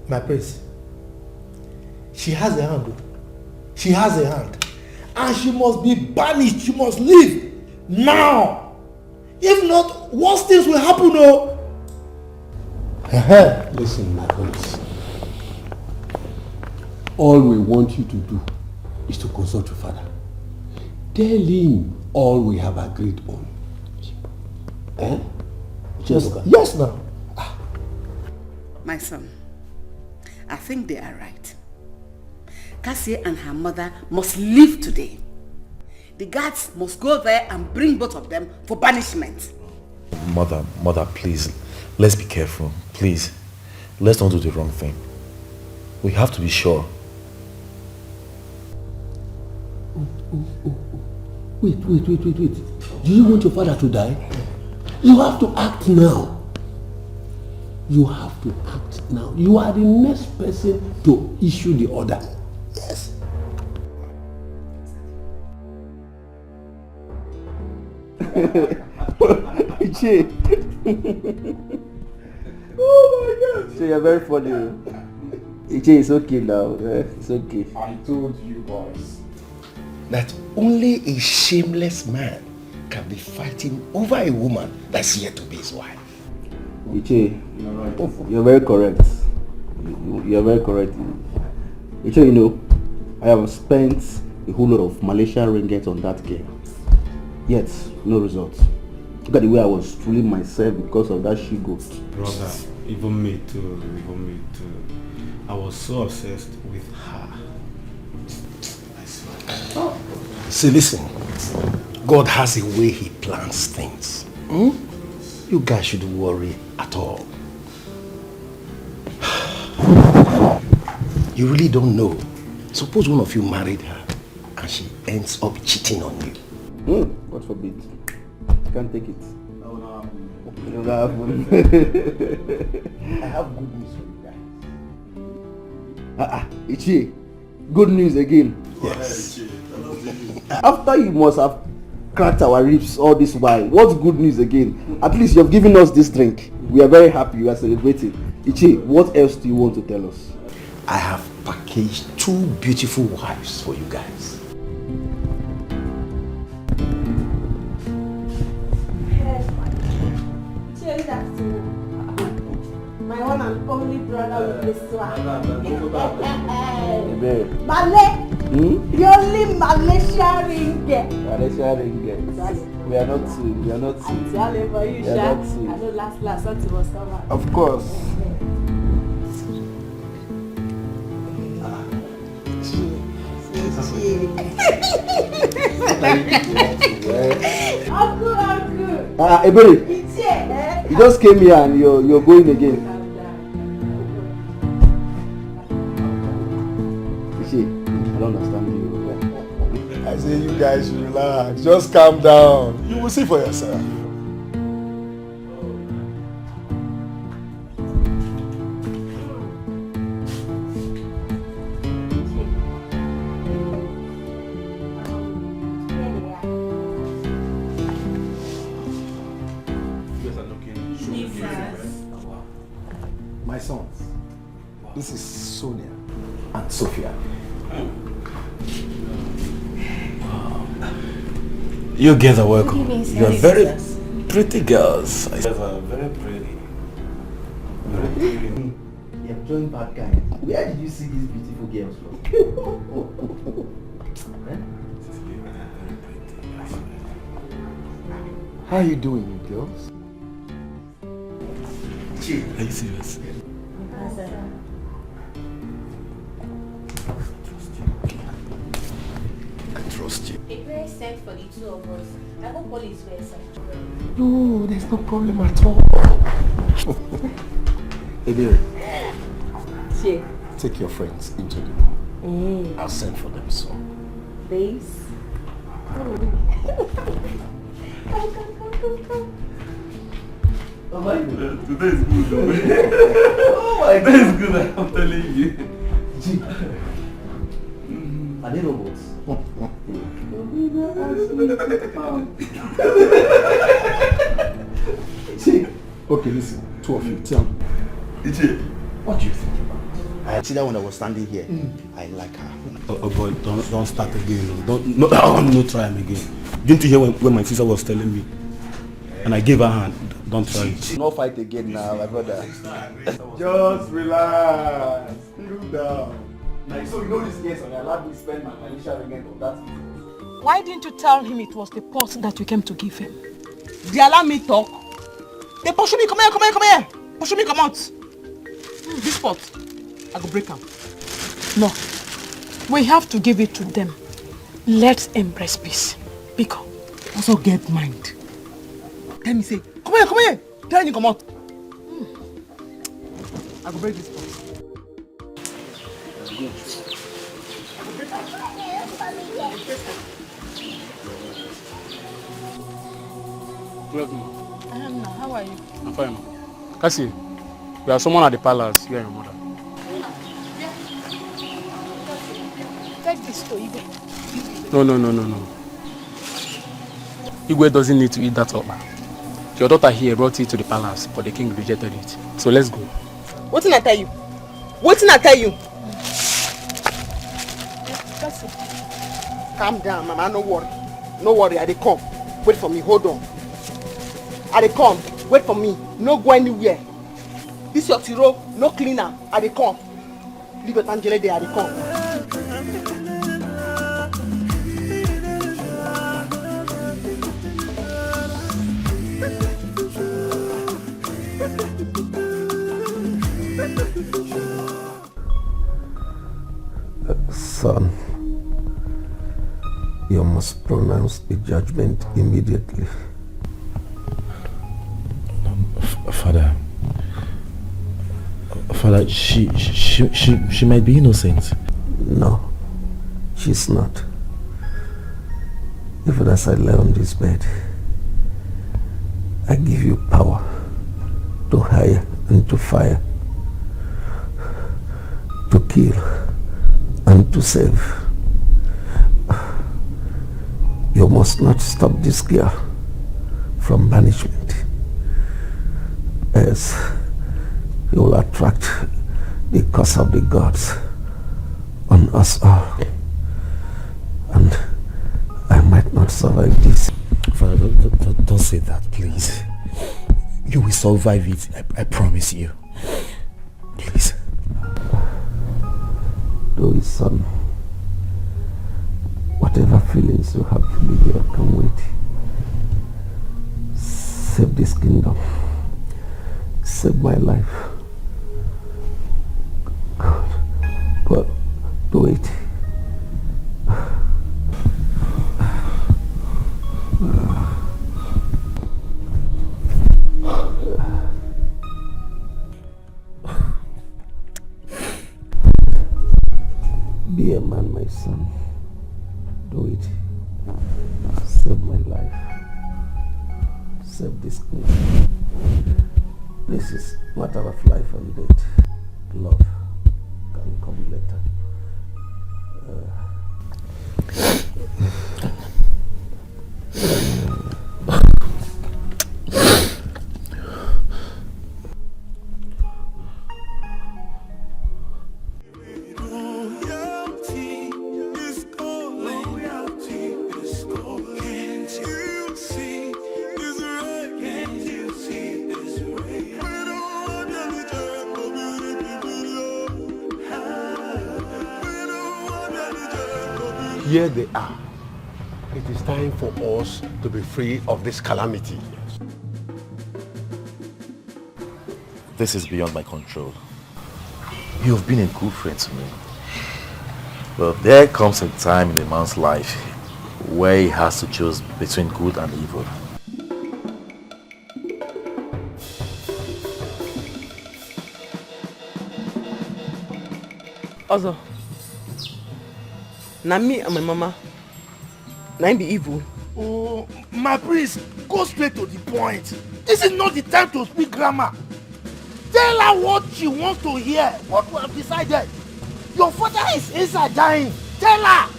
My prince, she has a hand. She has a hand. And she must be banished. She must leave now. If not, worse things will happen. Listen, my prince. All we want you to do is to consult your father. Tell him all we have agreed on. Eh? Yes, now. My son, I think they are right. Cassie and her mother must leave today. The guards must go there and bring both of them for banishment. Mother, please, let's be careful. Please, let's not do the wrong thing. We have to be sure. Wait. Do you want your father to die? You have to act now. You have to act now. You are the next person to issue the order. Yes. Ichi. Oh my God. Ichi, you're very funny. Ichi, it's okay now. It's okay. I told you guys that only a shameless man can be fighting over a woman that's yet to be his wife. Ichi, you're very correct. You're very correct. Ichi, you know, I have spent a whole lot of Malaysian ringgit on that girl. Yet, no results. Look at the way I was fooling myself because of that she-goat. Brother, even me too. I was so obsessed with her. I swear. See, listen. God has a way he plans things. You guys shouldn't worry at all. You really don't know. Suppose one of you married her and she ends up cheating on you. God forbid. I can't take it. No. It'll happen. I have good news for you guys. Ichi, good news again. Yes. After you must have cracked our ribs all this while, what's good news again? At least you have given us this drink. We are very happy. We are celebrating. Ichi, what else do you want to tell us? I have packaged 2 beautiful wives for you guys. My one and only brother with this one. Malay! The only Malaysia ringgit. Malaysia ringgit. We are not two. We are not two. I'm telling for you, We are Sha. not two. I know last something was come out. Of course. Uncle. Ebere, you just came here and you're going again. Ichi, I don't understand you. I say you guys should relax. Just calm down. You will see for yourself. My sons, this is Sonia and Sophia. You guys are welcome. Good evening, You are sir. very pretty girls. You guys are very pretty. Very pretty. You're enjoying bad guys. Where did you see these beautiful girls from? How are you doing, girls? Are you serious? I trust you. A prayer sent for the two of us. I hope all is well, sir. No, there's no problem at all. Ebere, Che. take your friends into the room. I'll send for them soon. Babes. Oh my goodness, today is good. Oh my god, is good, I'm telling you. Are they robots? See, okay, listen, two of you, tell me. What do you think about her? I see that when I was standing here. I like her. Oh boy, don't start again. No try him again. Didn't you hear when my sister was telling me? And I gave her hand. Don't try it. No fight again now, my brother. Just relax, cool down. Like, so you know this case, and I allowed me to spend my initial again on that. Why didn't you tell him it was the pot that you came to give him? They allow me talk. They pursue me, come here. Pursue me, come out. This pot, I go break am. No. We have to give it to them. Let's embrace peace. Biko. Also get mind. Tell me say, come here. Tell you come out. I go break this pot. Good afternoon. How are you? I'm fine, ma. Cassie, we have someone at the palace. You and your mother. Take this to Igwe. No. Igwe doesn't need to eat that up. Your daughter here brought it to the palace, but the king rejected it. So let's go. What did I tell you? Calm down, mama, no worry, I dey come. Wait for me, hold on. I dey come, wait for me, no go anywhere. This your tiro, no cleaner, I dey come. Leave your Angela there, I dey come. Son, you must pronounce the judgment immediately. Father, she might be innocent. No, she's not. Even as I lay on this bed, I give you power to hire and to fire, to kill and to save. You must not stop this girl from banishment, as you will attract the curse of the gods on us all, and I might not survive this. Father, don't say that, please. You will survive it, I promise you. Please. Do it, son. Whatever feelings you have for me here, come wait. Save this kingdom. Save my life. God, do it. Be a man, my son. Do it. Save my life. Save this kingdom. This is a matter of life and death. Love can come later. Here they are. It is time for us to be free of this calamity. This is beyond my control. You have been a good friend to me. But there comes a time in a man's life where he has to choose between good and evil. Ozo, Na me and my mama. Na him be evil. Oh, my priest, go straight to the point. This is not the time to speak grammar. Tell her what she wants to hear, what we have decided. Your father is inside dying. Tell her.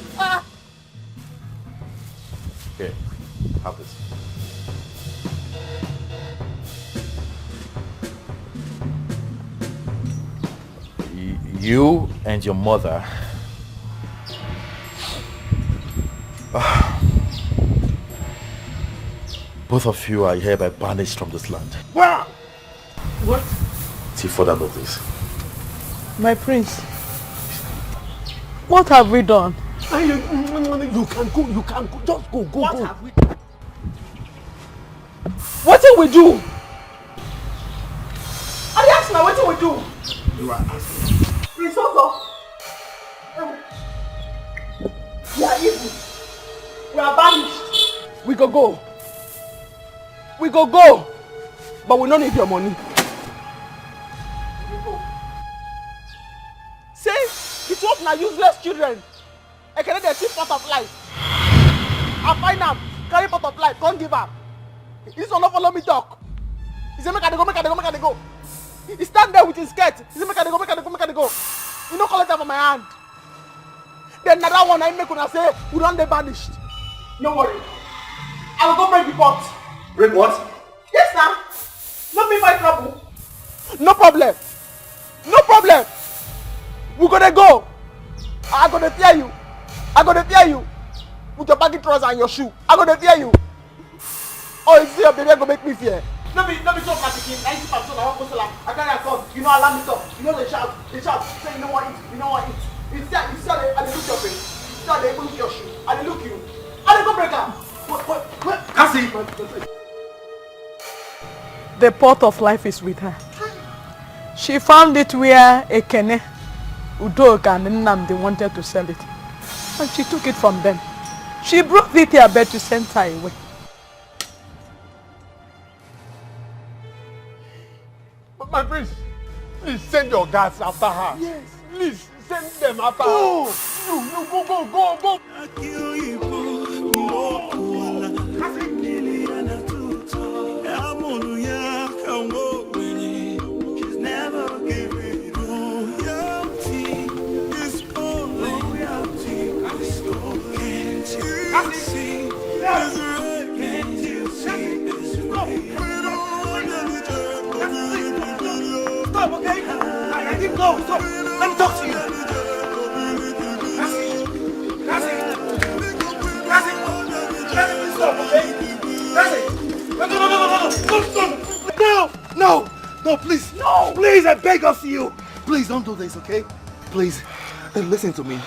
Here, have this. You and your mother both of you are hereby banished from this land. Wow. What? Till further notice. My prince, what have we done? You can go, just go. What have we? What did we do? I dey ask now, what did we do? You are asking. Prince Ogo. We are evil. We are banished. We go. We go. But we don't need your money. Say, it's what na useless children. I carry the cheap pot of life. I find am, carry pot of life, can't give am. This one not follow me talk. He say make I dey go. He stand there with his skirt. He say make I dey go. He no collect am from my hand. Then another one I make una say we don dey banished. No worry. I will go break the pot. Break what? Yes, sir. Not me my trouble. No problem. We gonna go. I gonna tear you. With your baggy trousers and your shoe. I gonna tear you. Oh, you see your baby go make me fear. No be talk like again. 90% I won't go sell am. I carry a gun. You know allow me talk. You know they shout. Say you know what eat. You see I dey look your face. You see I dey look your shoe. I dey look you. I dey go break am. What? Cassie! The pot of life is with her. She found it where Ekene, Udoka and Nnamdi wanted to sell it. And she took it from them. She brought it here but to send her away. But my prince, please send your guards after her. Yes. Please send them after her. Go. She's never giving loyalty is all loyalty is all. Can't you see it's right? Can't you see it's right? Stop, okay? I didn't go. Stop. Let me talk to you. Cassie, please stop, okay? Cassie, no, please. No, please, I beg of you. Please don't do this, okay? Please, listen to me.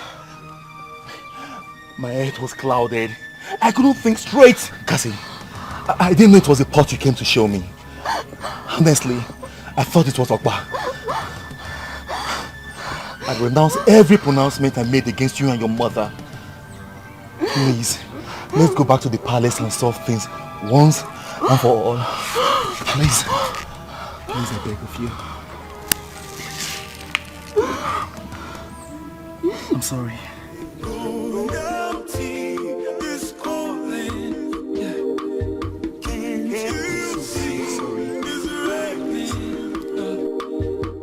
My head was clouded. I couldn't think straight. Cassie, I didn't know it was a pot you came to show me. Honestly, I thought it was Okpa. I renounce every pronouncement I made against you and your mother. Please, let's go back to the palace and solve things once and for all. Please, I beg of you. I'm sorry. Loyalty is calling. Can't you see it's right?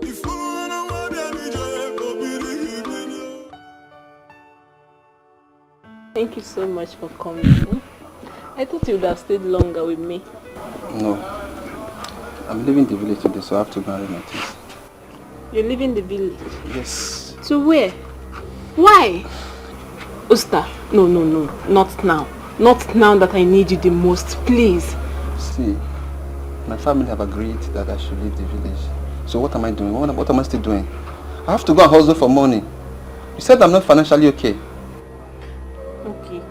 If you wanna want Thank you so much for coming. I thought you would have stayed longer with me. No. I'm leaving the village today, so I have to go and read my things. You're leaving the village? Yes. To where? Why? Usta, no, not now. Not now that I need you the most, please. See, my family have agreed that I should leave the village. So what am I doing? What am I still doing? I have to go and hustle for money. You said I'm not financially okay. Okay.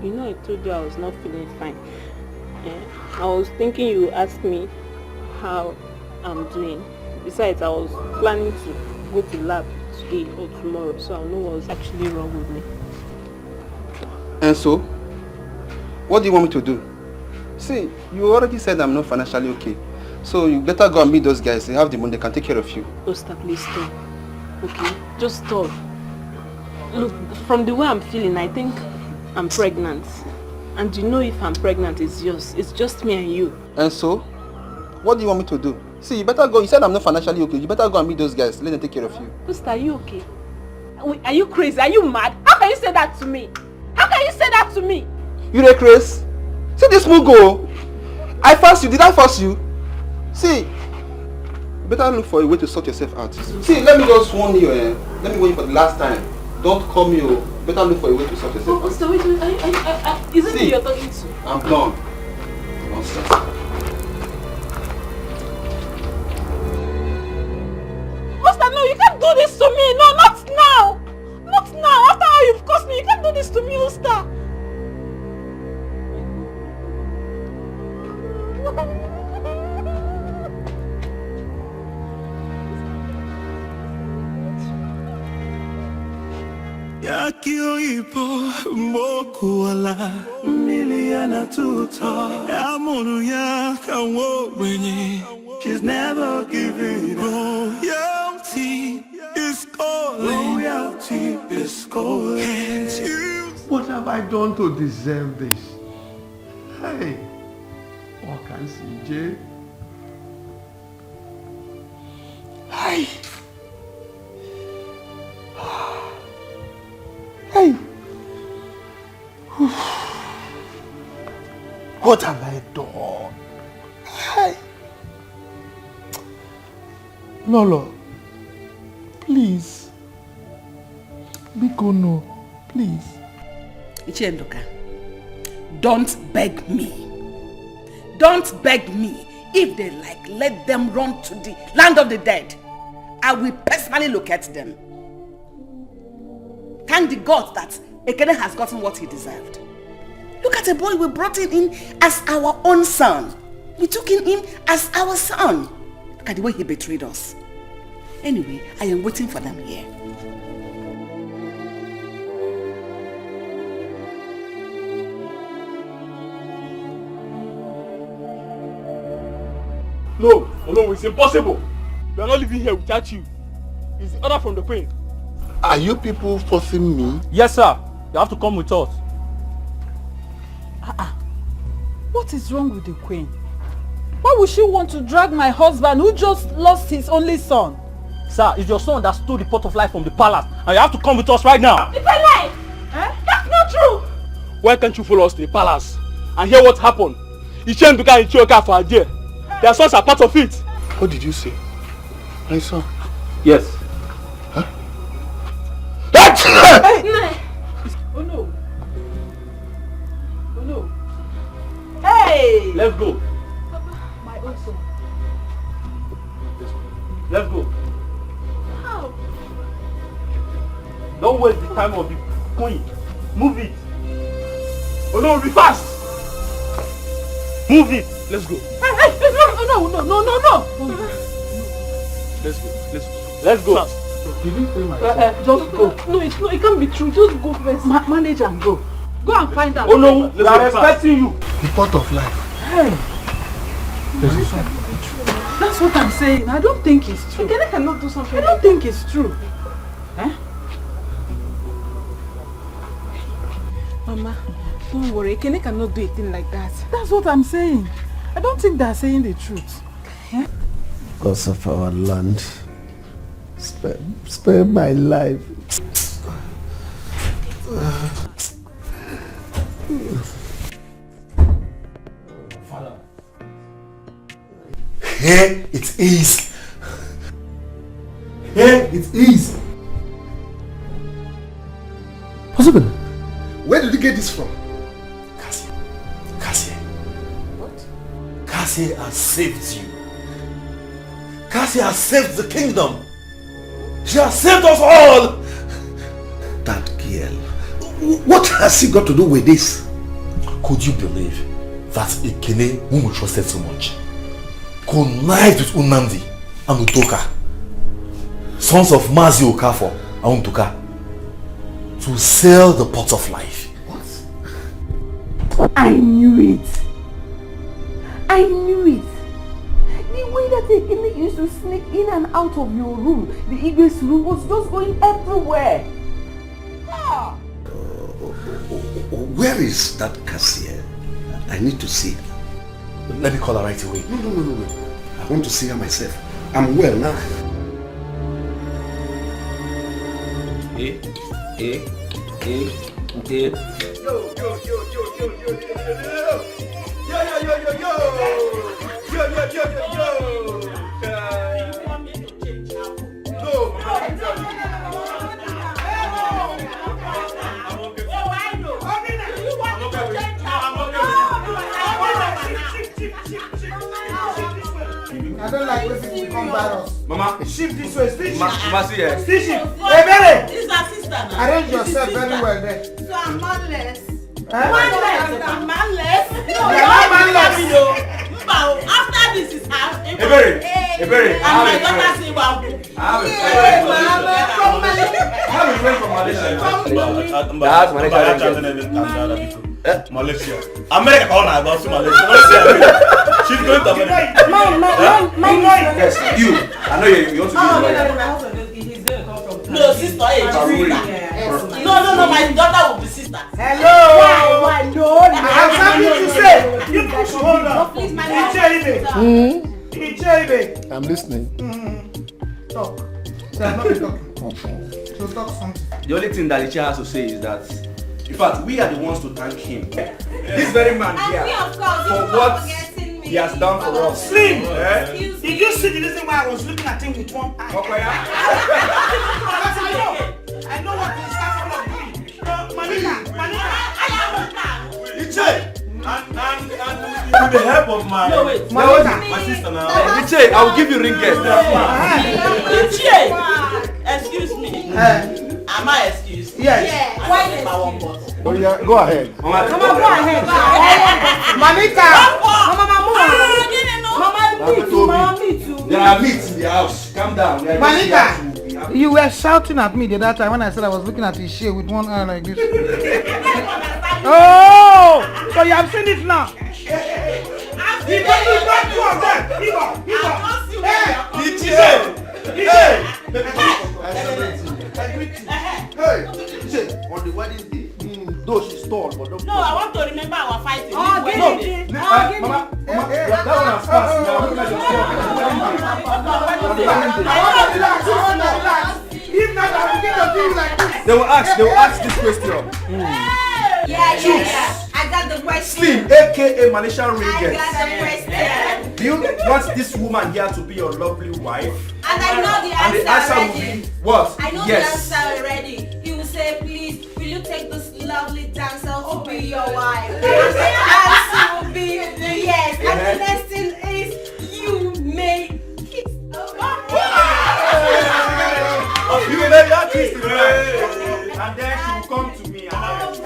You know I told you I was not feeling fine. I was thinking you would ask me how I'm doing. Besides, I was planning to go to lab today or tomorrow, so I'll know what's actually wrong with me. And so, what do you want me to do? See, you already said I'm not financially okay. So you better go and meet those guys. They have the money, they can take care of you. Osta, please stop. Okay? Just stop. Look, from the way I'm feeling, I think I'm pregnant. And you know if I'm pregnant, it's yours. It's just me and you. And so? What do you want me to do? See, you better go. You said I'm not financially okay. You better go and meet those guys. Let them take care of you. Buster, are you okay? Are you crazy? Are you mad? How can you say that to me? How can you say that to me? You dey crazy? See this Mugo. I forced you. Did I force you? See, you better look for a way to sort yourself out. See, let me just warn you. Let me warn you for the last time. Don't call me. Better look for a way to sort yourself out. Buster, wait. Is it me you're talking to? I'm done. Nonsense. Buster, no, you can't do this to me. No, not now. Not now. After how you've caused me, you can't do this to me, Buster. Yakio ipo mokuala miliana tuta amonu ya kawo wenye. She's never giving royalty is calling. Royalty is calling. Can't you? What have I done to deserve this? Hey, what can CJ? Hey. Hey. What have I done? Hey. Lolo, please. Biko no, please. Ichendoka, don't beg me. Don't beg me. If they like, let them run to the land of the dead. I will personally locate them. Thank the God that Ekene has gotten what he deserved. Look at the boy we brought him in as our own son. We took him in as our son. Look at the way he betrayed us. Anyway, I am waiting for them here. No, it's impossible. We are not living here without you. It's the order from the queen. Are you people forcing me? Yes, sir. You have to come with us. What is wrong with the queen? Why would she want to drag my husband who just lost his only son? Sir, it's your son that stole the pot of life from the palace, and you have to come with us right now. It's a lie! That's not true! Why can't you follow us to the palace and hear what happened? Ichenduka and Chioka for a day. Their sons are part of it. What did you say? My son? Yes. Huh? Hey! Oh no. Oh no. Hey! Let's go. My own son. Let's go. How? Don't waste the time of the queen. Move it. Oh no, be fast. Move it. Let's go. Hey, no. Let's go. Fast. Just go. No, it can't be true. Just go first. Manage and go. Go and find out. Oh no, we are expecting you. The pot of life. Hey. That's what I'm saying. I don't think it's true. Ekene cannot do something. I don't think it's true. Mama, don't worry. Ekene cannot do a thing like that. That's what I'm saying. I don't think they're saying the truth. Because of our land. Spare my life. Father. Here it is. Here it is. Husband, where did you get this from? Cassie. What? Cassie has saved you. Cassie has saved the kingdom. She has saved us all. That girl. What has she got to do with this? Could you believe that Ekene, whom we trusted so much, connived with Unandi and Utoka, sons of Mazi Okafor and Utoka, to sell the pot of life? What? I knew it. I knew it. The way that Ekene used to sneak in and out of your room, the Igwe's room, was just going everywhere. Where is that cashier? I need to see her. Let me call her right away. No. I want to see her myself. I'm well now. Yo. I don't like when people become virus. Mama, Shift this way, still shift. Mama, see here. Still shift. Hey, Bere! This is her sister now. Arrange yourself very well there. So I'm manless. Eh? Manless. I'm manless. No, You're not manless. After this is her. Ebere. And my daughter say, wow. I have a friend from Malaysia. That's Malaysia. America call her about Malaysia. She's going to America. Yes, you. I know you want to be No, sister, sister. No, my daughter will be sister. Hello. Why? No. I have something to say. You push hold on. I'm listening. Talk. So I'm not talking. So talk something. The only thing that Licha has to say is that, in fact, we are the ones to thank him. This very man here for what he has done for us. Slim! Did you see the reason why I was looking at him with one eye? I know what he's capable of doing. Malika! Iche! And with the help of my sister now. Iche, I will give you ring guest. Iche! Excuse me. Am I excused? Yes. Why is my one boss? Oh yeah, go ahead. Mama, go ahead. Malika! Mama, me too. There are meats in the house. Calm down. Malika! You were shouting at me the other time when I said I was looking at his shit with one eye like this. Oh! So you have seen it now? On the wedding day, though she's tall, but don't. No, I want to remember our fighting. Mama, that one has passed. They will ask this question. Yeah. I got the question. Slim, aka Malaysian ring I guest. got the question. Do you want this woman here to be your lovely wife? And I know the answer, And the answer will already. be what? I know Yes. the answer already. He will say, please, will you take this lovely dancer to be your wife? And the answer will be yes. And the next thing is, you may kiss You will let her kiss the man. And then she will come to me and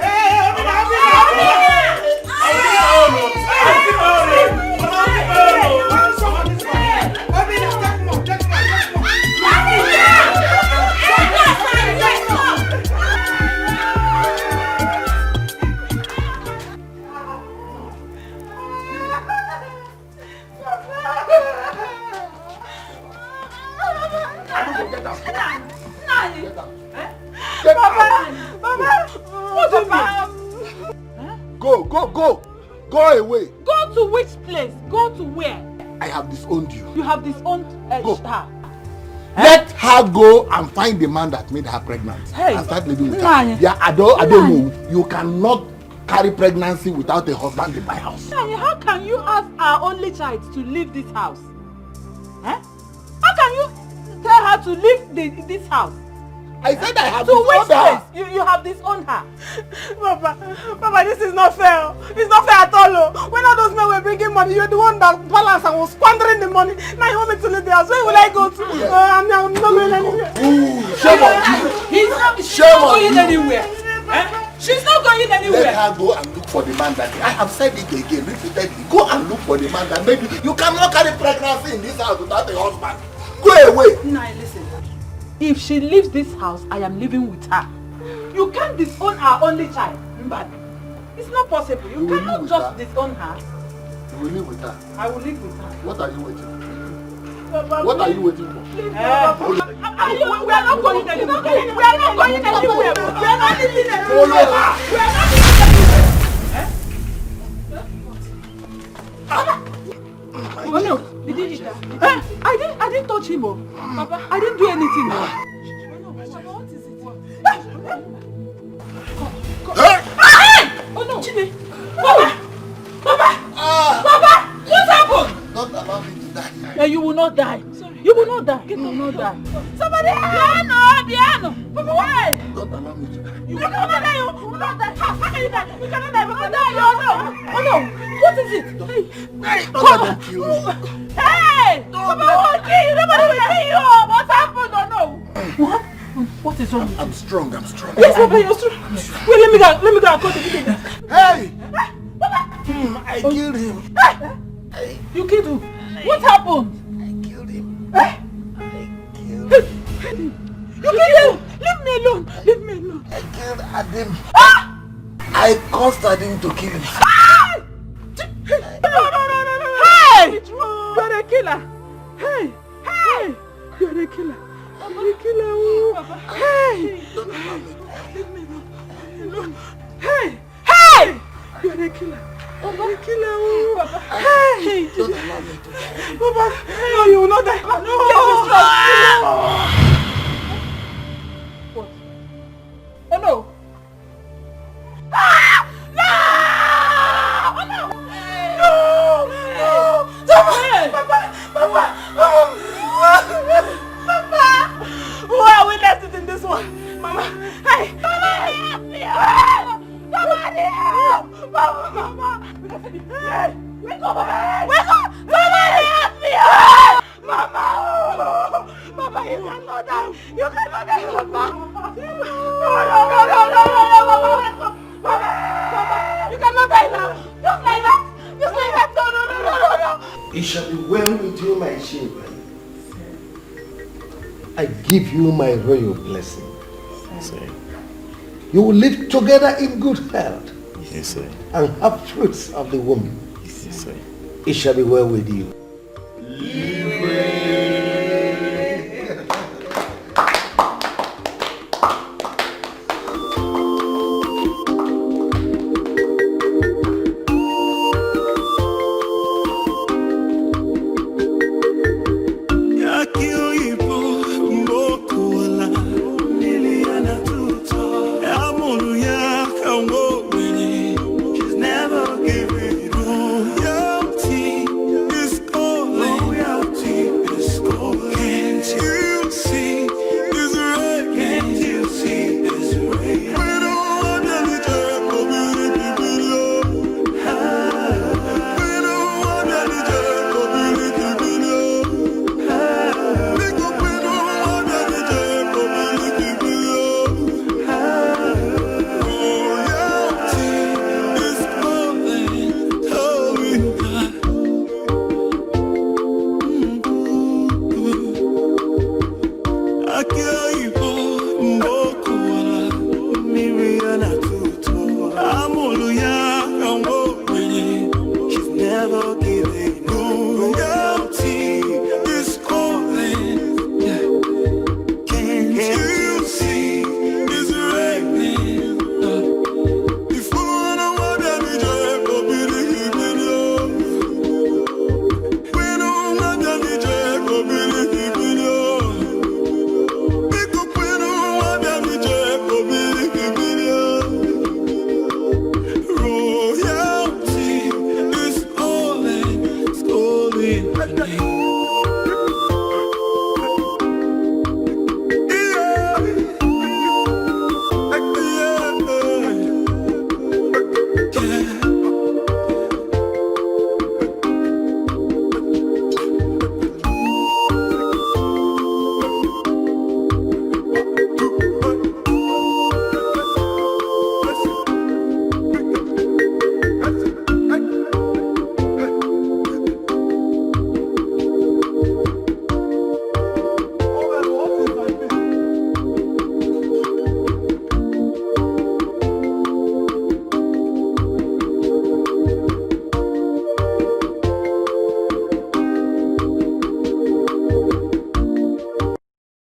Go away. Go to which place? Go to where? I have disowned you. You have disowned Go. her. Let her go and find the man that made her pregnant. Hey. And start living with Nani. her. Yeah, I don't know. You cannot carry pregnancy without a husband in my house. Nani, how can you ask our only child to leave this house? How can you tell her to leave this house? I said I have to which disowned her. place? You have disowned her. Papa, this is not fair. It's not fair at all. When all those men were bringing money, you're the one that balanced and was squandering the money. Now you want me to leave the house. Where will I go to? I'm not going anywhere. Shame on you. She's not going anywhere. She's not going anywhere. Let her go and look for the man that I have said it again, repeatedly. Go and look for the man that maybe you cannot carry pregnancy in this house without a husband. Go away. Now listen. If she leaves this house, I am living with her. You can't disown our only child. But it's not possible. You cannot just disown her. You will live with her. I will live with her. What are you waiting for? What are you waiting for? We are not going anywhere. We are not going anywhere. We are not leaving them. Follow her. We are not leaving them. Oh no, did you hit her? I didn't touch him, oh. Papa, I didn't do anything, oh. Oh no, Chime! Papa! Papa! Papa! What happened? Don't allow me to die. No, you will not die. You will not die. You will not die. Somebody! Piano! Papa, why? Don't allow me to die. You will not die. You will not die. How can you die? You cannot die. You cannot die. Oh no! Oh no! What is it? Hey! Don't let them kill me. Hey! Papa won't kill you. Nobody will kill you. What happened? Oh no! What? What is wrong? I'm strong. I'm strong. Yes, Papa, you're strong. Wait, let me go and call the video. Hey! I killed him. You killed him? What happened? I killed him. You killed him! Leave me alone! Leave me alone! I killed Adim. I caused Adim to kill him. No! Hey! You're a killer! Hey! Hey! You're a killer! I'm a killer! Hey! Leave me alone! Hey! Hey! You're a killer! I'm a killer! Hey! Don't allow me to die. Papa! No, you will not die! No! What? Oh no! No! Oh no! No! Papa! Papa! Papa! Who are we left in this one? Mama! Hey! Somebody help me! Somebody help! Mama! Hey! Wake up! Wake up! Somebody help me! Mama! Papa, you cannot die! You cannot die! Papa! No! Papa! You cannot die now! Just like that! Just like that! No! It shall be well with you, my children. I give you my royal blessing. You will live together in good health. Yes, sir. And have fruits of the womb. Yes, sir. It shall be well with you.